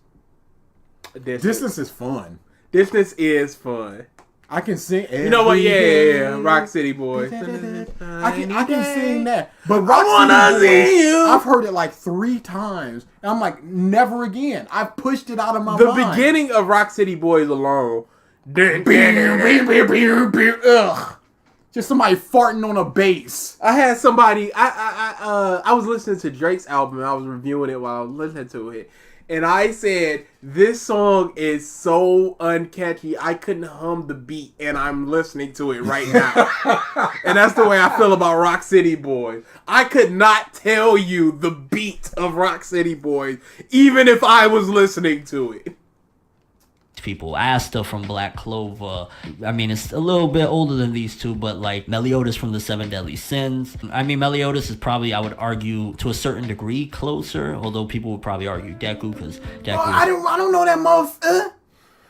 Distance. Distance is fun. Distance is fun. I can sing. You know what? Yeah. Rock City Boys. I can sing that. But Rock wanna City Boys, see you. I've heard it like 3 times. And I'm like, never again. I've pushed it out of my The mind. beginning of Rock City Boys alone. Ugh. Just somebody farting on a bass. I had somebody. I was listening to Drake's album. I was reviewing it while I was listening to it, and I said this song is so uncatchy. I couldn't hum the beat, and I'm listening to it right now. And that's the way I feel about Rock City Boys. I could not tell you the beat of Rock City Boys, even if I was listening to it. People, Asta from Black Clover. I mean, it's a little bit older than these two, but like Meliodas from the 7 Deadly Sins. I mean, Meliodas is probably, I would argue, to a certain degree closer, although people would probably argue Deku, because Deku I don't know that motherfucker.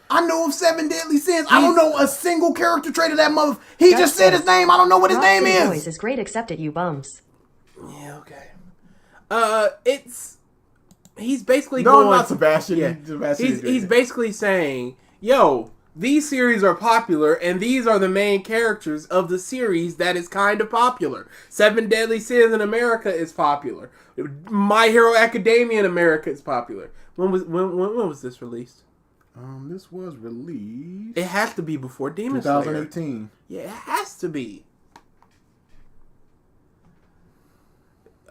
I know of 7 Deadly Sins. I don't know a single character trait of that motherfucker. He just said his name. I don't know what his Rock name City is. Boys is great except at you bums. Yeah, okay. He's basically No, going... not Sebastian. Yeah. Sebastian He's basically saying, yo, these series are popular, and these are the main characters of the series that is kind of popular. 7 Deadly Sins in America is popular. My Hero Academia in America is popular. When was this released? This was released. It has to be before Demon Slayer. 2018. Yeah, it has to be.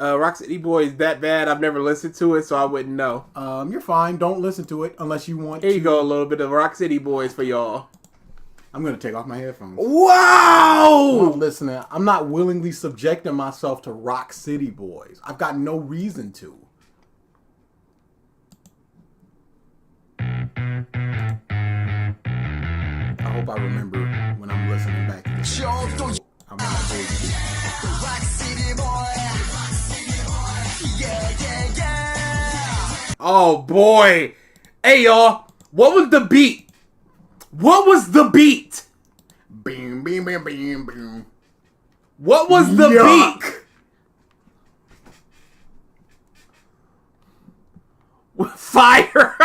Rock City Boys that bad. I've never listened to it, so I wouldn't know. You're fine. Don't listen to it unless you want Here to. you go, a little bit of Rock City Boys for y'all. I'm going to take off my headphones. Wow! I'm not listening. I'm not willingly subjecting myself to Rock City Boys. I've got no reason to. I hope I remember when I'm listening back to this. I'm not big. Oh boy. Hey y'all, what was the beat What was the beat? Boom, boom, boom, boom, boom. What was the Yuck. beat? Fire.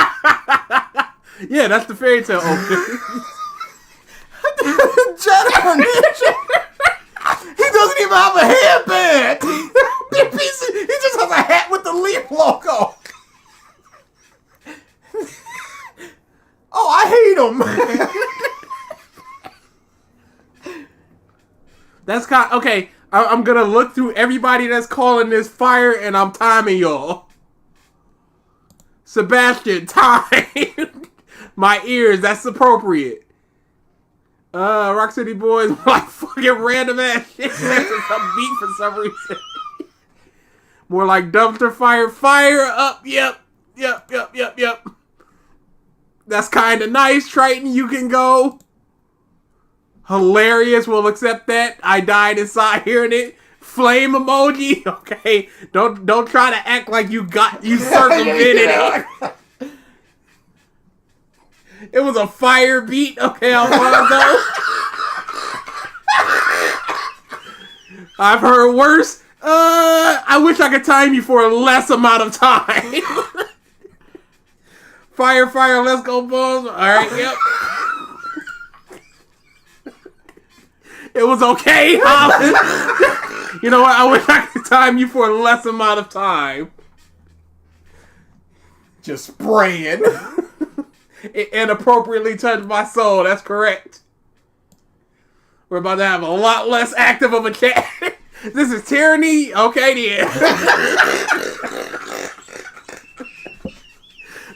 Yeah, that's the fairy tale opening. He doesn't even have a headband. He just has a hat with the Leaf logo. Oh, I hate him. That's kind okay. I'm gonna look through everybody that's calling this fire, and I'm timing y'all. Sebastian, time. My ears. That's appropriate. Rock City Boys, like fucking random ass shit. That's some beat for some reason. More like dumpster fire. Fire up. Yep. That's kind of nice. Triton, you can go. Hilarious. We'll accept that. I died inside hearing it. Flame emoji. Okay. Don't try to act like you circumvented it. It was a fire beat. Okay, Alfonso. I've heard worse. I wish I could time you for a less amount of time. Fire, let's go, balls. Alright, yep. It was okay, Holland. You know what? I wish I could time you for a less amount of time. Just spraying. It inappropriately touched my soul. That's correct. We're about to have a lot less active of a chat. This is tyranny. Okay, then.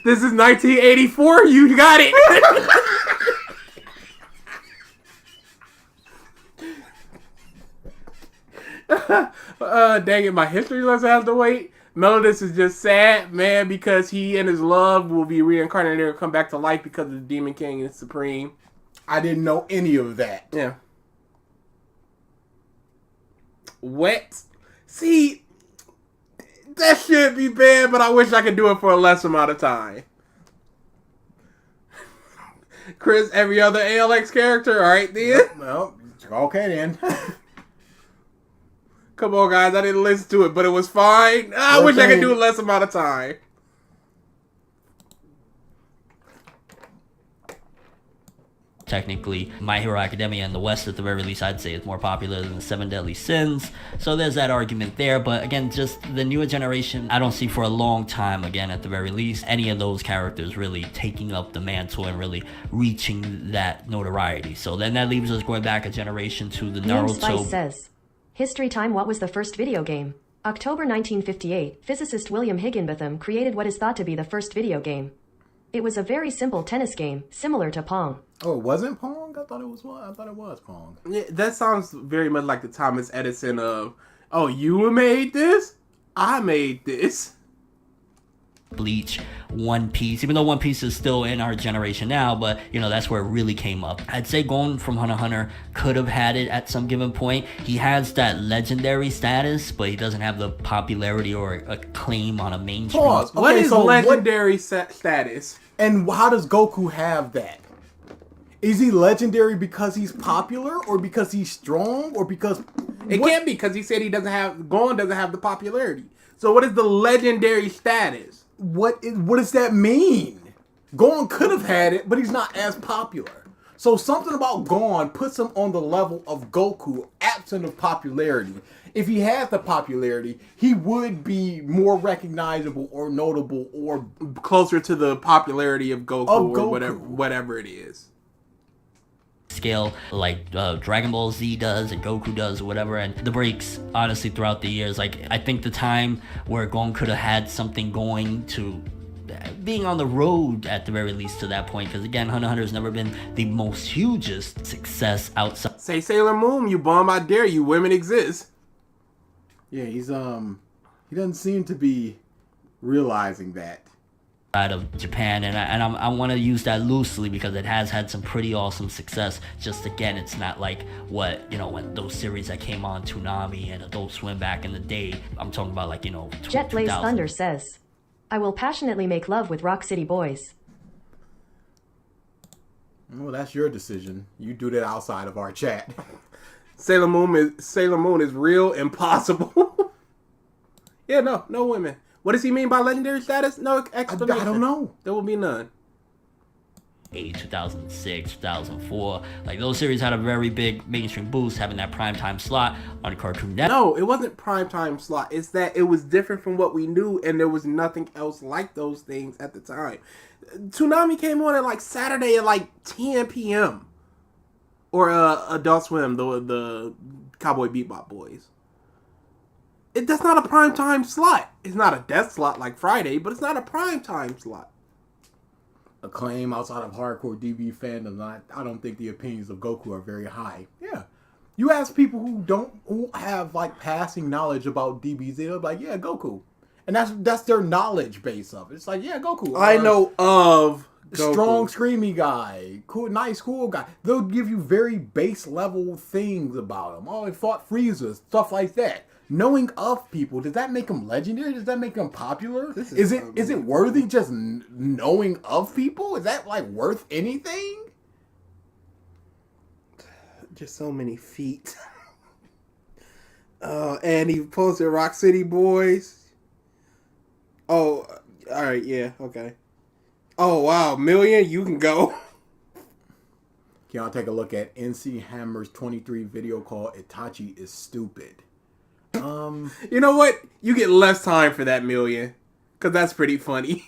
This is 1984. You got it. Dang it, my history lesson has to wait. Melodus is just sad, man, because he and his love will be reincarnated and come back to life because of the Demon King is supreme. I didn't know any of that. Yeah. Wet. See, that should be bad, but I wish I could do it for a less amount of time. Chris, every other ALX character, alright then? Well, okay then. Come on, guys. I didn't listen to it, but it was fine. I wish I could do a less amount of time. Technically, My Hero Academia in the West, at the very least, I'd say is more popular than the Seven Deadly Sins. So there's that argument there. But again, just the newer generation, I don't see for a long time, again, at the very least, any of those characters really taking up the mantle and really reaching that notoriety. So then that leaves us going back a generation to the Ian Spice Naruto. says, History time. What was the first video game? October 1958, physicist William Higginbotham created what is thought to be the first video game. It was a very simple tennis game, similar to Pong. Oh, it wasn't Pong? I thought it was Pong. Yeah, that sounds very much like the Thomas Edison of, oh, you made this? I made this. Bleach, One Piece, even though One Piece is still in our generation now, but you know, that's where it really came up. I'd say Gon from Hunter x Hunter could have had it at some given point. He has that legendary status, but he doesn't have the popularity or acclaim on a mainstream. Pause. What Okay, is so legendary status? And how does Goku have that? Is he legendary because he's popular, or because he's strong, or because It can't be, because he said Gon doesn't have the popularity. So what is the legendary status? What does that mean? Gon could have had it, but he's not as popular. So something about Gon puts him on the level of Goku, absent of popularity. If he had the popularity, he would be more recognizable or notable or Closer to the popularity of Goku, or Goku. whatever it is. Scale like Dragon Ball Z does and Goku does or whatever, and the breaks honestly throughout the years, like I think the time where Gon could have had something going to being on the road at the very least to that point, because again, Hunter x Hunter has never been the most hugest success outside Say Sailor Moon, you bum, I dare you, women exist. yeah, he's he doesn't seem to be realizing that. of Japan, and I want to use that loosely because it has had some pretty awesome success. Just again, it's not like what, you know, when those series that came on Toonami and Adult Swim back in the day. I'm talking about, like, you know, Jet Blaze 2000. Thunder says, I will passionately make love with Rock City Boys. Well, that's your decision. You do that outside of our chat. Sailor Moon is real and possible. Yeah, no women. What does he mean by legendary status? No explanation. I don't know. There will be none. 2006, 2004. Like, those series had a very big mainstream boost, having that primetime slot on Cartoon Network. No, it wasn't primetime slot. It's that it was different from what we knew, and there was nothing else like those things at the time. Toonami came on at like Saturday at like 10 p.m. Or Adult Swim, the Cowboy Bebop boys. That's not a primetime slot. It's not a death slot like Friday, but it's not a primetime slot. Acclaim outside of hardcore DB fandom, I don't think the opinions of Goku are very high. Yeah. You ask people who have like passing knowledge about DBZ, they'll be like, yeah, Goku. And that's their knowledge base of it. It's like, yeah, Goku. I know of Goku. Strong, screamy guy. Cool, nice, cool guy. They'll give you very base level things about him. Oh, he fought Frieza, stuff like that. Knowing of people, does that make them legendary? Does that make them popular? Is it worthy just knowing of people? Is that like worth anything? Just so many feet. And he posted Rock City Boys. Oh, all right, yeah, okay. Oh wow, Million, you can go. Can y'all take a look at NC Hammer's 23 video called Itachi is Stupid? You know what? You get less time for that, Million, because that's pretty funny.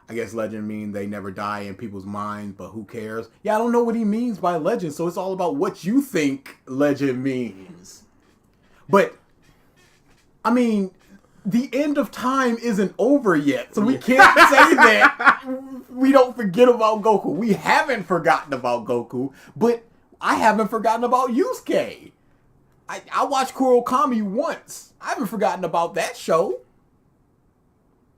I guess legend mean they never die in people's minds, but who cares? Yeah, I don't know what he means by legend, so it's all about what you think legend means. But, I mean, the end of time isn't over yet, so we can't say that we don't forget about Goku. We haven't forgotten about Goku, but I haven't forgotten about Yusuke. I watched Kurokami once. I haven't forgotten about that show.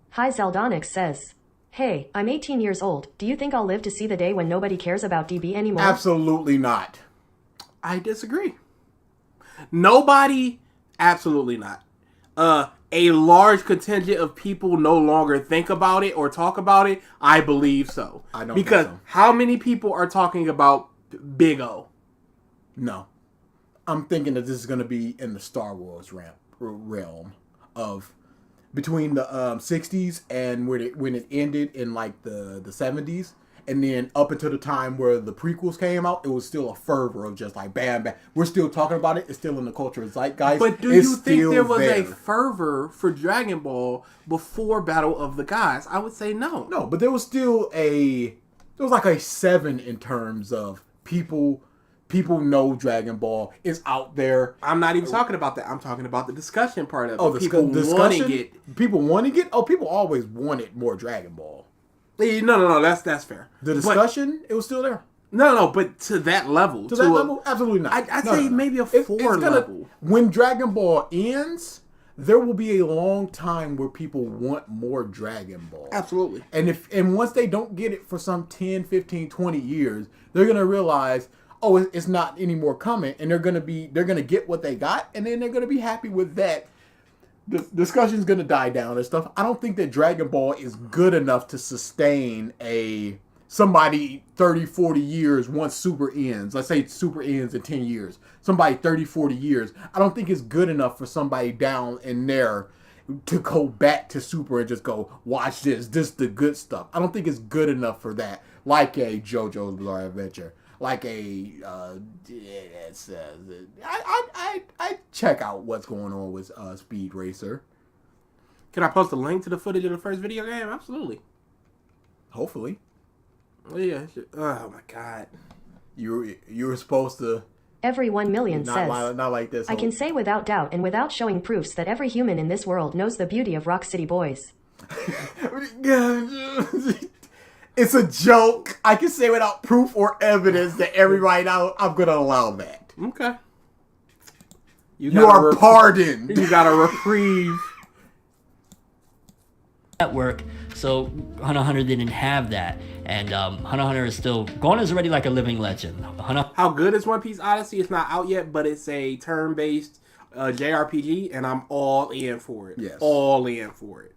Hi Zeldonix says, hey, I'm 18 years old. Do you think I'll live to see the day when nobody cares about DB anymore? Absolutely not. I disagree. Nobody, absolutely not. A large contingent of people no longer think about it or talk about it. I believe so. I don't because think so. How many people are talking about Big O? No. I'm thinking that this is going to be in the Star Wars realm of between the 60s and when it ended in like the 70s. And then up until the time where the prequels came out, it was still a fervor of just like bam, bam. We're still talking about it. It's still in the culture zeitgeist. But do you think there was a fervor for Dragon Ball before Battle of the Gods? I would say no. No, but there was still like a 7 in terms of people know Dragon Ball is out there. I'm not even talking about that. I'm talking about the discussion part of it. Oh, the discussion? Wanting it. People wanting it? Oh, people always wanted more Dragon Ball. No, that's fair. The discussion, it was still there. No, but to that level. To that level? Absolutely not. I'd say maybe a 4 level. When Dragon Ball ends, there will be a long time where people want more Dragon Ball. Absolutely. And once they don't get it for some 10, 15, 20 years, they're going to realize, oh, it's not any more coming, and they're going to get what they got, and then they're going to be happy with that. The discussion's going to die down and stuff. I don't think that Dragon Ball is good enough to sustain somebody 30, 40 years once Super ends. Let's say Super ends in 10 years. Somebody 30, 40 years. I don't think it's good enough for somebody down in there to go back to Super and just go, watch this. This is the good stuff. I don't think it's good enough for that. Like a JoJo's Bizarre Adventure. Like I check out what's going on with Speed Racer. Can I post a link to the footage of the first video game? Absolutely. Hopefully. Yeah. Oh my god. You were supposed to. Every 1 million says, not like this. I can say without doubt and without showing proofs that every human in this world knows the beauty of Rock City Boys. It's a joke. I can say without proof or evidence that everybody knows. I'm going to allow that. Okay. You are pardoned. You got a reprieve. Network, so Hunter x Hunter didn't have that, and Hunter x Hunter is still Gon is already like a living legend. How good is One Piece Odyssey? It's not out yet, but it's a turn-based JRPG, and I'm all in for it. Yes, all in for it.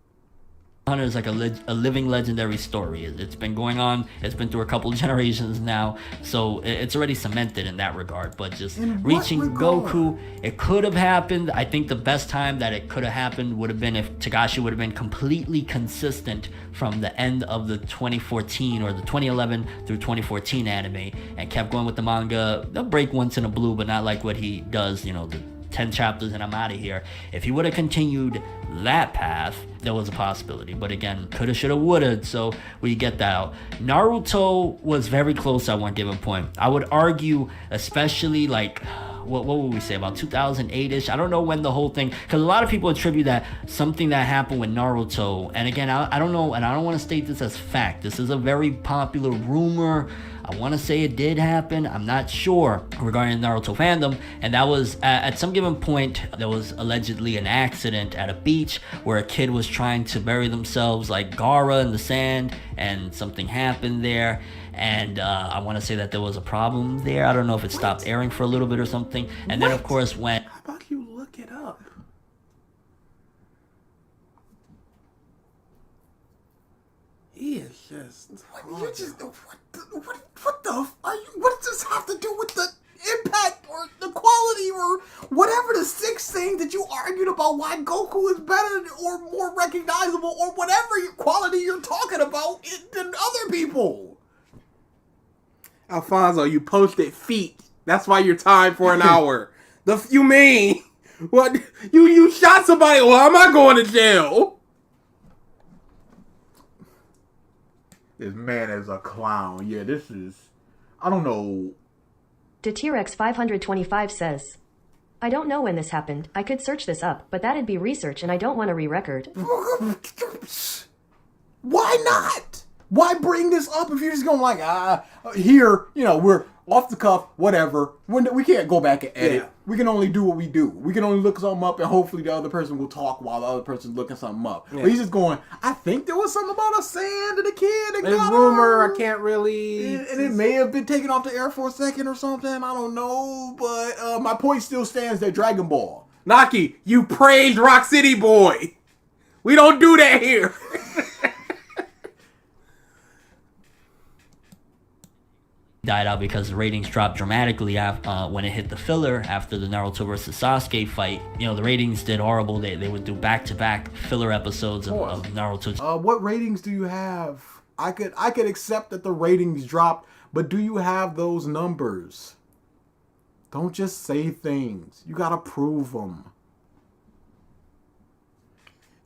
Hunter is like a living legendary story. It's been going on. It's been through a couple of generations now, so it's already cemented in that regard. But just reaching Goku, it could have happened. I think the best time that it could have happened would have been if Togashi would have been completely consistent from the end of the 2014 or the 2011 through 2014 anime and kept going with the manga. They'll break once in a blue, but not like what he does, you know, the 10 chapters and I'm out of here. If he would have continued that path, there was a possibility. But again, coulda, shoulda, woulda, so we get that out. Naruto was very close at one given point. I would argue, especially like, what would we say, about 2008-ish? I don't know when the whole thing, because a lot of people attribute that something that happened with Naruto, and again, I don't know, and I don't want to state this as fact. This is a very popular rumor. I want to say it did happen. I'm not sure regarding Naruto fandom. And that was at some given point, there was allegedly an accident at a beach where a kid was trying to bury themselves like Gaara in the sand, and something happened there. And I want to say that there was a problem there. I don't know if it stopped airing for a little bit or something. And then, of course, when... How about you look it up? He is just... You just what the are you? What does this have to do with the impact or the quality or whatever the sixth thing that you argued about why Goku is better or more recognizable or whatever quality you're talking about than other people? Alfonso, you posted feet. That's why you're timed for an hour. You mean what? You shot somebody? Well, I'm not going to jail. This man is a clown. Yeah, this is... I don't know. T-Rex 525 says, I don't know when this happened. I could search this up, but that'd be research and I don't want to re-record. Why not? Why bring this up if you're just going like, here, you know, we're off the cuff, whatever. We can't go back and edit. Yeah. We can only do what we do. We can only look something up and hopefully the other person will talk while the other person's looking something up. Yeah. But he's just going, I think there was something about a sand and a kid. And a rumor, I can't really... And it may have been taken off the air for a second or something. I don't know. But my point still stands that Dragon Ball. Naki, you praised Rock City Boy. We don't do that here. Died out because the ratings dropped dramatically when it hit the filler after the Naruto versus Sasuke fight. You know, the ratings did horrible. They would do back-to-back filler episodes of Naruto. What ratings do you have? I could accept that the ratings dropped, but do you have those numbers? Don't just say things. You gotta prove them.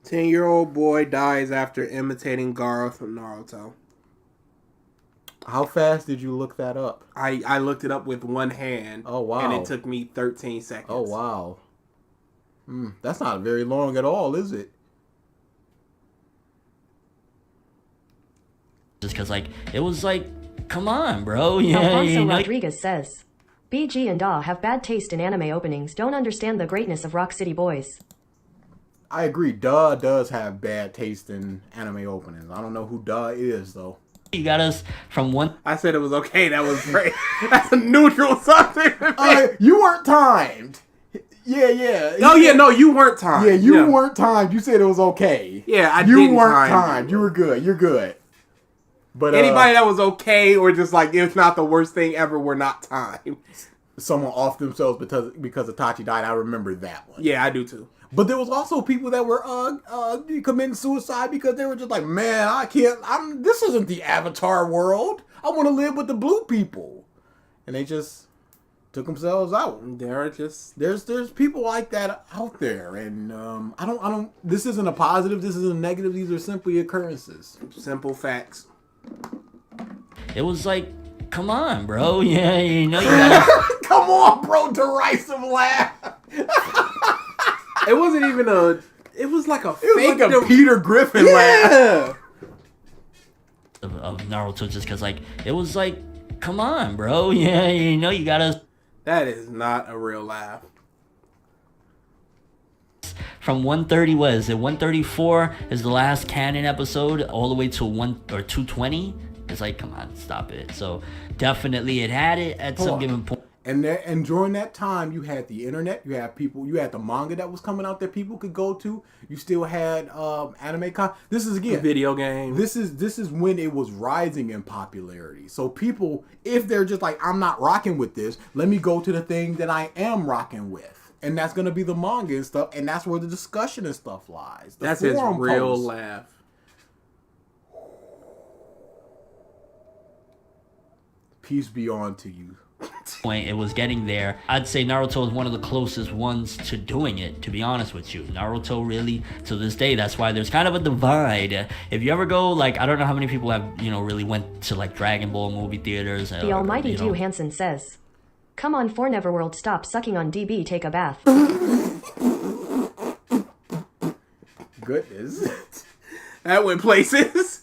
10-year-old boy dies after imitating Gaara from Naruto. How fast did you look that up? I looked it up with one hand. Oh, wow. And it took me 13 seconds. Oh, wow. That's not very long at all, is it? Just because, like, it was like, come on, bro. Yeah, Alfonso Rodriguez says, BG and Da have bad taste in anime openings, don't understand the greatness of Rock City Boys. I agree. Da does have bad taste in anime openings. I don't know who Da is, though. You got us from one... I said it was okay. That was great. That's a neutral something. You weren't timed. Yeah. Oh, yeah, no, you weren't timed. Yeah, you weren't timed. You said it was okay. Yeah, You didn't weren't time timed. You were good. You're good. But anybody that was okay or just like, it's not the worst thing ever, were not timed. Someone off themselves because Itachi died. I remember that one. Yeah, I do too. But there was also people that were committing suicide because they were just like, man, I can't. This isn't the Avatar world. I want to live with the blue people, and they just took themselves out. There's people like that out there, and I don't. This isn't a positive. This isn't a negative. These are simply occurrences. Simple facts. It was like, come on, bro. Yeah, you know you gotta... Come on, bro. Derisive laugh. It wasn't even it was like a fake like a Peter Griffin laugh. Of Naruto, just because, like, it was like, come on, bro. Yeah, you know you gotta... That is not a real laugh. From 130, what is it? 134 is the last canon episode, all the way to 220. It's like, come on, stop it. So definitely it had it at some given point. And during that time, you had the internet, you had people, you had the manga that was coming out that people could go to. You still had anime This is again Video game. This is when it was rising in popularity. So people, if they're just like, I'm not rocking with this, let me go to the thing that I am rocking with, and that's gonna be the manga and stuff, and that's where the discussion and stuff lies. That's his real laugh. Peace be on to you. Point, it was getting there. I'd say Naruto is one of the closest ones to doing it, to be honest with you. Naruto really, to this day, that's why there's kind of a divide. If you ever go, like, I don't know how many people have, really went to, like, Dragon Ball movie theaters. The almighty Dew Hansen says, "Come on, ForneverWorld, stop sucking on DB, take a bath." Goodness. That went places.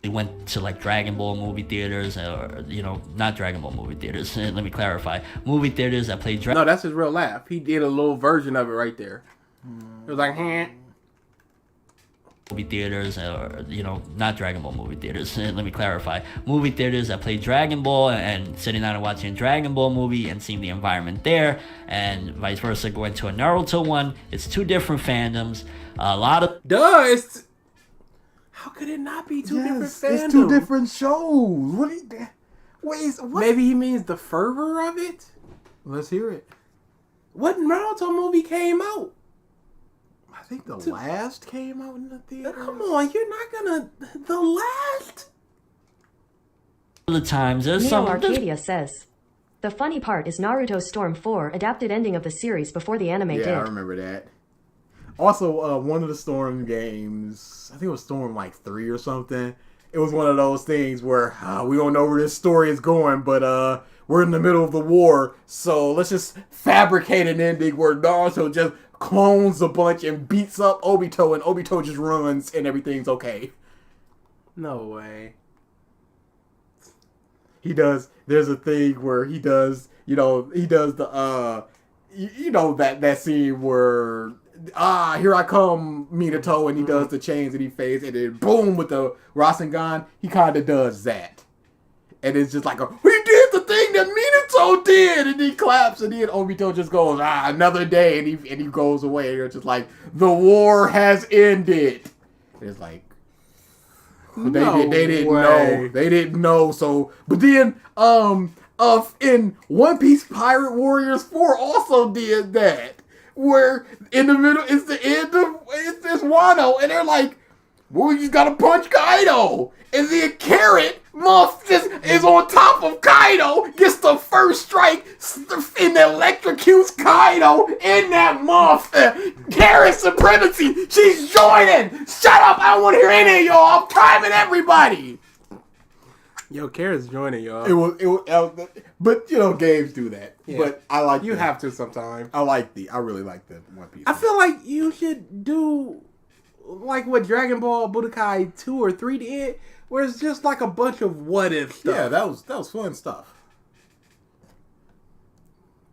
They went to like Dragon Ball movie theaters, or not Dragon Ball movie theaters. Let me clarify: movie theaters that played No, that's his real laugh. He did a little version of it right there. It was like, movie theaters, or not Dragon Ball movie theaters. Let me clarify: movie theaters that played Dragon Ball, and sitting down and watching a Dragon Ball movie and seeing the environment there, and vice versa, going to a Naruto one. It's two different fandoms. A lot of How could it not be two different fandoms? It's two different shows. What? Maybe he means the fervor of it? Let's hear it. What Naruto movie came out? I think the last came out in the theater. Come on, you're not gonna... The last? the times, there's Neo some... Arcadia says, "The funny part is Naruto's Storm 4 adapted ending of the series before the anime did." Yeah, I remember that. Also, one of the Storm games, I think it was Storm like 3 or something. It was one of those things where we don't know where this story is going, but we're in the middle of the war, so let's just fabricate an ending where Naruto just clones a bunch and beats up Obito, and Obito just runs and everything's okay. No way. He does. There's a thing where he does. He does the that scene where here I come, Minato, and he does the chains and he fades, and then boom with the Rasengan, he kind of does that, and it's just like he did the thing that Minato did, and he claps, and then Obito just goes another day, and he goes away, and it's just like the war has ended. It's like. They didn't know. So, but then in One Piece Pirate Warriors 4 also did that, where in the middle it's this Wano, and they're like, well, we just gotta punch Kaido, and then Carrot Muff just is on top of Kaido, gets the first strike, and electrocutes Kaido in that Muff. Carrot supremacy, she's joining. Shut up, I don't want to hear any of y'all. I'm timing everybody. Yo, Carrot's joining, y'all. But games do that. Yeah. But I like You have to sometime. I really like the One Piece. I feel like you should do like what Dragon Ball Budokai 2 or 3 did, where it's just like a bunch of what if stuff. Yeah, that was fun stuff.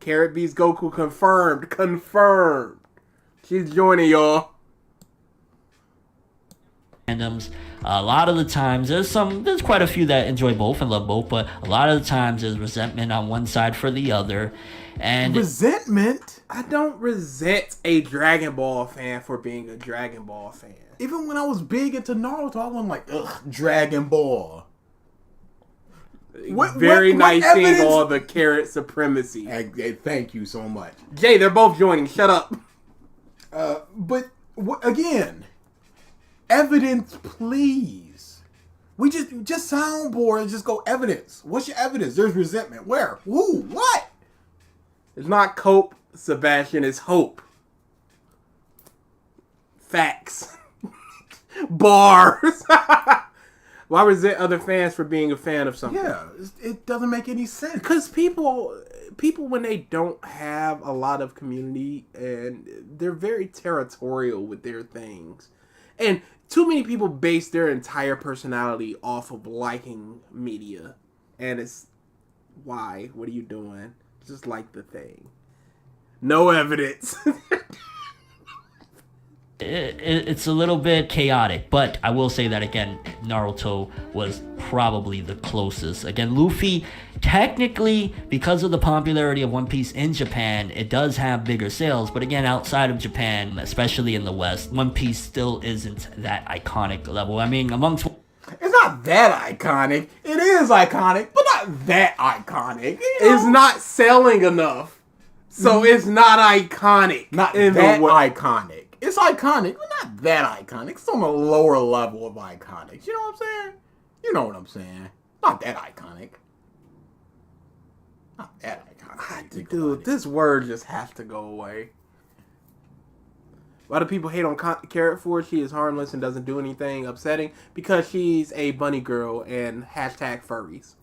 Carrot beats Goku confirmed. She's joining, y'all. Fandoms. A lot of the times, there's quite a few that enjoy both and love both, but a lot of the times there's resentment on one side for the other. And resentment? I don't resent a Dragon Ball fan for being a Dragon Ball fan. Even when I was big into Naruto, I wasn't like, ugh, Dragon Ball. Very nice seeing all the Carrot supremacy. Hey, thank you so much. Jay, they're both joining. Shut up. But again, evidence, please. We just soundboard and just go evidence. What's your evidence? There's resentment. Where? Who? What? It's not cope, Sebastian. It's hope. Facts. Bars. Why resent other fans for being a fan of something? Yeah, it doesn't make any sense. Because people when they don't have a lot of community, and they're very territorial with their things, and too many people base their entire personality off of liking media, and it's why? What are you doing? Just like the thing. No evidence. it's a little bit chaotic, but I will say that again, Naruto was probably the closest. Again, Luffy, technically, because of the popularity of One Piece in Japan, it does have bigger sales. But again, outside of Japan, especially in the West, One Piece still isn't that iconic level. I mean, amongst... It's not that iconic. It is iconic, but not that iconic. You know? It's not selling enough, so it's not iconic. Not in that the way. iconic. It's iconic, but not that iconic. It's on a lower level of iconics. You know what I'm saying? You know what I'm saying? Not that iconic. Not that iconic. Dude, this word just has to go away. A lot of people hate on Carrot for she is harmless and doesn't do anything upsetting because she's a bunny girl and hashtag furries.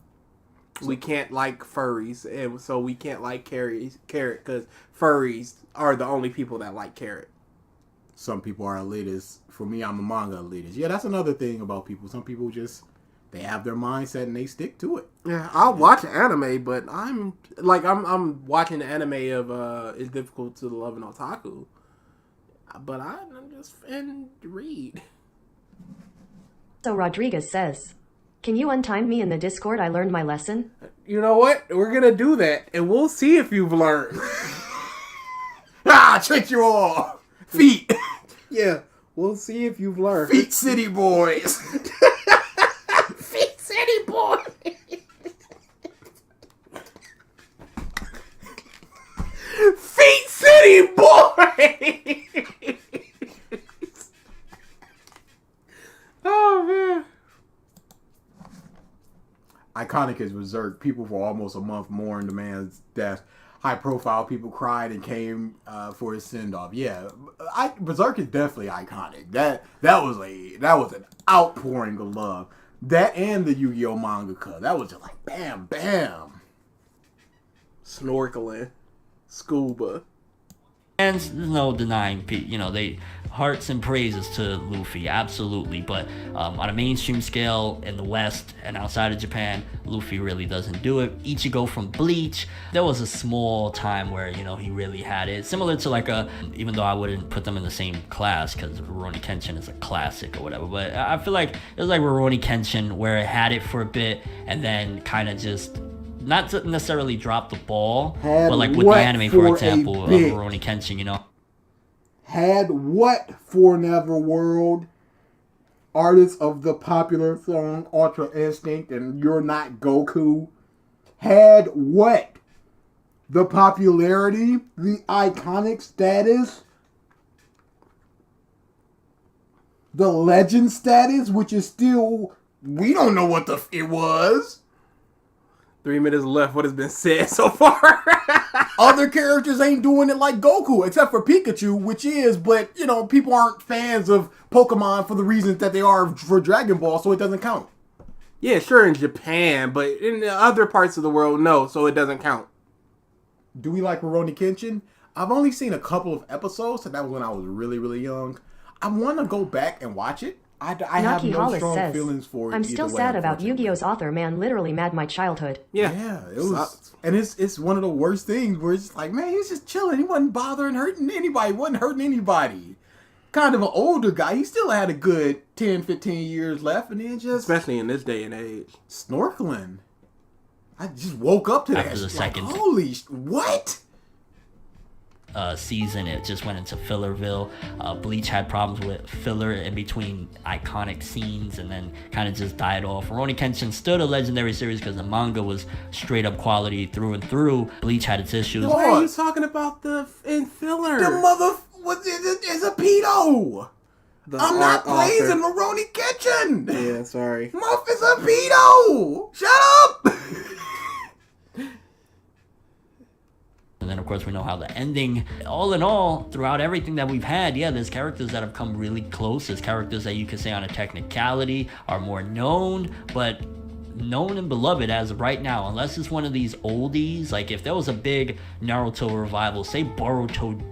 We can't like furries, and so we can't like Carrot because furries are the only people that like Carrot. Some people are elitists. For me, I'm a manga elitist. Yeah, that's another thing about people. Some people just, they have their mindset and they stick to it. Yeah, I'll watch anime, but I'm watching the anime of It's Difficult to Love an Otaku. But I'm just fan read. So Rodriguez says, "Can you untime me in the Discord? I learned my lesson." You know what? We're gonna do that, and we'll see if you've learned. Tricked you all. Feet. Yeah, we'll see if you've learned. Feet City Boys. Feet City Boy. Feet City Boy. Oh man. Iconic is Berserk. People for almost a month mourned the man's death. High profile people cried and came for his send off. Yeah, Berserk is definitely iconic. That was an outpouring of love. That and the Yu-Gi-Oh manga cut. That was just like bam, bam. Snorkeling, scuba. And there's no denying, they hearts and praises to Luffy, absolutely. But on a mainstream scale in the West and outside of Japan, Luffy really doesn't do it. Ichigo from Bleach, there was a small time where, he really had it. Similar to even though I wouldn't put them in the same class because Rurouni Kenshin is a classic or whatever. But I feel like it was like Rurouni Kenshin where it had it for a bit and then kind of just... not to necessarily drop the ball, but like with the anime, for example, of Rurouni Kenshin, Had what ForneverWorld, artists of the popular song Ultra Instinct and You're Not Goku, had what? The popularity, the iconic status, the legend status, which is still, we don't know what it was. 3 minutes left. What has been said so far? Other characters ain't doing it like Goku, except for Pikachu, which is, but, people aren't fans of Pokemon for the reasons that they are for Dragon Ball, so it doesn't count. Yeah, sure in Japan, but in the other parts of the world, no, so it doesn't count. Do we like Rurouni Kenshin? I've only seen a couple of episodes, and that was when I was really, really young. I want to go back and watch it. I have no Hollis strong says, feelings for it. "I'm still sad about Yu-Gi-Oh's author, man. Literally mad my childhood." Yeah, it was, and it's one of the worst things where it's like, man, he's just chilling. He wasn't bothering hurting anybody. Wasn't hurting anybody. Kind of an older guy. He still had a good 10, 15 years left, and then just especially in this day and age, snorkeling. I just woke up to after that. the second What? Season, it just went into Fillerville. Bleach had problems with filler in between iconic scenes and then kind of just died off. Rurouni Kenshin stood a legendary series because the manga was straight up quality through and through. Bleach had its issues. Why are you talking about in filler? The mother is a pedo. I'm not praising Rurouni Kenshin. Yeah, sorry. Muff is a pedo. Shut up. And then, of course, we know how the ending, all in all, throughout everything that we've had, there's characters that have come really close. There's characters that you could say on a technicality are more known, but known and beloved as of right now, unless it's one of these oldies. Like, if there was a big Naruto revival, say Boruto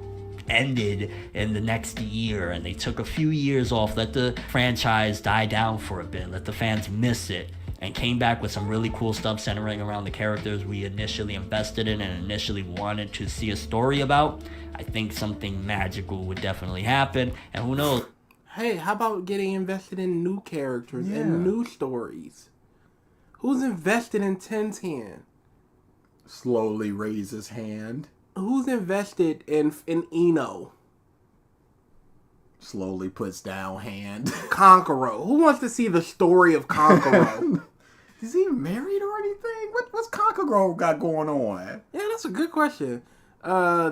ended in the next year and they took a few years off, let the franchise die down for a bit, let the fans miss it, and came back with some really cool stuff centering around the characters we initially invested in and initially wanted to see a story about, I think something magical would definitely happen. And who knows? Hey, how about getting invested in new characters and new stories? Who's invested in 1010? Slowly raise his hand. Who's invested in Eno? Slowly puts down hand. Kankuro. Who wants to see the story of Kankuro? Is he married or anything? What's Kankuro got going on? Yeah, that's a good question.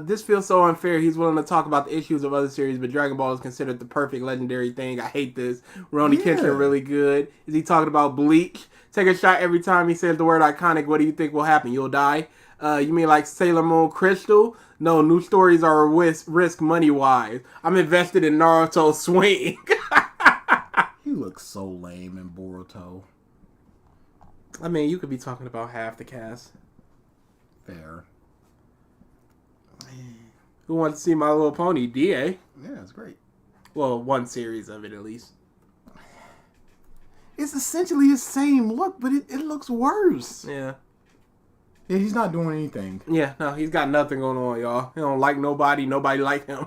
This feels so unfair. He's willing to talk about the issues of other series, but Dragon Ball is considered the perfect legendary thing. I hate this. Rurouni Kenshin really good. Is he talking about Bleach? Take a shot every time he says the word iconic. What do you think will happen? You'll die? You mean like Sailor Moon Crystal? No, new stories are a risk money-wise. I'm invested in Naruto Swing. He looks so lame in Boruto. I mean, you could be talking about half the cast. Fair. Who wants to see My Little Pony? DA. Yeah, it's great. Well, one series of it at least. It's essentially the same look, but it looks worse. Yeah. Yeah, he's not doing anything. Yeah, no, he's got nothing going on, y'all. He don't like nobody like him.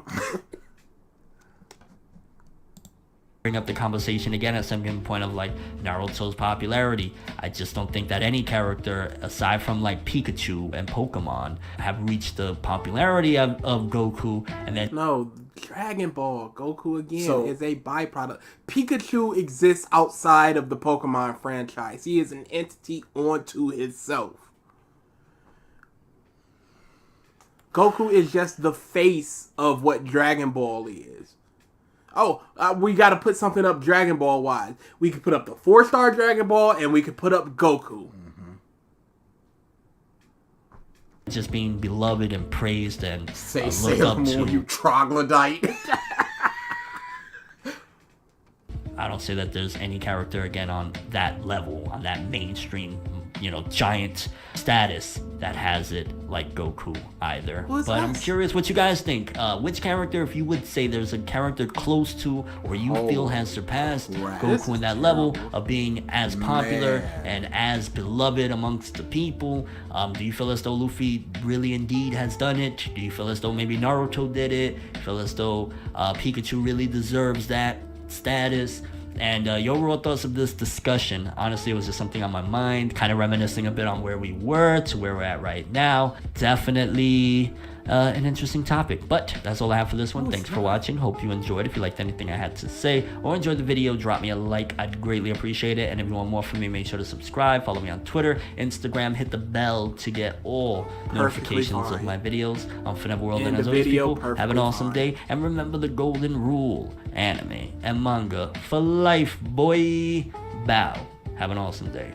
Bring up the conversation again at some given point of like Naruto's popularity. I just don't think that any character aside from like Pikachu and Pokemon have reached the popularity of Goku. And then No, Dragon Ball, Goku again is a byproduct. Pikachu exists outside of the Pokemon franchise. He is an entity unto himself. Goku is just the face of what Dragon Ball is. Oh, we got to put something up Dragon Ball wise. We could put up the 4-star Dragon Ball, and we could put up Goku. just being beloved and praised and Say looked Sailor up Moon, to. you troglodyte. I don't say that there's any character again on that level, on that mainstream, giant status that has it like Goku either. Who's But I'm us? curious what you guys think. Which character, if you would say there's a character close to or you feel has surpassed crap. This Goku is in that level of being as popular Man. and as beloved amongst the people? Do you feel as though Luffy really indeed has done it? Do you feel as though maybe Naruto did it? Do you feel as though Pikachu really deserves that status? And your overall thoughts of this discussion. Honestly, it was just something on my mind, kind of reminiscing a bit on where we were to where we're at right now. Definitely an interesting topic, but that's all I have for this one. Thanks for watching. Hope you enjoyed. If you liked anything I had to say or enjoyed the video, drop me a like. I'd greatly appreciate it. And if you want more from me, make sure to subscribe. Follow me on Twitter, Instagram. Hit the bell to get all notifications of fine. my videos on ForneverWorld. In And the as always, video, people, have an perfectly awesome fine. day. And remember the golden rule: anime and manga for life, boy. Bow. Have an awesome day.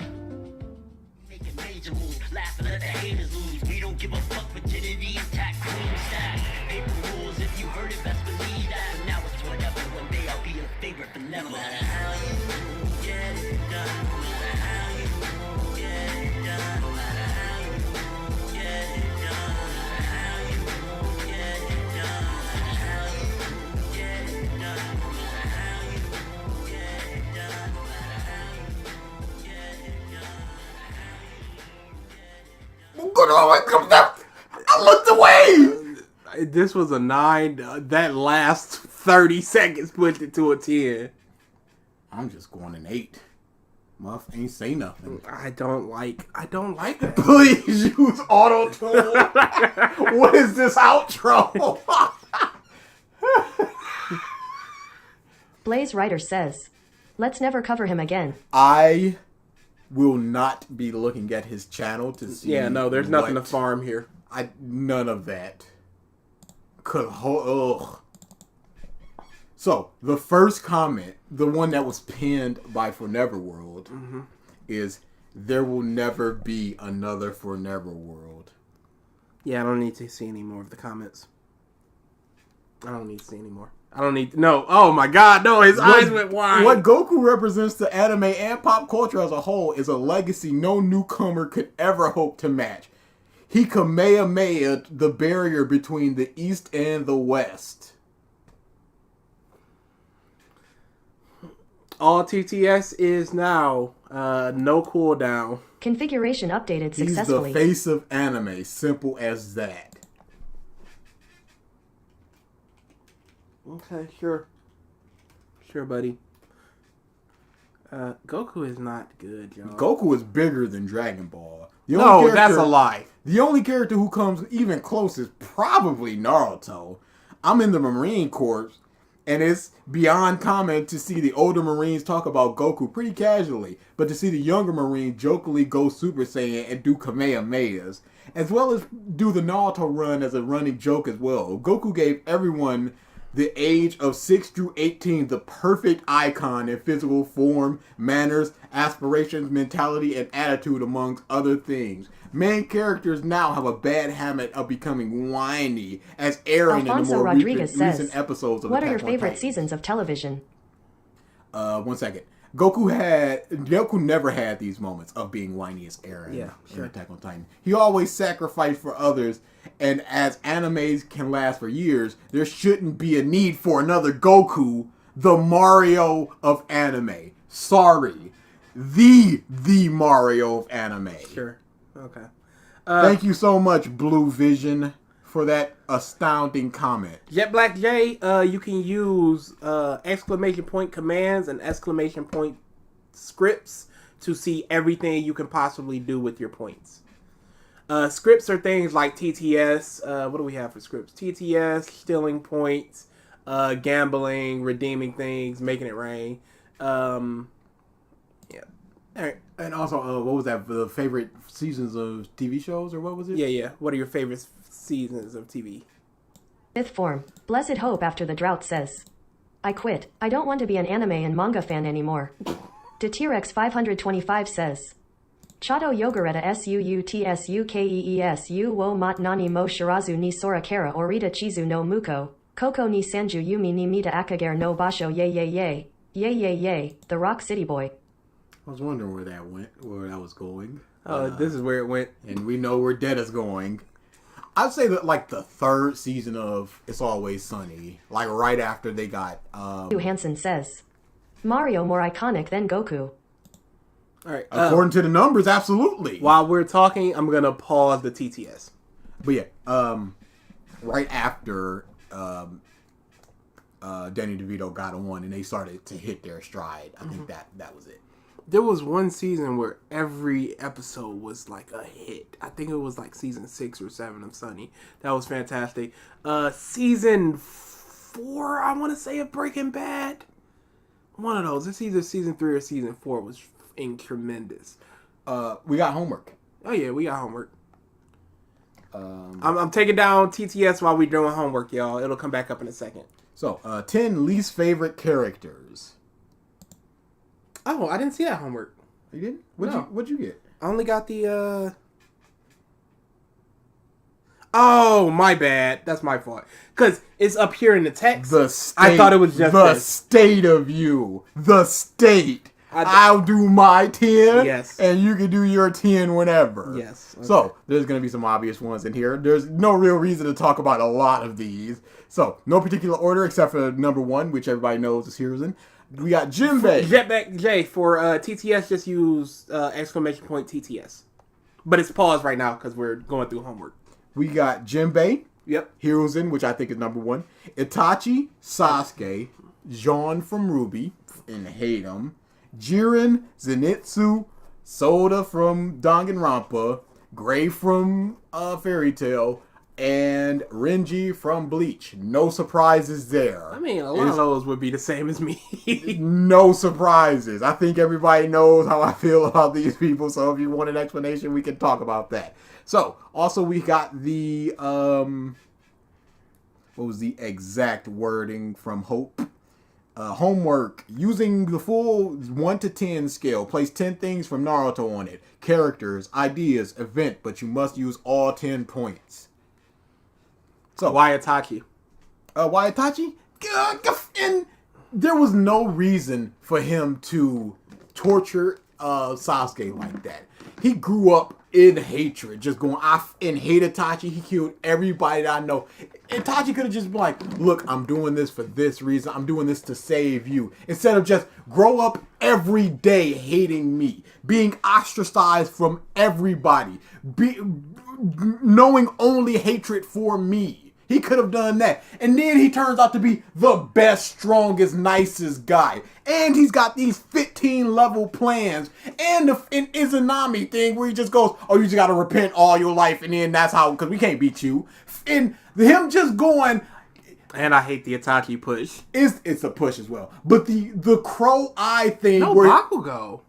Making major moves, laughing at the haters lose. We don't give a fuck, virginity intact, clean stack. Paper rules, if you heard it, best believe that. And now it's whatever, one day I'll be your favorite, but never. No matter how you get it done, no matter how you get it done, no matter how you get it done, no matter how you get it done, no matter how you get it done, no matter how you get it done, no matter how you get it done. Good always comes out. I looked away. This was a 9. That last 30 seconds pushed it to a 10. I'm just going an 8. Muff ain't say nothing. I don't like that. Please use auto tune. What is this outro? Blaze Writer says, let's never cover him again. I will not be looking at his channel to see. Yeah, no, there's nothing to what- farm here. None of that. Ugh. So the first comment, the one that was pinned by ForneverWorld, is there will never be another ForneverWorld. Yeah, I don't need to see any more of the comments. I don't need to see any more. I don't need no. Oh my God, no! His eyes went wide. What Goku represents to anime and pop culture as a whole is a legacy no newcomer could ever hope to match. He Kamehameha the barrier between the East and the West. All TTS is now no cooldown. Configuration updated He's successfully. the face of anime. Simple as that. Okay, sure, buddy. Goku is not good, y'all. Goku is bigger than Dragon Ball. No, that's a lie. The only character who comes even close is probably Naruto. I'm in the Marine Corps, and it's beyond comment to see the older Marines talk about Goku pretty casually, but to see the younger Marines jokingly go Super Saiyan and do Kamehamehas, as well as do the Naruto run as a running joke as well. Goku gave everyone the age of 6 through 18 the perfect icon in physical form, manners, aspirations, mentality, and attitude, amongst other things. Main characters now have a bad habit of becoming whiny, as Aaron in the Alfonso more Rodriguez recent says, episodes of what are your Attack on favorite Titan. seasons of television? 1 second. Goku never had these moments of being whiny as Eren in Attack on Titan. He always sacrificed for others, and as animes can last for years, there shouldn't be a need for another Goku, the Mario of anime. Sorry. The Mario of anime. Sure. Okay. Thank you so much, Blue Vision, for that astounding comment. Jet Black J, you can use exclamation point commands and exclamation point scripts to see everything you can possibly do with your points. Scripts are things like TTS. What do we have for scripts? TTS, stealing points, gambling, redeeming things, making it rain. Yeah. All right. And also, what was that? The favorite seasons of TV shows, or what was it? Yeah. What are your favorite seasons of TV? Fifth form. Blessed Hope after the drought says, I quit. I don't want to be an anime and manga fan anymore. Detirex 525 says, Chato Yogureta Suutsukeeesu wo mat nani mo shirazu ni sora kara orita chizu no muko. Koko ni sanju yumi ni mita akagare no basho yay yay yay. Yay yay yay. The Rock City Boy. I was wondering where that was going. Oh, this is where it went. And we know where Dead is going. I'd say that like the third season of It's Always Sunny, like right after they got Hugh Hansen says, Mario more iconic than Goku. All right. according to the numbers, absolutely. While we're talking, I'm gonna pause the TTS. But yeah, right after Danny DeVito got on and they started to hit their stride, I think that was it. There was one season where every episode was like a hit. I think it was like season 6 or 7 of Sunny. That was fantastic. Season 4, I want to say, of Breaking Bad. One of those. It's either season 3 or season 4 was tremendous. We got homework. Oh yeah, we got homework. I'm taking down TTS while we're doing homework, y'all. It'll come back up in a second. So, 10 least favorite characters. Oh, I didn't see that homework. You didn't? No. What'd you get? I only got the, Oh, my bad. That's my fault. Because it's up here in the text. The state. I thought it was just the this. state of you. The state. I'll do my 10. Yes. And you can do your 10 whenever. Yes. Okay. So, there's going to be some obvious ones in here. There's no real reason to talk about a lot of these. So, no particular order except for number 1, which everybody knows is Hiruzen. We got Jinbei. Jetback J for TTS, just use exclamation point TTS. But it's paused right now because we're going through homework. We got Jinbei. Yep. Hiruzen, which I think is number 1. Itachi, Sasuke, Jean from Ruby, and hate him. Jiren, Zenitsu, Soda from Danganronpa, Gray from Fairy Tail, and Renji from Bleach. No surprises there. I mean, a lot of those would be the same as me. No surprises. I think everybody knows how I feel about these people, so if you want an explanation, we can talk about that. So, also we got the, what was the exact wording from Hope? Homework. Using the full 1 to 10 scale. Place 10 things from Naruto on it. Characters, ideas, event, but you must use all 10 points. So, Why Itachi? why Itachi? And there was no reason for him to torture Sasuke like that. He grew up in hatred, just going, I hate Itachi. He killed everybody that I know. Itachi could have just been like, look, I'm doing this for this reason. I'm doing this to save you. Instead of just grow up every day hating me, being ostracized from everybody, knowing only hatred for me. He could have done that. And then he turns out to be the best, strongest, nicest guy. And he's got these 15 level plans. And the Izanami thing where he just goes, oh, you just got to repent all your life. And then that's how, because we can't beat you. And him just going... And I hate the Itachi push. It's a push as well. But the crow eye thing... No where Bakugo.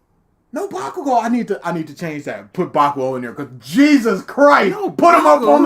No Bakugo. I need to change that. Put Bakugo in there because Jesus Christ, No, put him up Bakugo. on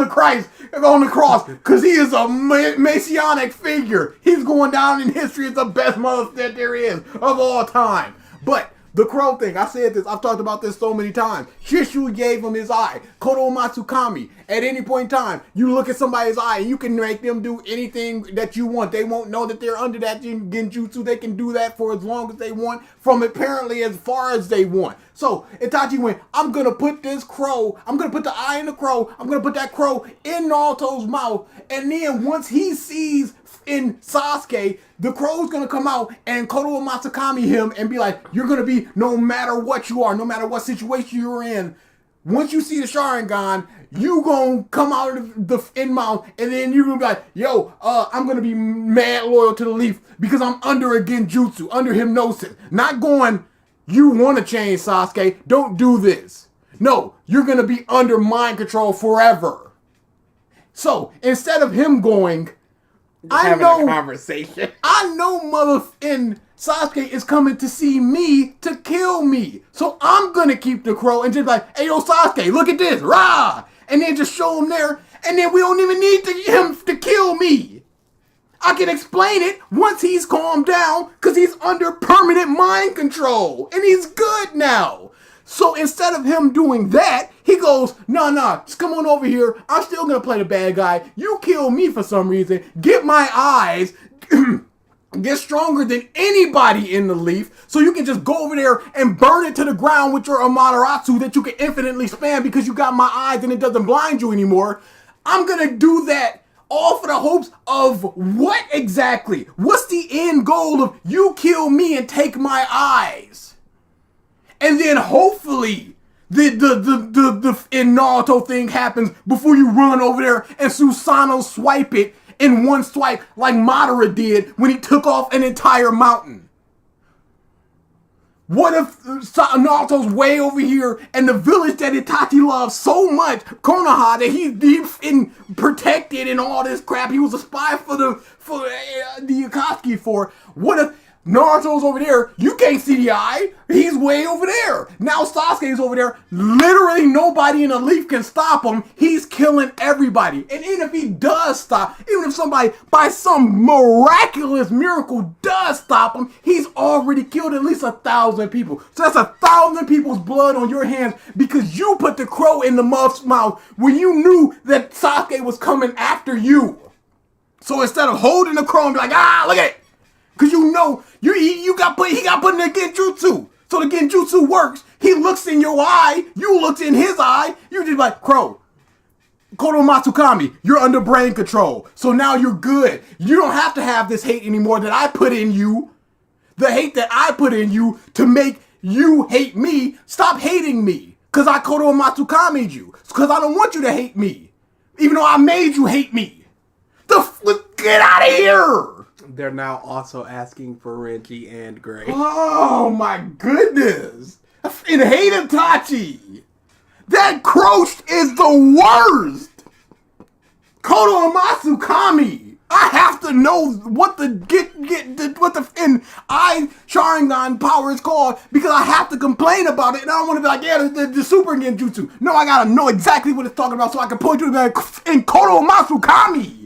the cross because he is a messianic figure. He's going down in history as the best mother that there is of all time. But the crow thing, I said this. I've talked about this so many times. Shishu gave him his eye. Kodo Matsukami. At any point in time, you look at somebody's eye and you can make them do anything that you want. They won't know that they're under that genjutsu. They can do that for as long as they want, from apparently as far as they want. So Itachi went, I'm going to put this crow, I'm going to put the eye in the crow, I'm going to put that crow in Naruto's mouth. And then once he sees in Sasuke, the crow's gonna come out and Kodo Matsukami him and be like, you're gonna be, no matter what you are, no matter what situation you're in, once you see the Sharingan, you gonna come out of the in mouth and then you're gonna be like, yo, I'm gonna be mad loyal to the leaf because I'm under a genjutsu, under hypnosis. Not going, you wanna change Sasuke, don't do this. No, you're gonna be under mind control forever. So instead of him going, Having a conversation. I know motherfucking Sasuke is coming to see me to kill me. So I'm gonna keep the crow and just be like, hey yo Sasuke, look at this, rah! And then just show him there, and then we don't even need him to kill me. I can explain it once he's calmed down, because he's under permanent mind control, and he's good now. So instead of him doing that, he goes, nah, just come on over here. I'm still going to play the bad guy. You kill me for some reason. Get my eyes. Get stronger than anybody in the leaf. So you can just go over there and burn it to the ground with your Amaterasu that you can infinitely spam because you got my eyes and it doesn't blind you anymore. I'm going to do that all for the hopes of what exactly? What's the end goal of you kill me and take my eyes? And then hopefully the in Naruto thing happens before you run over there and Susanoo swipe it in one swipe like Madara did when he took off an entire mountain. What if Naruto's way over here and the village that Itachi loves so much, Konoha, that he's protected and all this crap, he was a spy for the Akatsuki for. What if Naruto's over there, you can't see the eye, he's way over there. Now Sasuke's over there, literally nobody in the leaf can stop him, he's killing everybody. And even if he does stop, even if somebody by some miraculous miracle does stop him, he's already killed at least 1,000 people. So that's 1,000 people's blood on your hands because you put the crow in the muff's mouth when you knew that Sasuke was coming after you. So instead of holding the crow and be like, look at it. Cause you know he got put in the genjutsu. So the genjutsu works. He looks in your eye. You looked in his eye. You just like, Crow, Kodo Matsukami, you're under brain control. So now you're good. You don't have to have this hate anymore that I put in you. The hate that I put in you to make you hate me. Stop hating me. Cause I Kodo Matsukami'd you. Cause I don't want you to hate me. Even though I made you hate me. Get out of here. They're now also asking for Renji and Gray. Oh my goodness! I hate Itachi. That Croach is the worst. Kodo Matsukami. I have to know what the Sharingan power is called because I have to complain about it and I don't want to be like, yeah, the super genjutsu. No, I gotta know exactly what it's talking about so I can point to it and be like, in Kodo Matsukami.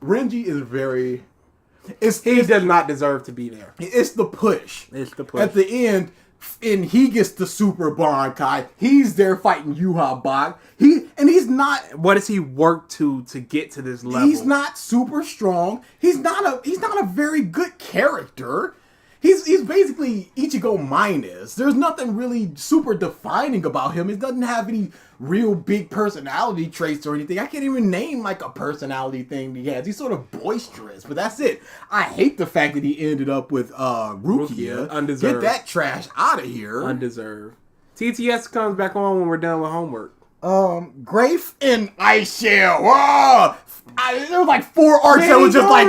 Renji is very... He does not deserve to be there. It's the push. It's the push. At the end, and he gets the super Bankai. He's there fighting Yuha Bak. He's not... What does he work to get to this level? He's not super strong. He's not a very good character. He's basically Ichigo minus. There's nothing really super defining about him. He doesn't have any real big personality traits or anything. I can't even name like a personality thing he has. He's sort of boisterous, but that's it. I hate the fact that he ended up with Rukia. Undeserved. Get that trash out of here. Undeserved. TTS comes back on when we're done with homework. Grafe and Ice Shell. Oh, there was like 4 arcs that was just like.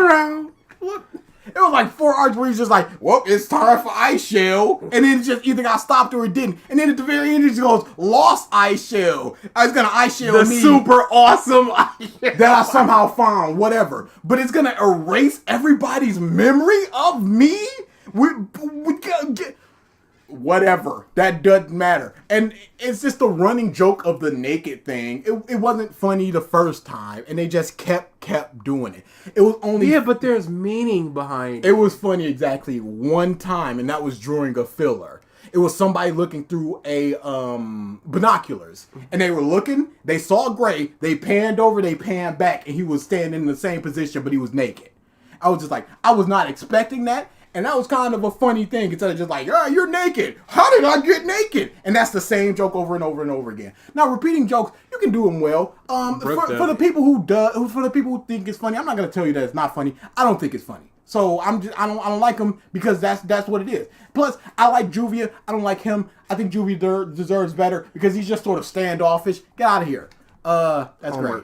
What? It was like 4 arcs where he's just like, well, it's time for Ice Shell. And then it just either got stopped or it didn't. And then at the very end, it just goes, lost Ice Shell. I was going to Ice Shell The me. super awesome Ice Shell. That I somehow found, whatever. But it's going to erase everybody's memory of me? Whatever. That doesn't matter. And it's just the running joke of the naked thing. It wasn't funny the first time. And they just kept doing it. It was only... Yeah, but there's meaning behind it. It was funny exactly one time, and that was during a filler. It was somebody looking through a binoculars, and they were looking, they saw Gray, they panned over, they panned back, and he was standing in the same position, but he was naked. I was just like, I was not expecting that, and that was kind of a funny thing, instead of just like, oh, you're naked. How did I get naked? And that's the same joke over and over and over again. Now, repeating jokes, you can do them well. For the people who think it's funny, I'm not gonna tell you that it's not funny. I don't think it's funny. So I don't like him because that's what it is. Plus, I like Juvia. I don't like him. I think Juvia deserves better because he's just sort of standoffish. Get out of here. That's great.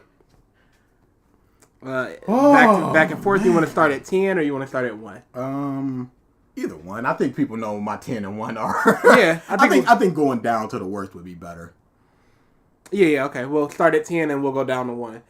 Back and forth. You want to start at 10 or you want to start at 1? Either one. I think people know my 10 and 1 are. Yeah, I think going down to the worst would be better. Yeah. Okay. We'll start at 10 and we'll go down to 1.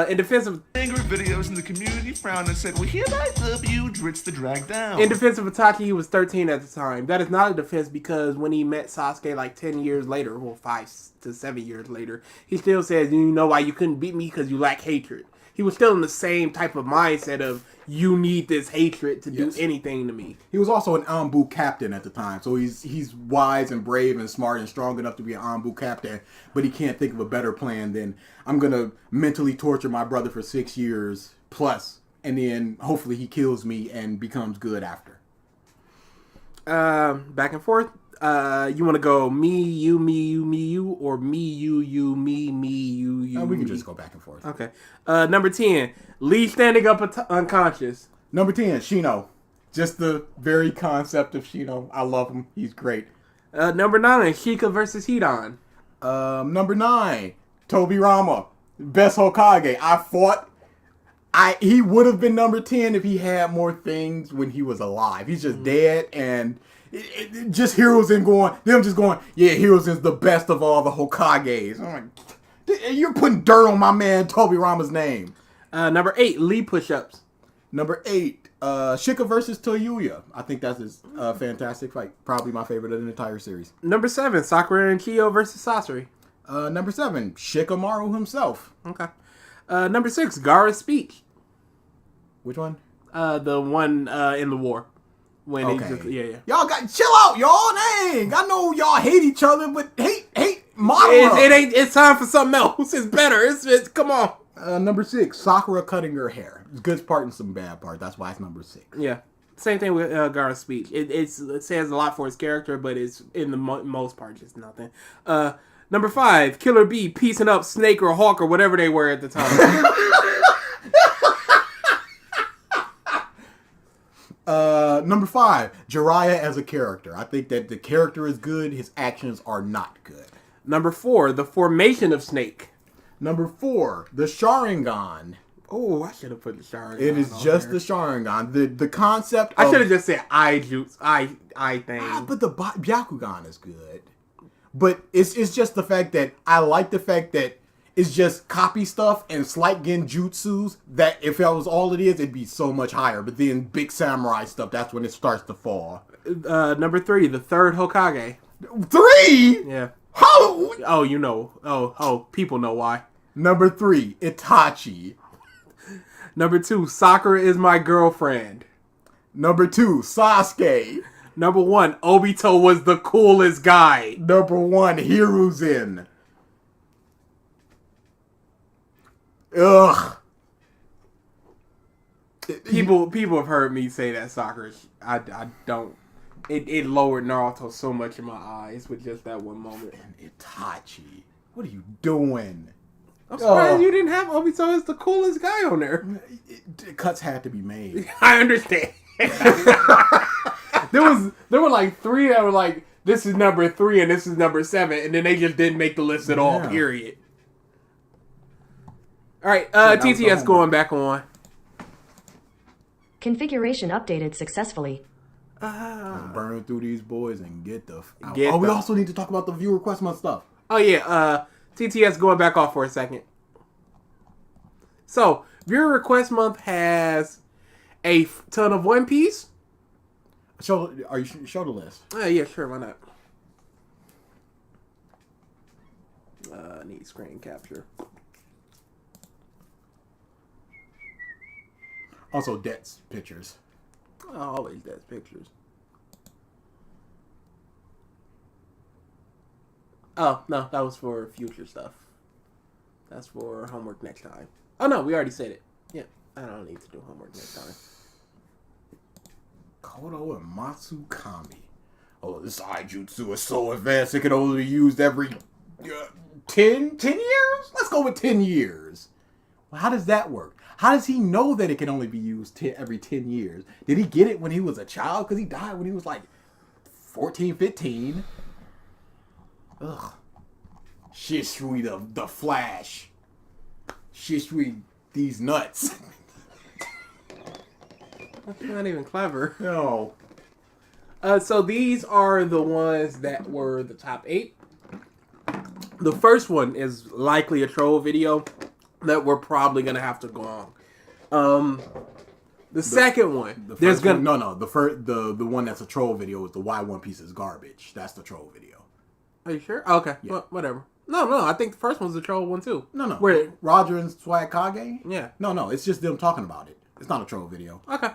In defense of Angry videos in the community frowned and said, well, hereby W drits the drag down. In defense of Itachi, he was 13 at the time. That is not a defense because when he met Sasuke like 10 years later, well, 5 to 7 years later, he still says, you know why you couldn't beat me? Because you lack hatred. He was still in the same type of mindset of, you need this hatred to do anything to me. He was also an Anbu captain at the time, so he's wise and brave and smart and strong enough to be an Anbu captain, but he can't think of a better plan than, I'm going to mentally torture my brother for 6 years plus, and then hopefully he kills me and becomes good after. Back and forth. You want to go me, you, or me, you, me, you. We can just go back and forth. Okay. Number 10, Lee standing up unconscious. Number 10, Shino. Just the very concept of Shino. I love him. He's great. Number 9, Sheikah versus Hidan. Number 9, Tobirama. Best Hokage. He would have been number 10 if he had more things when he was alive. He's just dead and... just Hiruzen going, yeah, Hiruzen's the best of all the Hokages. I'm like, you're putting dirt on my man Tobirama's name. Number 8, Lee push-ups. Number 8, Shika versus Toyuya. I think that's his fantastic fight. Probably my favorite of the entire series. Number 7, Sakura and Chiyo versus Sasori. Number 7, Shikamaru himself. Okay. Number 6, Gaara's speech. Which one? The one in the war. When okay. Y'all got chill out, y'all. Dang, I know y'all hate each other, but hate Madara. It ain't. It's time for something else. It's better. It's come on. Number 6, Sakura cutting her hair. It's good part and some bad part. That's why it's number 6. Yeah. Same thing with Gaara's speech. It says a lot for his character, but it's in the most part just nothing. Number 5, Killer Bee piecing up Snake or Hawk or whatever they were at the time. Number 5, Jiraiya as a character. I think that the character is good. His actions are not good. Number 4, the formation of Snake. Number 4, the Sharingan. Oh, I should have put the Sharingan. It is just the Sharingan. The concept. I should have just said I thing. But the Byakugan is good. But it's just the fact that I like the fact that it's just copy stuff and slight genjutsus that if that was all it is, it'd be so much higher. But then big samurai stuff, that's when it starts to fall. Number 3, the third Hokage. 3? Yeah. How? Oh, you know. Oh, people know why. Number 3, Itachi. Number 2, Sakura is my girlfriend. Number 2, Sasuke. Number 1, Obito was the coolest guy. Number 1, Hiruzen. Ugh. People have heard me say that Sakura. I don't. It lowered Naruto so much in my eyes with just that one moment. And Itachi, what are you doing? I'm surprised you didn't have Obito as the coolest guy on there. Cuts had to be made. I understand. there were like 3 that were like, this is number 3 and this is number 7, and then they just didn't make the list at all. Period. All right, that was the TTS homework. going back on. Configuration updated successfully. Burn through these boys and get the out. Get We the- also need to talk about the viewer request month stuff. Oh yeah, TTS going back off for a second. So, viewer request month has a ton of One Piece. Show the list? Yeah, sure, why not? I need screen capture. Also, Det's pictures. Always that's pictures. Oh, no, that was for future stuff. That's for homework next time. Oh, no, we already said it. Yeah, I don't need to do homework next time. Kodo and Matsukami. Oh, this Aijutsu is so advanced it can only be used every 10 years? Let's go with 10 years. Well, how does that work? How does he know that it can only be used every 10 years? Did he get it when he was a child? Because he died when he was like 14, 15. Ugh. Shishui the Flash. Shishui these nuts. That's not even clever. No. So these are the ones that were the top 8. The first one is likely a troll video that we're probably gonna have to go on. The second one, there's gonna the one that's a troll video is the Why One Piece is Garbage. That's the troll video. Are you sure? Okay, Yeah. well, whatever. No, I think the first one's the troll one too. No. Where? Roger and Swag Kage? Yeah. No, it's just them talking about it. It's not a troll video. Okay.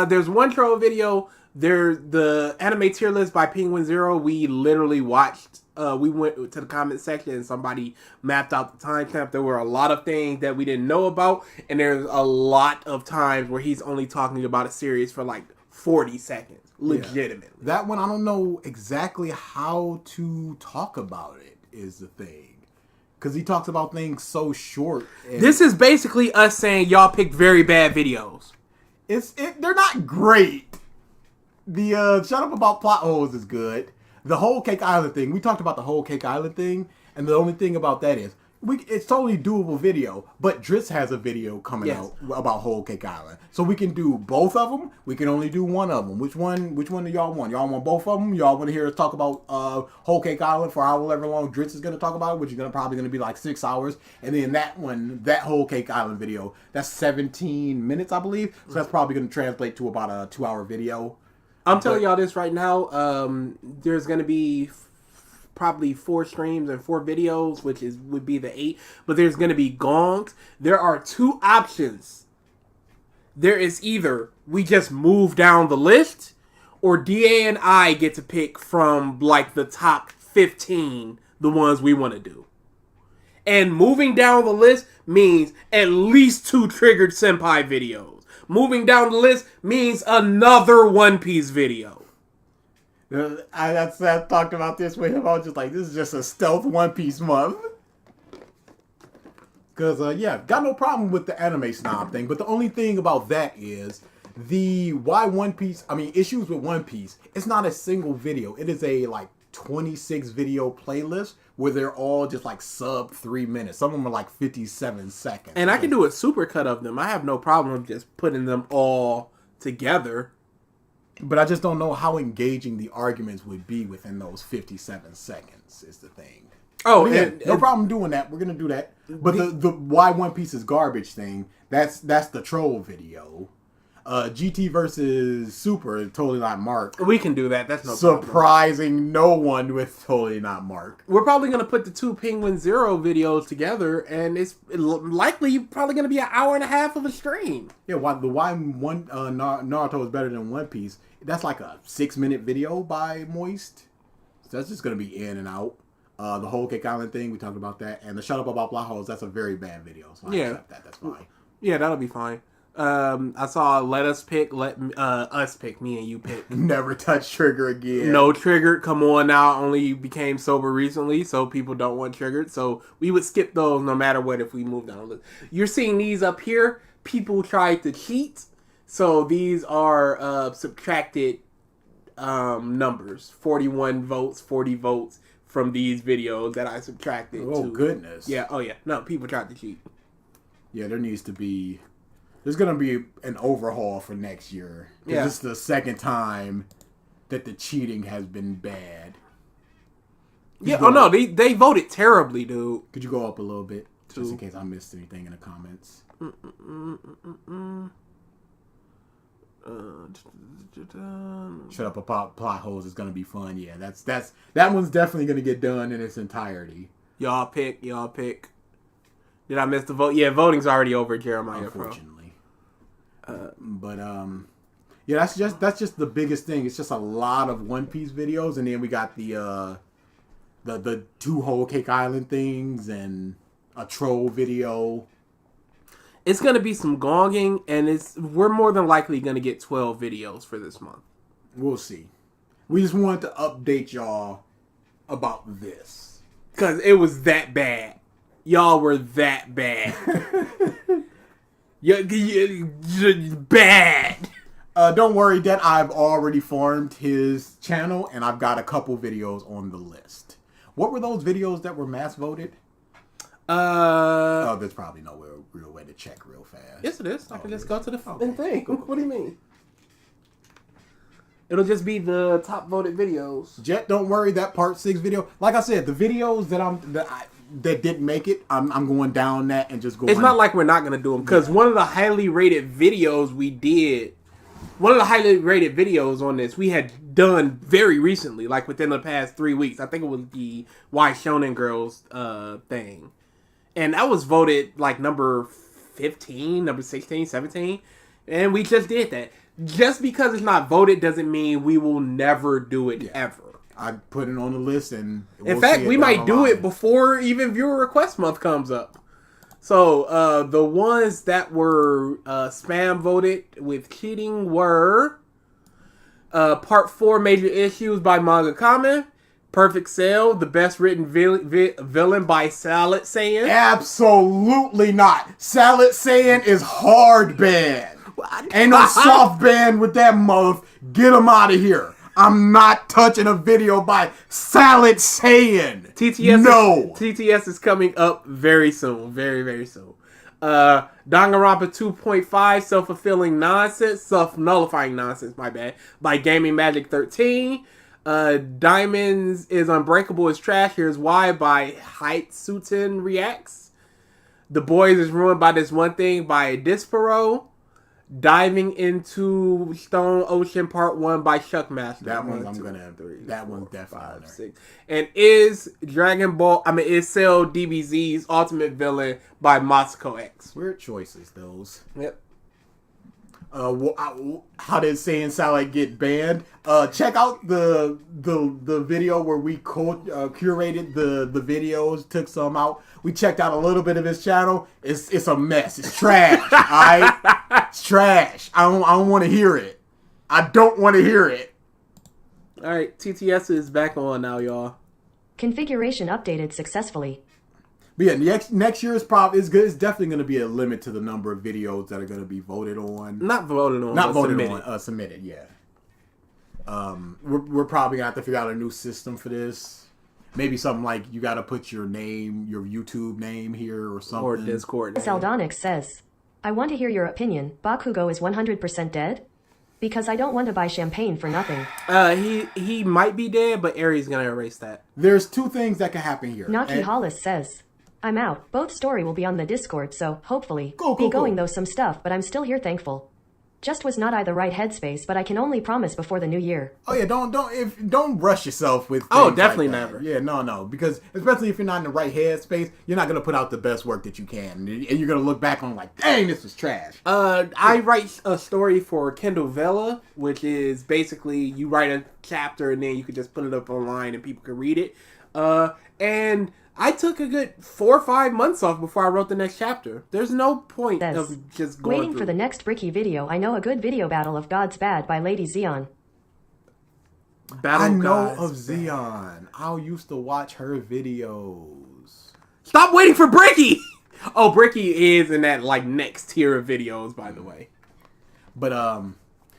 There's one troll video. There's the anime tier list by Penguin Zero. We literally watched. We went to the comment section and somebody mapped out the timestamp. There were a lot of things that we didn't know about, and there's a lot of times where he's only talking about a series for like 40 seconds, legitimately. Yeah. That one, I don't know exactly how to talk about it. Is the thing, because he talks about things so short. And This is basically us saying y'all picked very bad videos. they're not great. The Shut Up About Plot Holes is good. The Whole Cake Island thing, we talked about the Whole Cake Island thing, and the only thing about that is it's totally doable video, but Dritz has a video coming out about Whole Cake Island. So we can do both of them. We can only do one of them. Which one do y'all want? Y'all want both of them? Y'all want to hear us talk about Whole Cake Island for however long Dritz is going to talk about it, which is probably going to be like 6 hours. And then that Whole Cake Island video, that's 17 minutes, I believe. So that's probably going to translate to about a 2-hour video. I'm telling y'all this right now. There's going to be probably 4 streams and 4 videos, which would be the 8. But there's going to be gongs. There are 2 options. There is either we just move down the list, or DA and I get to pick from like the top 15, the ones we want to do. And moving down the list means at least 2 Triggered Senpai videos. Moving down the list means another One Piece video. I talked about this with him. I was just like, this is just a stealth One Piece month. Because, got no problem with the anime snob thing. But the only thing about that is issues with One Piece. It's not a single video. It is a 26 video playlist where they're all just sub 3 minutes. Some of them are 57 seconds. And I can do a super cut of them. I have no problem just putting them all together. But I just don't know how engaging the arguments would be within those 57 seconds is the thing. Oh, no problem doing that. We're gonna do that. But the Why One Piece is Garbage thing, that's the troll video. GT versus Super, Totally Not Mark. We can do that. That's no problem. Surprising no one with Totally Not Mark. We're probably going to put the 2 Penguin Zero videos together, and it's likely probably going to be an hour and a half of a stream. Yeah, Naruto is better than One Piece. That's like a 6-minute video by Moist. So that's just going to be in and out. The Whole Cake Island thing, we talked about that. And the Shut Up About Plot Holes, that's a very bad video. So I accept that. That's fine. Yeah, that'll be fine. I saw let us pick, us pick, me and you pick. Never touch Trigger again. No Triggered, come on now, only became sober recently, so people don't want Triggered. So we would skip those no matter what if we moved down the list. You're seeing these up here. People tried to cheat. So these are subtracted numbers. 41 votes, 40 votes from these videos that I subtracted. Oh, goodness. Yeah, oh yeah. No, people tried to cheat. Yeah, there's gonna be an overhaul for next year. Yeah. This is the second time that the cheating has been bad. Yeah. Oh no, they voted terribly, dude. Could you go up a little bit, just in case I missed anything in the comments? Shut up, plot holes is gonna be fun. Yeah, that one's definitely gonna get done in its entirety. Y'all pick. Did I miss the vote? Yeah, voting's already over, Jeremiah. Unfortunately. Yeah, that's just the biggest thing. It's just a lot of One Piece videos, and then we got the 2 Whole Cake Island things and a troll video. It's gonna be some gonging, and we're more than likely gonna get 12 videos for this month. We'll see. We just wanted to update y'all about this. Because it was that bad. Y'all were that bad. Bad. Don't worry, that I've already farmed his channel, and I've got a couple videos on the list. What were those videos that were mass voted? There's probably no real way to check real fast. Yes, it is. I can just go to the thing. Cool. What do you mean? It'll just be the top voted videos. Jet, don't worry. That part 6 video, like I said, the videos that didn't make it, I'm going down that and just going. It's not like we're not gonna do them because one of the highly rated videos we did, one of the highly rated videos on this we had done very recently, like within the past 3 weeks. I think it was the Why Shonen Girls thing, and that was voted like number 15, number 16, 17, and we just did that. Just because it's not voted doesn't mean we will never do it ever. I put it on the list, and in fact, we might do it before even viewer request month comes up. So the ones that were spam voted with cheating were Part 4 Major Issues by Manga Kamen, Perfect Sale, the best written villain by Salad Saiyan. Absolutely not. Salad Saiyan is hard banned. Ain't no soft band with that mother. Get him out of here. I'm not touching a video by Salad Saiyan. TTS is coming up very soon. Very, very soon. Danganronpa 2.5, Self-Fulfilling Nonsense. Self-Nullifying Nonsense, my bad. By Gaming Magic 13. Diamonds is Unbreakable is Trash. Here's Why by Heitsuten Reacts. The Boys is Ruined by This One Thing by Disparo. Diving into Stone Ocean Part 1 by Shuckmaster. That one I'm gonna have 3. That one's definitely 5, 6. And is Cell DBZ's Ultimate Villain by Matsuko X. Weird choices, those. Yep. How did Saiyan Salad get banned? Check out the video where we curated the videos, took some out. We checked out a little bit of his channel. It's a mess. It's trash. Alright? It's trash. I don't want to hear it. I don't want to hear it. Alright, TTS is back on now, y'all. Configuration updated successfully. But yeah, next year is probably good. It's definitely going to be a limit to the number of videos that are going to be voted on. Not voted on. Not voted submitted. on. Submitted. Yeah. We're probably gonna have to figure out a new system for this. Maybe something like you got to put your name, your YouTube name here or something. Or Discord name. Saldonix says, I want to hear your opinion. Bakugo is 100% dead? Because I don't want to buy champagne for nothing. He might be dead, but Aries gonna erase that. There's 2 things that can happen here. Naki Hollis says, I'm out. Both story will be on the Discord, so hopefully go. Going though some stuff, but I'm still here thankful. Just was not I the right headspace, but I can only promise before the new year. Oh yeah, don't rush yourself with. Definitely like never. Yeah, no, because especially if you're not in the right headspace, you're not gonna put out the best work that you can, and you're gonna look back on like, dang, this was trash. I write a story for Kindle Vella, which is basically you write a chapter and then you can just put it up online and people can read it. And I took a good 4 or 5 months off before I wrote the next chapter. There's no point of just going waiting for the next Bricky video. I know a good video battle of God's Bad by Lady Zeon. I know of Zeon. I used to watch her videos. Stop waiting for Bricky! Oh, Bricky is in that like next tier of videos, by the way. But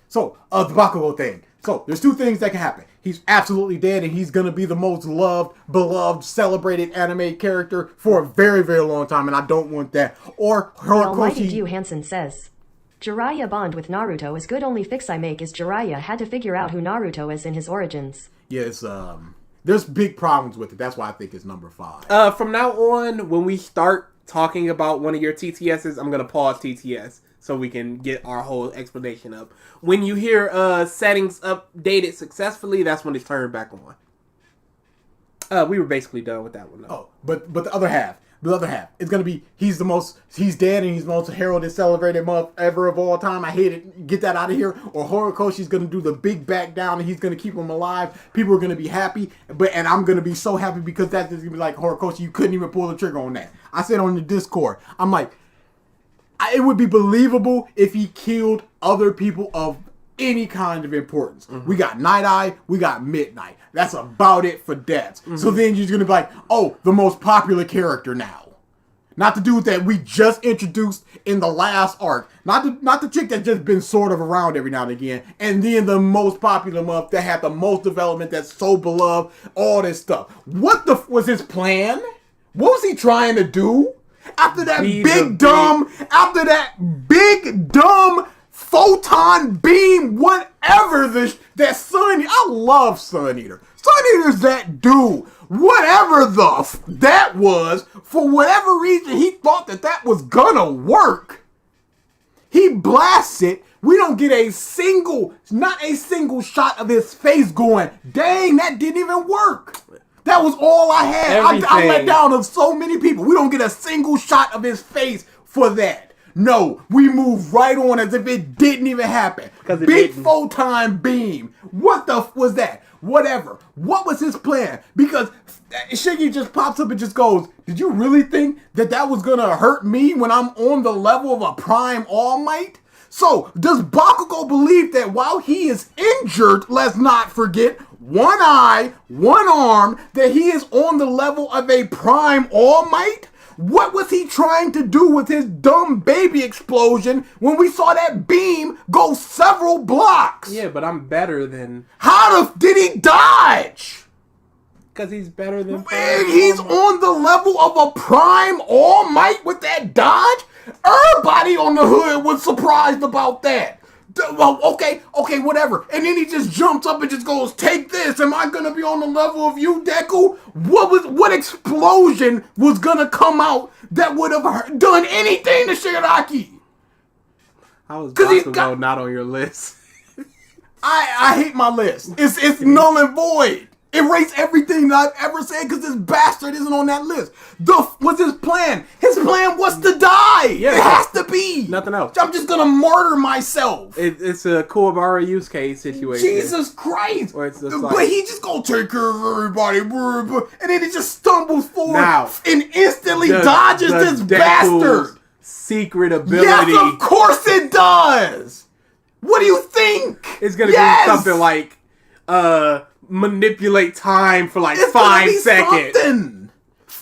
so the Bakugo thing. So there's 2 things that can happen. he's absolutely dead, and he's gonna be the most loved, beloved, celebrated anime character for a very, very long time, and I don't want that. Or The almighty Horikoshi. Dew Hansen says, Jiraiya bond with Naruto is good. Only fix I make is Jiraiya had to figure out who Naruto is in his origins. Yes, there's big problems with it. That's why I think it's number 5. From now on, when we start talking about one of your TTSs, I'm gonna pause TTS so we can get our whole explanation up. When you hear settings updated successfully, that's when it's turned back on. We were basically done with that one though. Oh, but the other half it's gonna be he's dead and he's the most heralded, celebrated month ever of all time. I hate it. Get that out of here. Or Horikoshi's gonna do the big back down and he's gonna keep him alive. People are gonna be happy, and I'm gonna be so happy because that's just gonna be like, Horikoshi, you couldn't even pull the trigger on that. I said on the Discord, I'm like, it would be believable if he killed other people of any kind of importance. We got Night Eye, we got Midnight. That's about it for deaths. So then you're gonna be like, oh, the most popular character now. Not the dude that we just introduced in the last arc. Not the chick that's just been sort of around every now and again. And then the most popular month that had the most development, that's so beloved, all this stuff. What the was his plan? What was he trying to do? After that big dumb photon beam, whatever that Sun, I love Sun Eater. Sun Eater's that dude. Whatever that was, for whatever reason, he thought that was gonna work. He blasts it. We don't get not a single shot of his face going, dang, that didn't even work. That was all I had. I let down of so many people. We don't get a single shot of his face for that. No, we move right on as if it didn't even happen. Big photon beam. What the was that? Whatever. What was his plan? Because Shiggy just pops up and just goes, did you really think that was going to hurt me when I'm on the level of a prime All Might? So, does Bakugo believe that while he is injured, let's not forget, one eye, one arm, that he is on the level of a prime All Might? What was he trying to do with his dumb baby explosion when we saw that beam go several blocks? Yeah, but I'm better than... How did he dodge? Because he's better than... Man, he's on the level of a prime All Might with that dodge? Everybody on the hood was surprised about that. Well, okay, whatever. And then he just jumps up and just goes, take this. Am I going to be on the level of you, Deku? What explosion was going to come out that would have done anything to Shigaraki? How is Bakugo not on your list? I hate my list. It's null and void. Erase everything that I've ever said because this bastard isn't on that list. What's his plan? His plan was to die. Yeah, it has to be. Nothing else. I'm just going to martyr myself. It's a Kuwabara use case situation. Jesus Christ. Or it's just but he just going to take care of everybody. And then he just stumbles forward and instantly dodges this bastard. Secret ability. Yes, of course it does. What do you think? It's going to be something like... manipulate time for like 5 seconds. Something.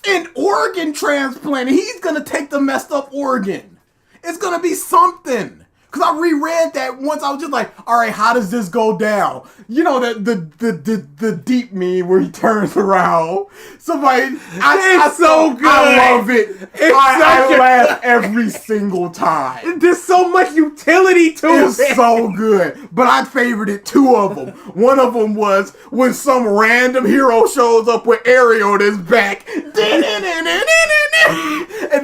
An organ transplant. He's gonna take the messed up organ. It's gonna be something. Cause I reread that once. I was just like, all right, how does this go down? You know the deep meme where he turns around. Somebody, it's so good. I love it. I laugh every single time. There's so much utility to it. It's so good. But I favorited 2 of them. One of them was when some random hero shows up with Ariel on his back. And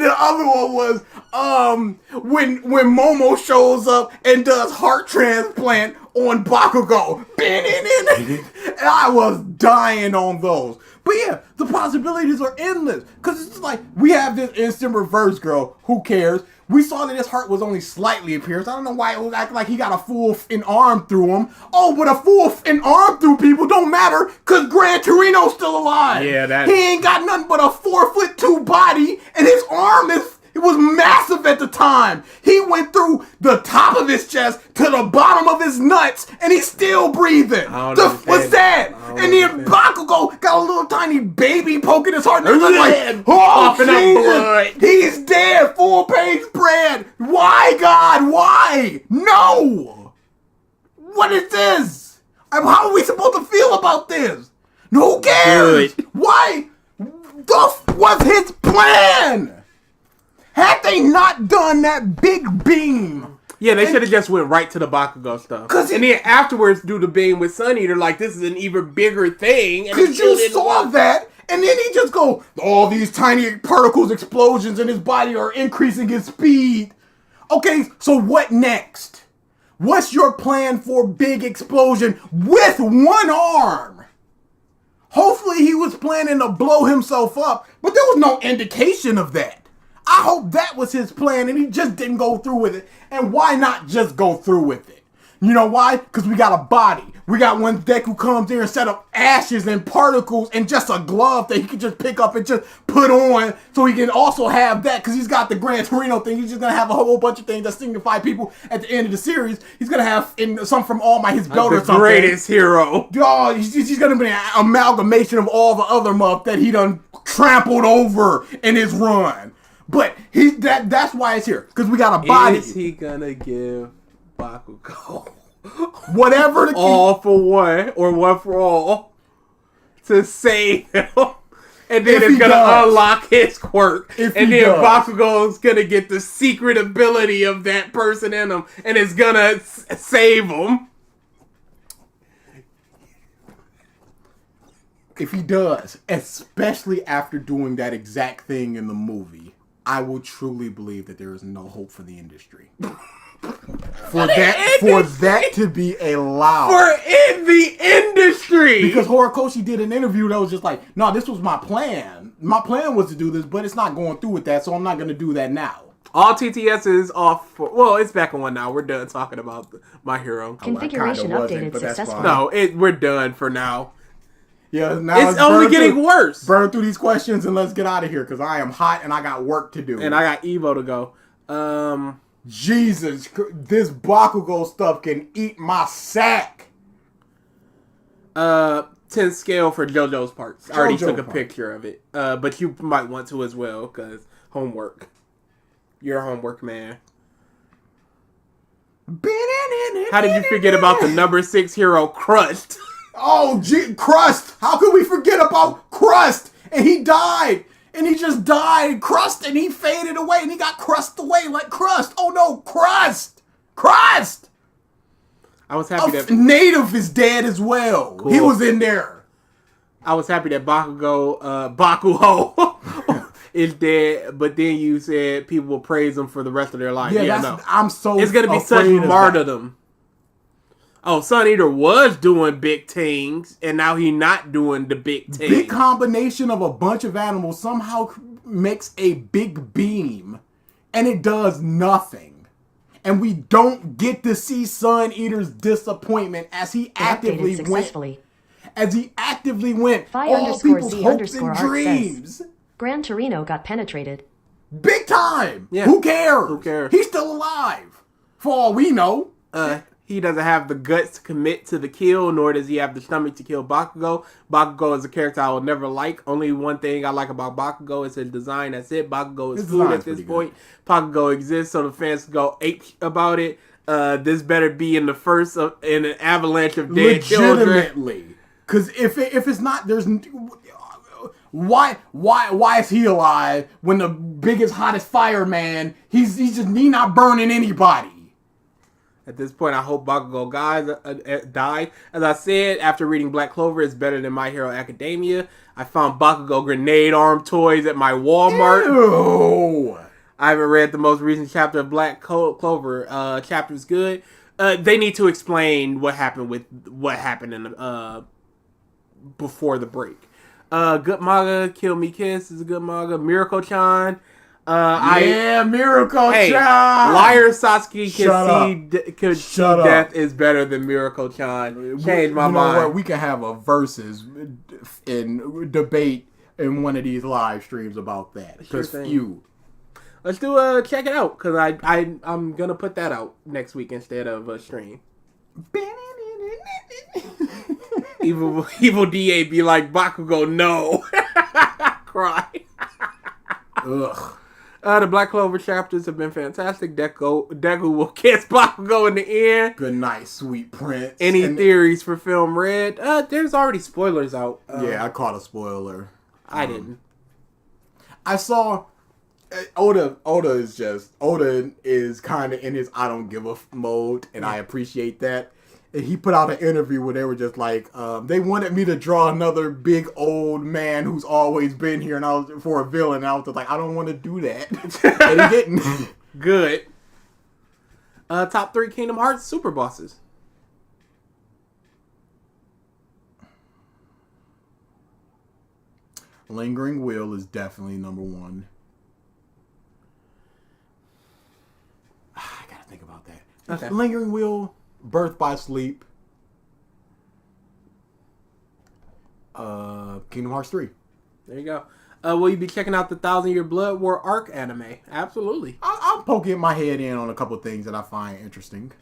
the other one was when Momo shows up and does heart transplant on Bakugo. And I was dying on those. But yeah, the possibilities are endless. Because it's like, we have this instant reverse girl. Who cares? We saw that his heart was only slightly pierced. I don't know why it was acting like he got a full arm through him. Oh, but a full arm through people don't matter because Gran Torino's still alive. Yeah, he ain't got nothing but a 4'2" body, and his arm it was massive at the time. He went through the top of his chest to the bottom of his nuts, and he's still breathing. What's that? And then Bakugo got a little tiny baby poking his heart, and he's like, oh, Jesus, he's dead. Full page spread. Why, God? Why? No. What is this? How are we supposed to feel about this? Who cares? Good. Why? Was his plan? Had they not done that big beam? Yeah, they should have just went right to the Bakugo stuff. And then afterwards do the beam with Sun Eater like this is an even bigger thing. Because you saw that, and then he just go, all these tiny particles, explosions in his body are increasing his speed. Okay, so what next? What's your plan for big explosion with one arm? Hopefully he was planning to blow himself up, but there was no indication of that. I hope that was his plan and he just didn't go through with it. And why not just go through with it? You know why? Because we got a body. We got one Deku comes there and set up ashes and particles and just a glove that he can just pick up and just put on so he can also have that because he's got the Gran Torino thing. He's just going to have a whole bunch of things that signify people at the end of the series. He's going to have some from All Might, his belt or something. The greatest hero. Oh, he's going to be an amalgamation of all the other muff that he done trampled over in his run. But that's why it's here because we got a body. Is he going to give Bakugo whatever the all for one or one for all to save him, and then it's gonna unlock his quirk, and then Bakugo's gonna get the secret ability of that person in him, and it's gonna save him. If he does, especially after doing that exact thing in the movie, I will truly believe that there is no hope for the industry. For that to be allowed. For in the industry. Because Horikoshi did an interview that was just like, no, this was my plan. My plan was to do this, but it's not going through with that, so I'm not going to do that now. All TTS is off for, well, it's back on one now. We're done talking about My Hero. Configuration updated successfully. No, we're done for now. Yeah, now it's only getting worse. Burn through these questions and let's get out of here because I am hot and I got work to do. And I got Evo to go. Jesus, this Bakugo stuff can eat my sack. 10 scale for JoJo's parts. I already took a picture of it. But you might want to as well, because homework. You're a homework man. How did you forget about the number 6 hero, Crust? Oh, Crust! How could we forget about Crust? And he died! And he just died, Crust, and he faded away, and he got crushed away like Crust. Oh no, Crust! Crust! I was happy that Native is dead as well. Cool. He was in there. I was happy that Bakugo is dead, but then you said people will praise him for the rest of their life. Yeah, no. I'm so it's gonna be such martyrdom. Oh, Sun Eater was doing big things, and now he's not doing the big thing. Big combination of a bunch of animals somehow makes a big beam, and it does nothing. And we don't get to see Sun Eater's disappointment as he actively went. As he actively went. All people's hopes and dreams. Gran Torino got penetrated. Big time. Yeah. Who cares? Who cares? He's still alive. For all we know. He doesn't have the guts to commit to the kill, nor does he have the stomach to kill Bakugo. Bakugo is a character I will never like. Only one thing I like about Bakugo is his design. That's it. Bakugo is food at this point. Bakugo exists, so the fans go ape about it. This better be in the first in an avalanche of dead children. Legitimately. Because if it's not, there's... Why is he alive when the biggest, hottest fireman, he's not burning anybody? At this point, I hope Bakugo died. As I said, after reading Black Clover, it's better than My Hero Academia. I found Bakugo grenade arm toys at my Walmart. Ew. I haven't read the most recent chapter of Black Clover. Chapter's good. They need to explain what happened in before the break. Good manga. Kill Me Kiss is a good manga. Miracle-chan. Miracle-chan! Liar Satsuki can see death is better than Miracle-chan. Change my mind. What? We can have a versus in debate in one of these live streams about that. Because Let's do check it out, because I'm gonna put that out next week instead of a stream. Evil DA be like, Bakugo, no. Cry. Ugh. The Black Clover chapters have been fantastic. Deku will kiss Bakugo in the end. Good night, sweet prince. Any theories for film Red? There's already spoilers out. Yeah, I caught a spoiler. I didn't. I saw Oda is kind of in his I don't give a mode, and I appreciate that. And he put out an interview where they were just like, they wanted me to draw another big old man who's always been here, and I was for a villain. And I was just like, I don't want to do that, and he didn't. Good. Top 3 Kingdom Hearts super bosses. Lingering Will is definitely number 1. I gotta think about that. Okay. Lingering Will, Birth by Sleep, Kingdom Hearts 3. There you go. Will you be checking out the 1,000-Year Blood War arc anime? Absolutely. I'm poking my head in on a couple things that I find interesting.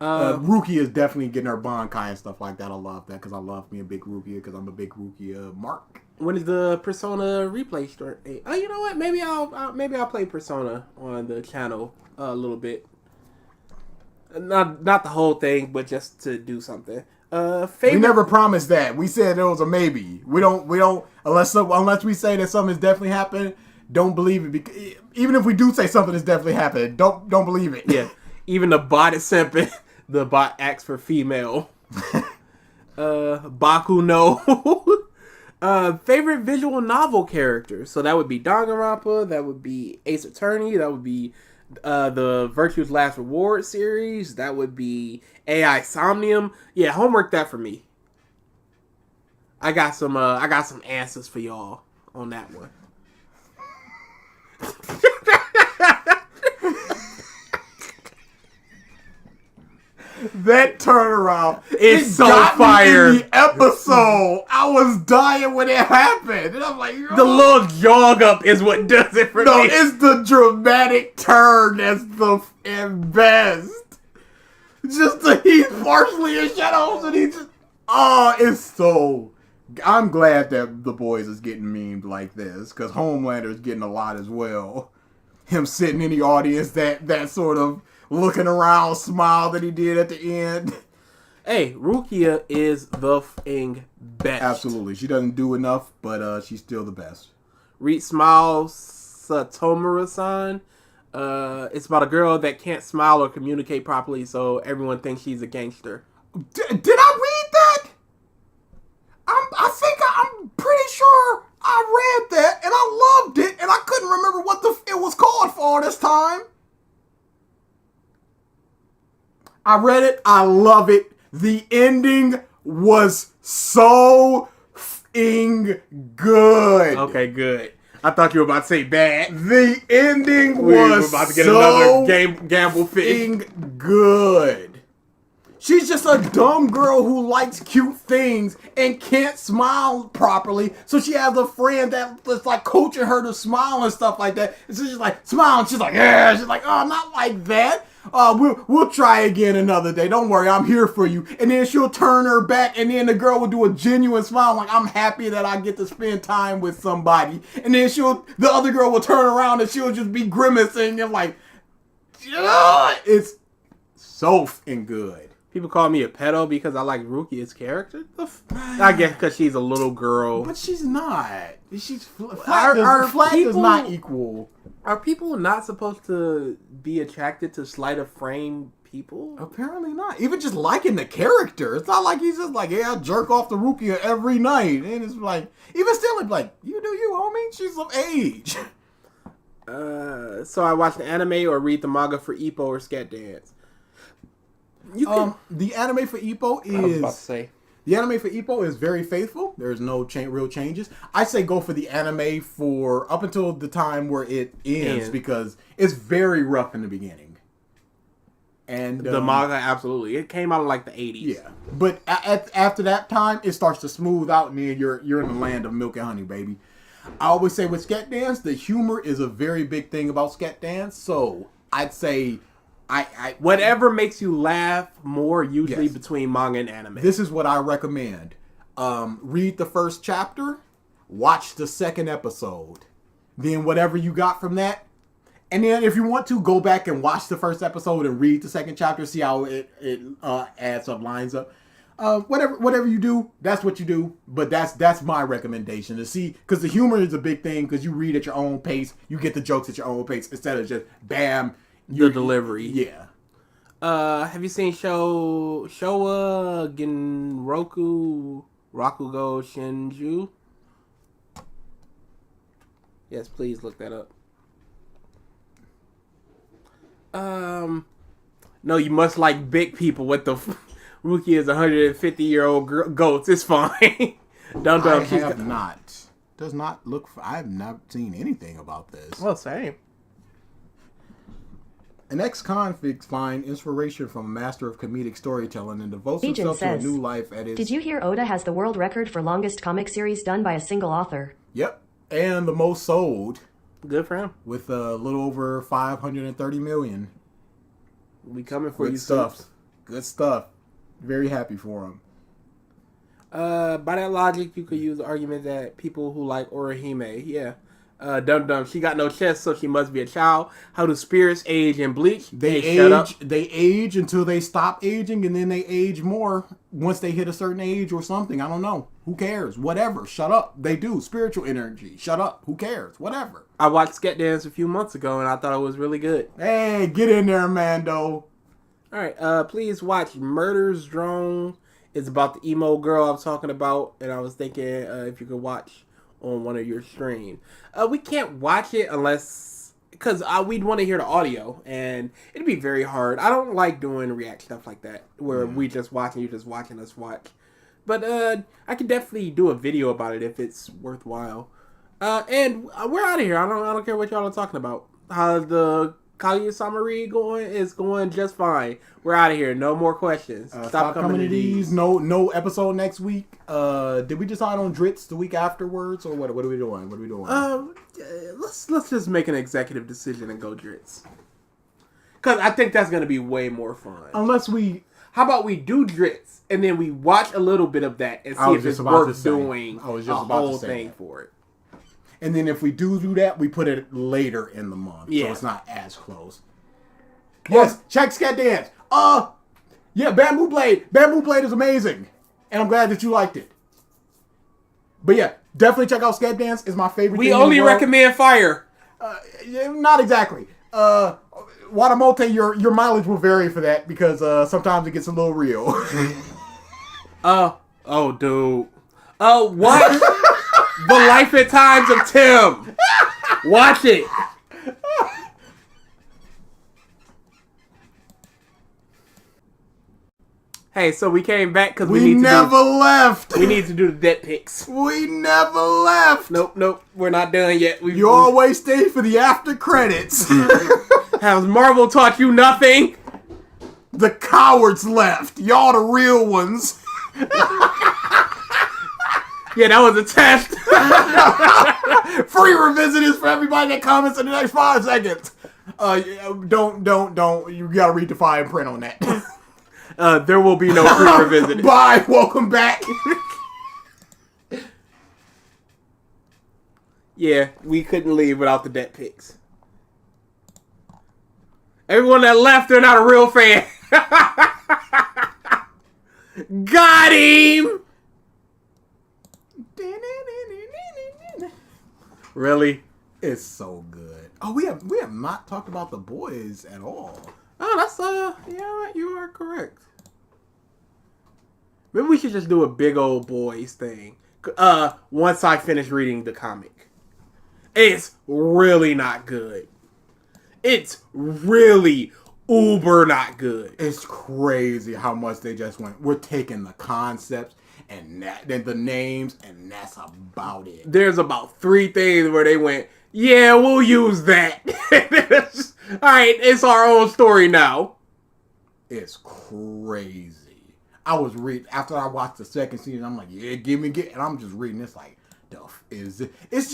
Rukia is definitely getting her Bankai and stuff like that. I love that because I love me a big Rukia because I'm a big Rukia mark. When is the Persona replay start? Oh, you know what? Maybe I'll play Persona on the channel a little bit. Not the whole thing, but just to do something. Favorite... We never promised that. We said it was a maybe. We don't unless we say that something has definitely happened. Don't believe it. Because even if we do say something has definitely happened, don't believe it. Yeah. Even the bot is simping. The bot asks for female. Baku no. Favorite visual novel character. So that would be Danganronpa. That would be Ace Attorney. That would be the Virtue's Last Reward series. That would be AI Somnium. Yeah, homework that for me. I got some answers for y'all on that one. That turnaround is so got fire. Me in the episode, I was dying when it happened, and I'm like, the little jog up is what does it for me. No, it's the dramatic turn that's the best. Just he's partially in shadows, and he just it's so. I'm glad that The Boys is getting memed like this because Homelander is getting a lot as well. Him sitting in the audience, that sort of looking around smile that he did at the end. Hey, Rukia is the best. Absolutely. She doesn't do enough, but she's still the best. Read Smile Satomura-san. It's about a girl that can't smile or communicate properly, so everyone thinks she's a gangster. Did I read that? I'm pretty sure I read that, and I loved it, and I couldn't remember what it was called for this time. I read it. I love it. The ending was so f***ing good. Okay, good. I thought you were about to say bad. The ending we were was about to get so another gamble fish. Good. She's just a dumb girl who likes cute things and can't smile properly. So she has a friend that's like coaching her to smile and stuff like that. And so she's like, smile. And she's like, yeah. She's like, oh, not like that. We'll try again another day. Don't worry, I'm here for you. And then she'll turn her back, and then the girl will do a genuine smile, like I'm happy that I get to spend time with somebody. And then the other girl will turn around and she'll just be grimacing and like, it's so f***ing good. People call me a pedo because I like Rukia's character. I guess because she's a little girl. But she's not. She's flat people, does not equal. Are people not supposed to be attracted to sleight of frame people? Apparently not. Even just liking the character. It's not like he's just like, yeah, I jerk off to Rukia every night. And it's like, even still, it's like, you do you, homie. She's of age. So I watch the anime or read the manga for Ippo or Scat Dance. The anime for Ippo is... I was about to say. The anime for Ippo is very faithful. There's no real changes. I say go for the anime for up until the time where it ends because it's very rough in the beginning. And the manga, absolutely. It came out in like the 80s. Yeah. But after that time, it starts to smooth out and then you're in the land of milk and honey, baby. I always say with Scat Dance, the humor is a very big thing about Scat Dance. So I'd say... whatever makes you laugh more, usually Yes. between manga and anime. This is what I recommend. Read the first chapter, watch the second episode. Then whatever you got from that, And then if you want to, go back and watch the first episode and read the second chapter, see how it adds up, lines up. Whatever you do, that's what you do. But that's my recommendation to see, because the humor is a big thing. Because you read at your own pace, you get the jokes at your own pace instead of just bam. The delivery. Yeah. Have you seen Showa Genroku Rakugo Shinju? Yes, please look that up. No, you must like big people with the Ruki is 150-year-old goats. It's fine. Dum Dum. I have not. Does not look. I have not seen anything about this. Well, same. An ex-convict finds inspiration from a master of comedic storytelling and devotes Agent himself to a says, new life at his... Did you hear Oda has the world record for longest comic series done by a single author? Yep. And the most sold. Good for him. With a little over 530 million. We coming for Good you, stuff. Soups. Good stuff. Very happy for him. By that logic, you could use the argument that people who like Orihime, yeah. Dum Dum, she got no chest, so she must be a child. How do spirits age in Bleach? They Shut up. They age until they stop aging, and then they age more once they hit a certain age or something. I don't know. Who cares? Whatever. Shut up. They do. Spiritual energy. Shut up. Who cares? Whatever. I watched Sket Dance a few months ago, and I thought it was really good. Hey, get in there, Mando. All right, please watch Murder's Drone. It's about the emo girl I was talking about, and I was thinking if you could watch on one of your streams. We can't watch it unless, because we'd want to hear the audio, and it'd be very hard. I don't like doing react stuff like that, where we just watch and you're just watching us watch. But I could definitely do a video about it if it's worthwhile. And we're out of here. I don't care what y'all are talking about. How the Kaguya Samari is going just fine. We're out of here. No more questions. Stop coming to these. No episode next week. Did we decide on Dritz the week afterwards, or what? What are we doing? Let's just make an executive decision and go Dritz. Because I think that's going to be way more fun. Unless we... How about we do Dritz, and then we watch a little bit of that and see if it's worth doing a whole thing for it. And then if we do that, we put it later in the month. Yeah. So it's not as close. Yes, check Scat Dance. Yeah, Bamboo Blade. Bamboo Blade is amazing. And I'm glad that you liked it. But yeah, definitely check out Scat Dance. It's my favorite thing We only recommend fire. Not exactly. Watamote, your mileage will vary for that because sometimes it gets a little real. Oh, dude. What? The Life and Times of Tim. Watch it. Hey, so we came back because we never left. We need to do the debt picks. We never left. Nope. We're not done yet. You always stay for the after credits. Has Marvel taught you nothing? The cowards left. Y'all the real ones. Yeah, that was a test. Free revisitors for everybody that comments in the next 5 seconds. Don't. You gotta read the fine print on that. There will be no free revisitors. Bye. Welcome back. Yeah, we couldn't leave without the debt picks. Everyone that left, they're not a real fan. Got him! Really? It's so good. Oh, we have not talked about The Boys at all. Oh, that's yeah, you are correct. Maybe we should just do a big old boys thing. Once I finish reading the comic. It's really not good. It's really uber not good. It's crazy how much they just went. We're taking the concepts and then the names, and that's about it. There's about 3 things where they went, yeah, we'll use that. Alright, it's our own story now. It's crazy. I was reading, after I watched the second season, I'm like, yeah, and I'm just reading this like, it's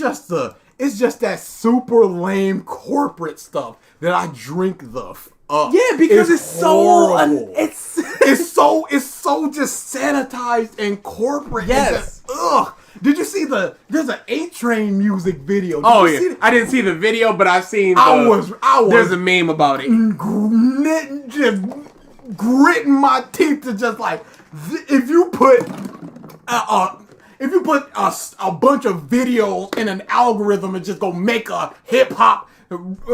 just that super lame corporate stuff that I drink the up. Yeah, because it's so it's so just sanitized and corporate. Yes. Ugh. Did you see there's an 8 Train music video? Did Oh you see yeah, I didn't see the video, but I've seen. I was There's a meme about it. just gritting my teeth to just like, if you put a bunch of videos in an algorithm and just go make a hip hop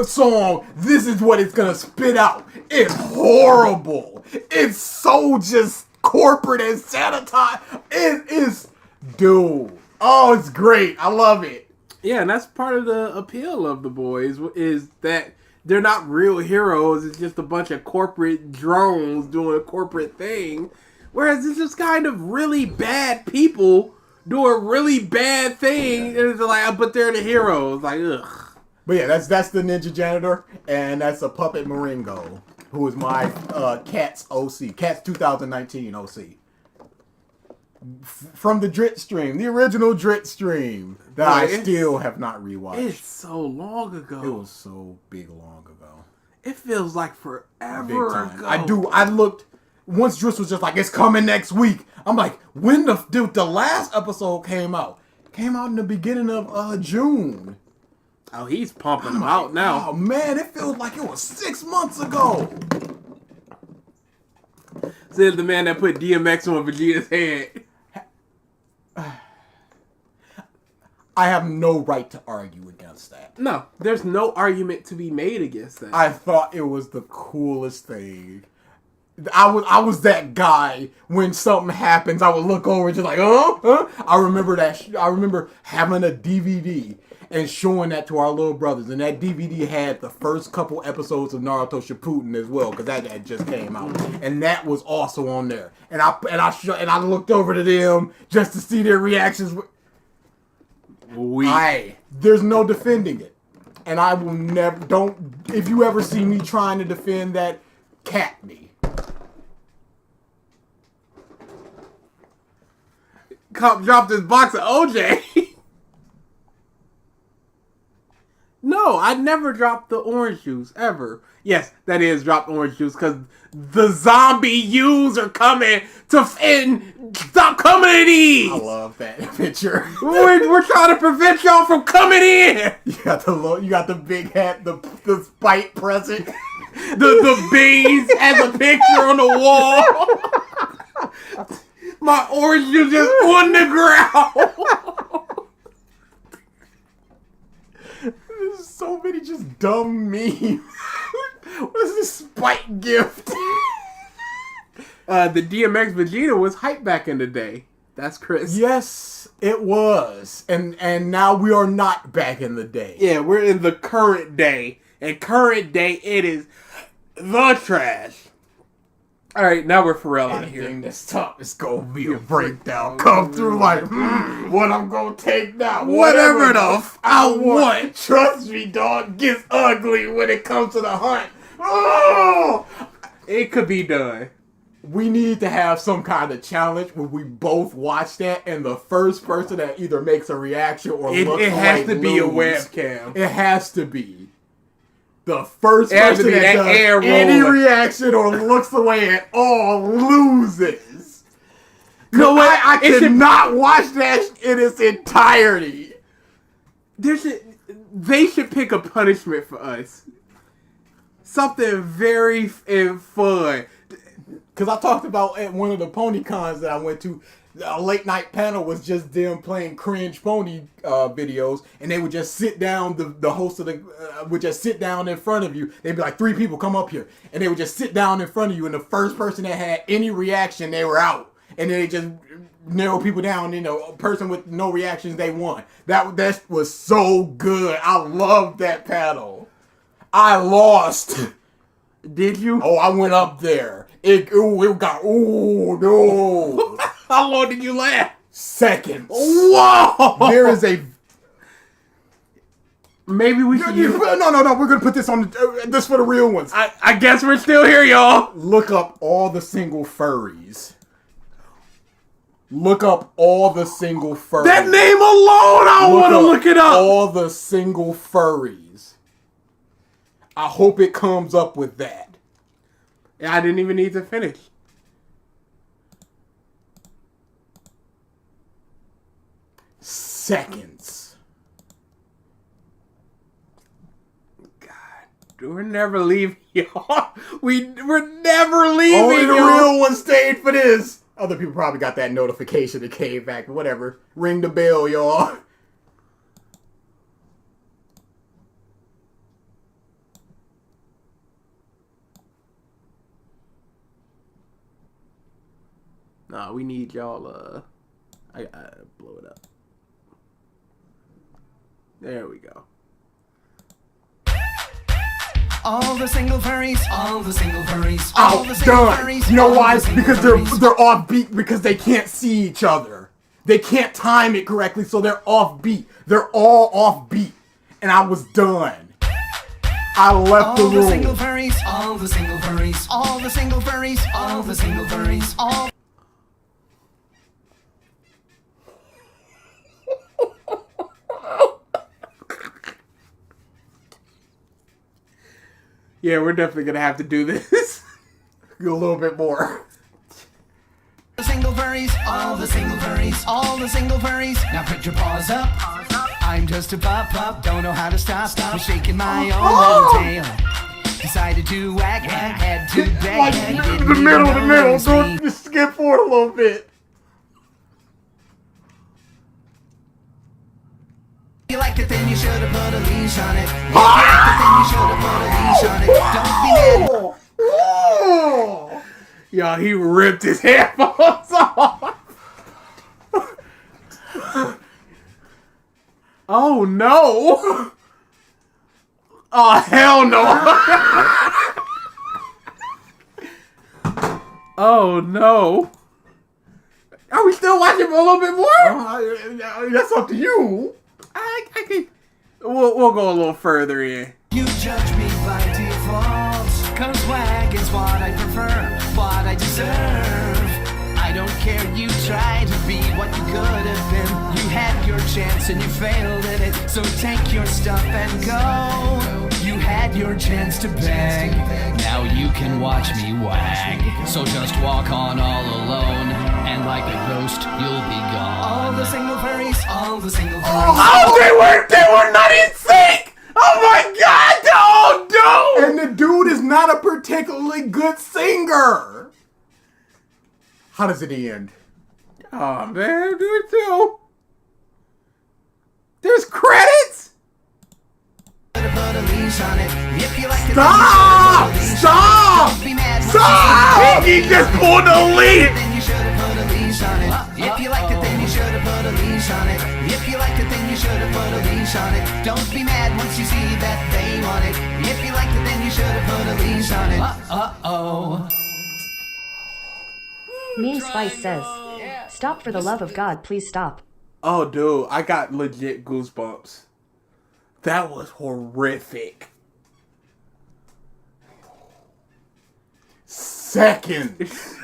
song, this is what it's gonna spit out. It's horrible. It's so just corporate and sanitized. It is, dude. Oh, it's great. I love it. Yeah, and that's part of the appeal of the boys is that they're not real heroes. It's just a bunch of corporate drones doing a corporate thing. Whereas it's just kind of really bad people do a really bad thing, and it's like, but they're the heroes. Like, ugh. But yeah, that's the Ninja Janitor, and that's a Puppet Maringo, who is my Cats OC, Cats 2019 OC. From the Drit stream, the original Drit stream that I still have not rewatched. It's so long ago. It was so big long ago. It feels like forever ago. I looked, once Drit was just like, it's coming next week. I'm like, when the last episode came out? Came out in the beginning of June. Oh, he's pumping them out now. Oh man, it feels like it was 6 months ago. Says the man that put DMX on Vegeta's head. I have no right to argue against that. No, there's no argument to be made against that. I thought it was the coolest thing. I was that guy when something happens. I would look over and just like, I remember that. I remember having a DVD and showing that to our little brothers, and that DVD had the first couple episodes of Naruto Shippuden as well, because that had just came out, and that was also on there. And I looked over to them just to see their reactions. There's no defending it, and I will never. Don't. If you ever see me trying to defend that, cat me. Cop dropped his box of OJ. No, I never dropped the orange juice, ever. Yes, that is dropped orange juice, because the zombie U's are coming to stop coming in these! I love that picture. We're trying to prevent y'all from coming in! You got the big hat, the spite present. the bees as a picture on the wall. My orange juice just on the ground. There's so many just dumb memes. What is this spite gift? The DMX Vegeta was hype back in the day. That's Chris. Yes, it was. And now we are not back in the day. Yeah, we're in the current day. And current day, it is the trash. Alright, now we're for real out of here. Anything that's tough is gonna be a breakdown. Come through like, what I'm gonna take now. Whatever the I want. Trust me, dog, gets ugly when it comes to the hunt. Oh! It could be done. We need to have some kind of challenge where we both watch that, and the first person that either makes a reaction or looks it has away to be a loses. webcam. It has to be. The first person that does any reaction or looks away at all loses. No way, I cannot watch that in its entirety. They should pick a punishment for us. Something very fun. Because I talked about at one of the pony cons that I went to, a late night panel was just them playing cringe pony videos, and they would just sit down, the host of the would just sit down in front of you. They'd be like, 3 people come up here, and they would just sit down in front of you, and the first person that had any reaction, they were out. And then they just narrow people down, a person with no reactions, they won. That was so good. I loved that panel. I lost. Did you? Oh, I went up there. It got, no. How long did you laugh? Seconds. Whoa! There is a... Maybe we should use... No. We're going to put this on this for the real ones. I guess we're still here, y'all. Look up all the single furries. Look up all the single furries. That name alone, I want to look it up. All the single furries. I hope it comes up with that. Yeah, I didn't even need to finish. seconds. We're never leaving y'all. We're never leaving. Only the y'all. real one stayed for this. Other people probably got that notification that came back, but whatever. Ring the bell, y'all. Nah, we need y'all. I blow it up. There we go. All the single furries, all the single furries, all the Oh, single done. furries. You know all why? the single Because furries. they're off beat because they can't see each other. They can't time it correctly, so they're off beat. They're all off beat. And I was done. I left the all the single room. furries, all the single furries, all the single furries, all the single furries, all. Yeah, we're definitely gonna have to do this. A little bit more. The single furries, all the single furries, all the single furries. Now put your paws up. I'm just a pup, don't know how to stop. I'm shaking my own tail. Decided to wag, head to Like, bag. the middle. Go, just skip forward a little bit. You liked it, then you should have put a leash on it. If you liked it, then you should have put a leash on it. Don't be mad. Oh. Y'all, he ripped his headphones off. Oh no! Oh hell no! Oh no! Are we still watching for a little bit more? That's up to you. I can. We'll go a little further in. You judge me by default, cause wag is what I prefer, what I deserve. I don't care, you tried to be what you could have been. You had your chance and you failed at it, so take your stuff and go. You had your chance to beg, now you can watch me wag. So just walk on all alone, and like a ghost, you'll be gone. All the single furries, all the single furries. Oh, they were not in sync! Oh my god! Oh no! And the dude is not a particularly good singer. How does it end? Oh man, do it too. There's credits. Stop! Stop! Stop! He just pulled the lead. Then you should have put a leash on it. If you liked it, then you should have put a leash on it. If you liked it, then you should have put a leash on it. Don't be mad once you see that they want it. If you liked it, then you should have put a leash on it. Uh-oh. Mean Spice says, "Stop for the love of God, please stop." Oh, dude, I got legit goosebumps. That was horrific. Seconds.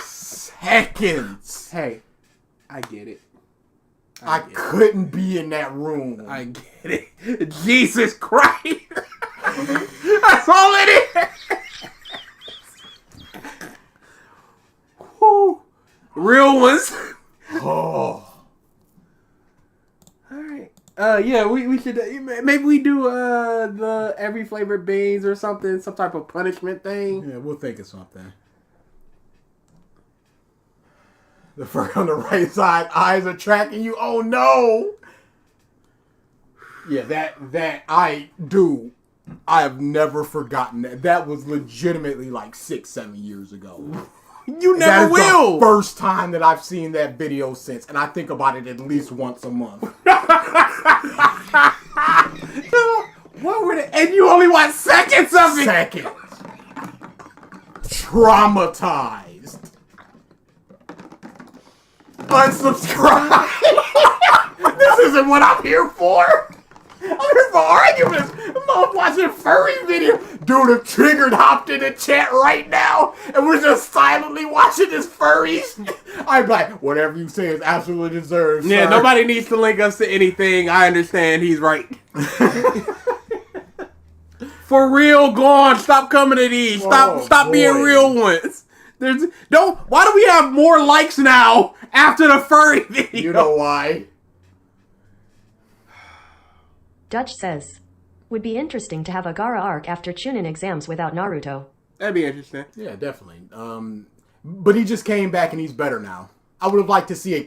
Seconds. Hey, I get it. I couldn't be in that room. I get it. Jesus Christ. That's all it is. Whew. Real ones. Oh. Alright. Yeah, we should maybe we do the every flavored beans or something, some type of punishment thing. Yeah, we'll think of something. The fur on the right side, eyes are tracking you. Oh no! Yeah, that I do. I have never forgotten that. That was legitimately like 6-7 years ago. You That never is will. the first time that I've seen that video since, and I think about it at least once a month. What were the, and you only watched seconds of it. Seconds. Traumatized. Unsubscribe. This isn't what I'm here for. I'm here for arguments. I'm watching furry video. Dude, if Triggered hopped in the chat right now and we're just silently watching this furries, I'd be like, whatever you say is absolutely deserved. Yeah, sir. nobody needs to link us to anything. I understand. He's right. For real, go on. Stop coming to these. Stop Oh, being boy. real ones. Why do we have more likes now after the furry video? You know why? Dutch says, would be interesting to have a Gaara arc after Chunin exams without Naruto. That'd be interesting. Yeah, definitely. But he just came back and he's better now. I would have liked to see a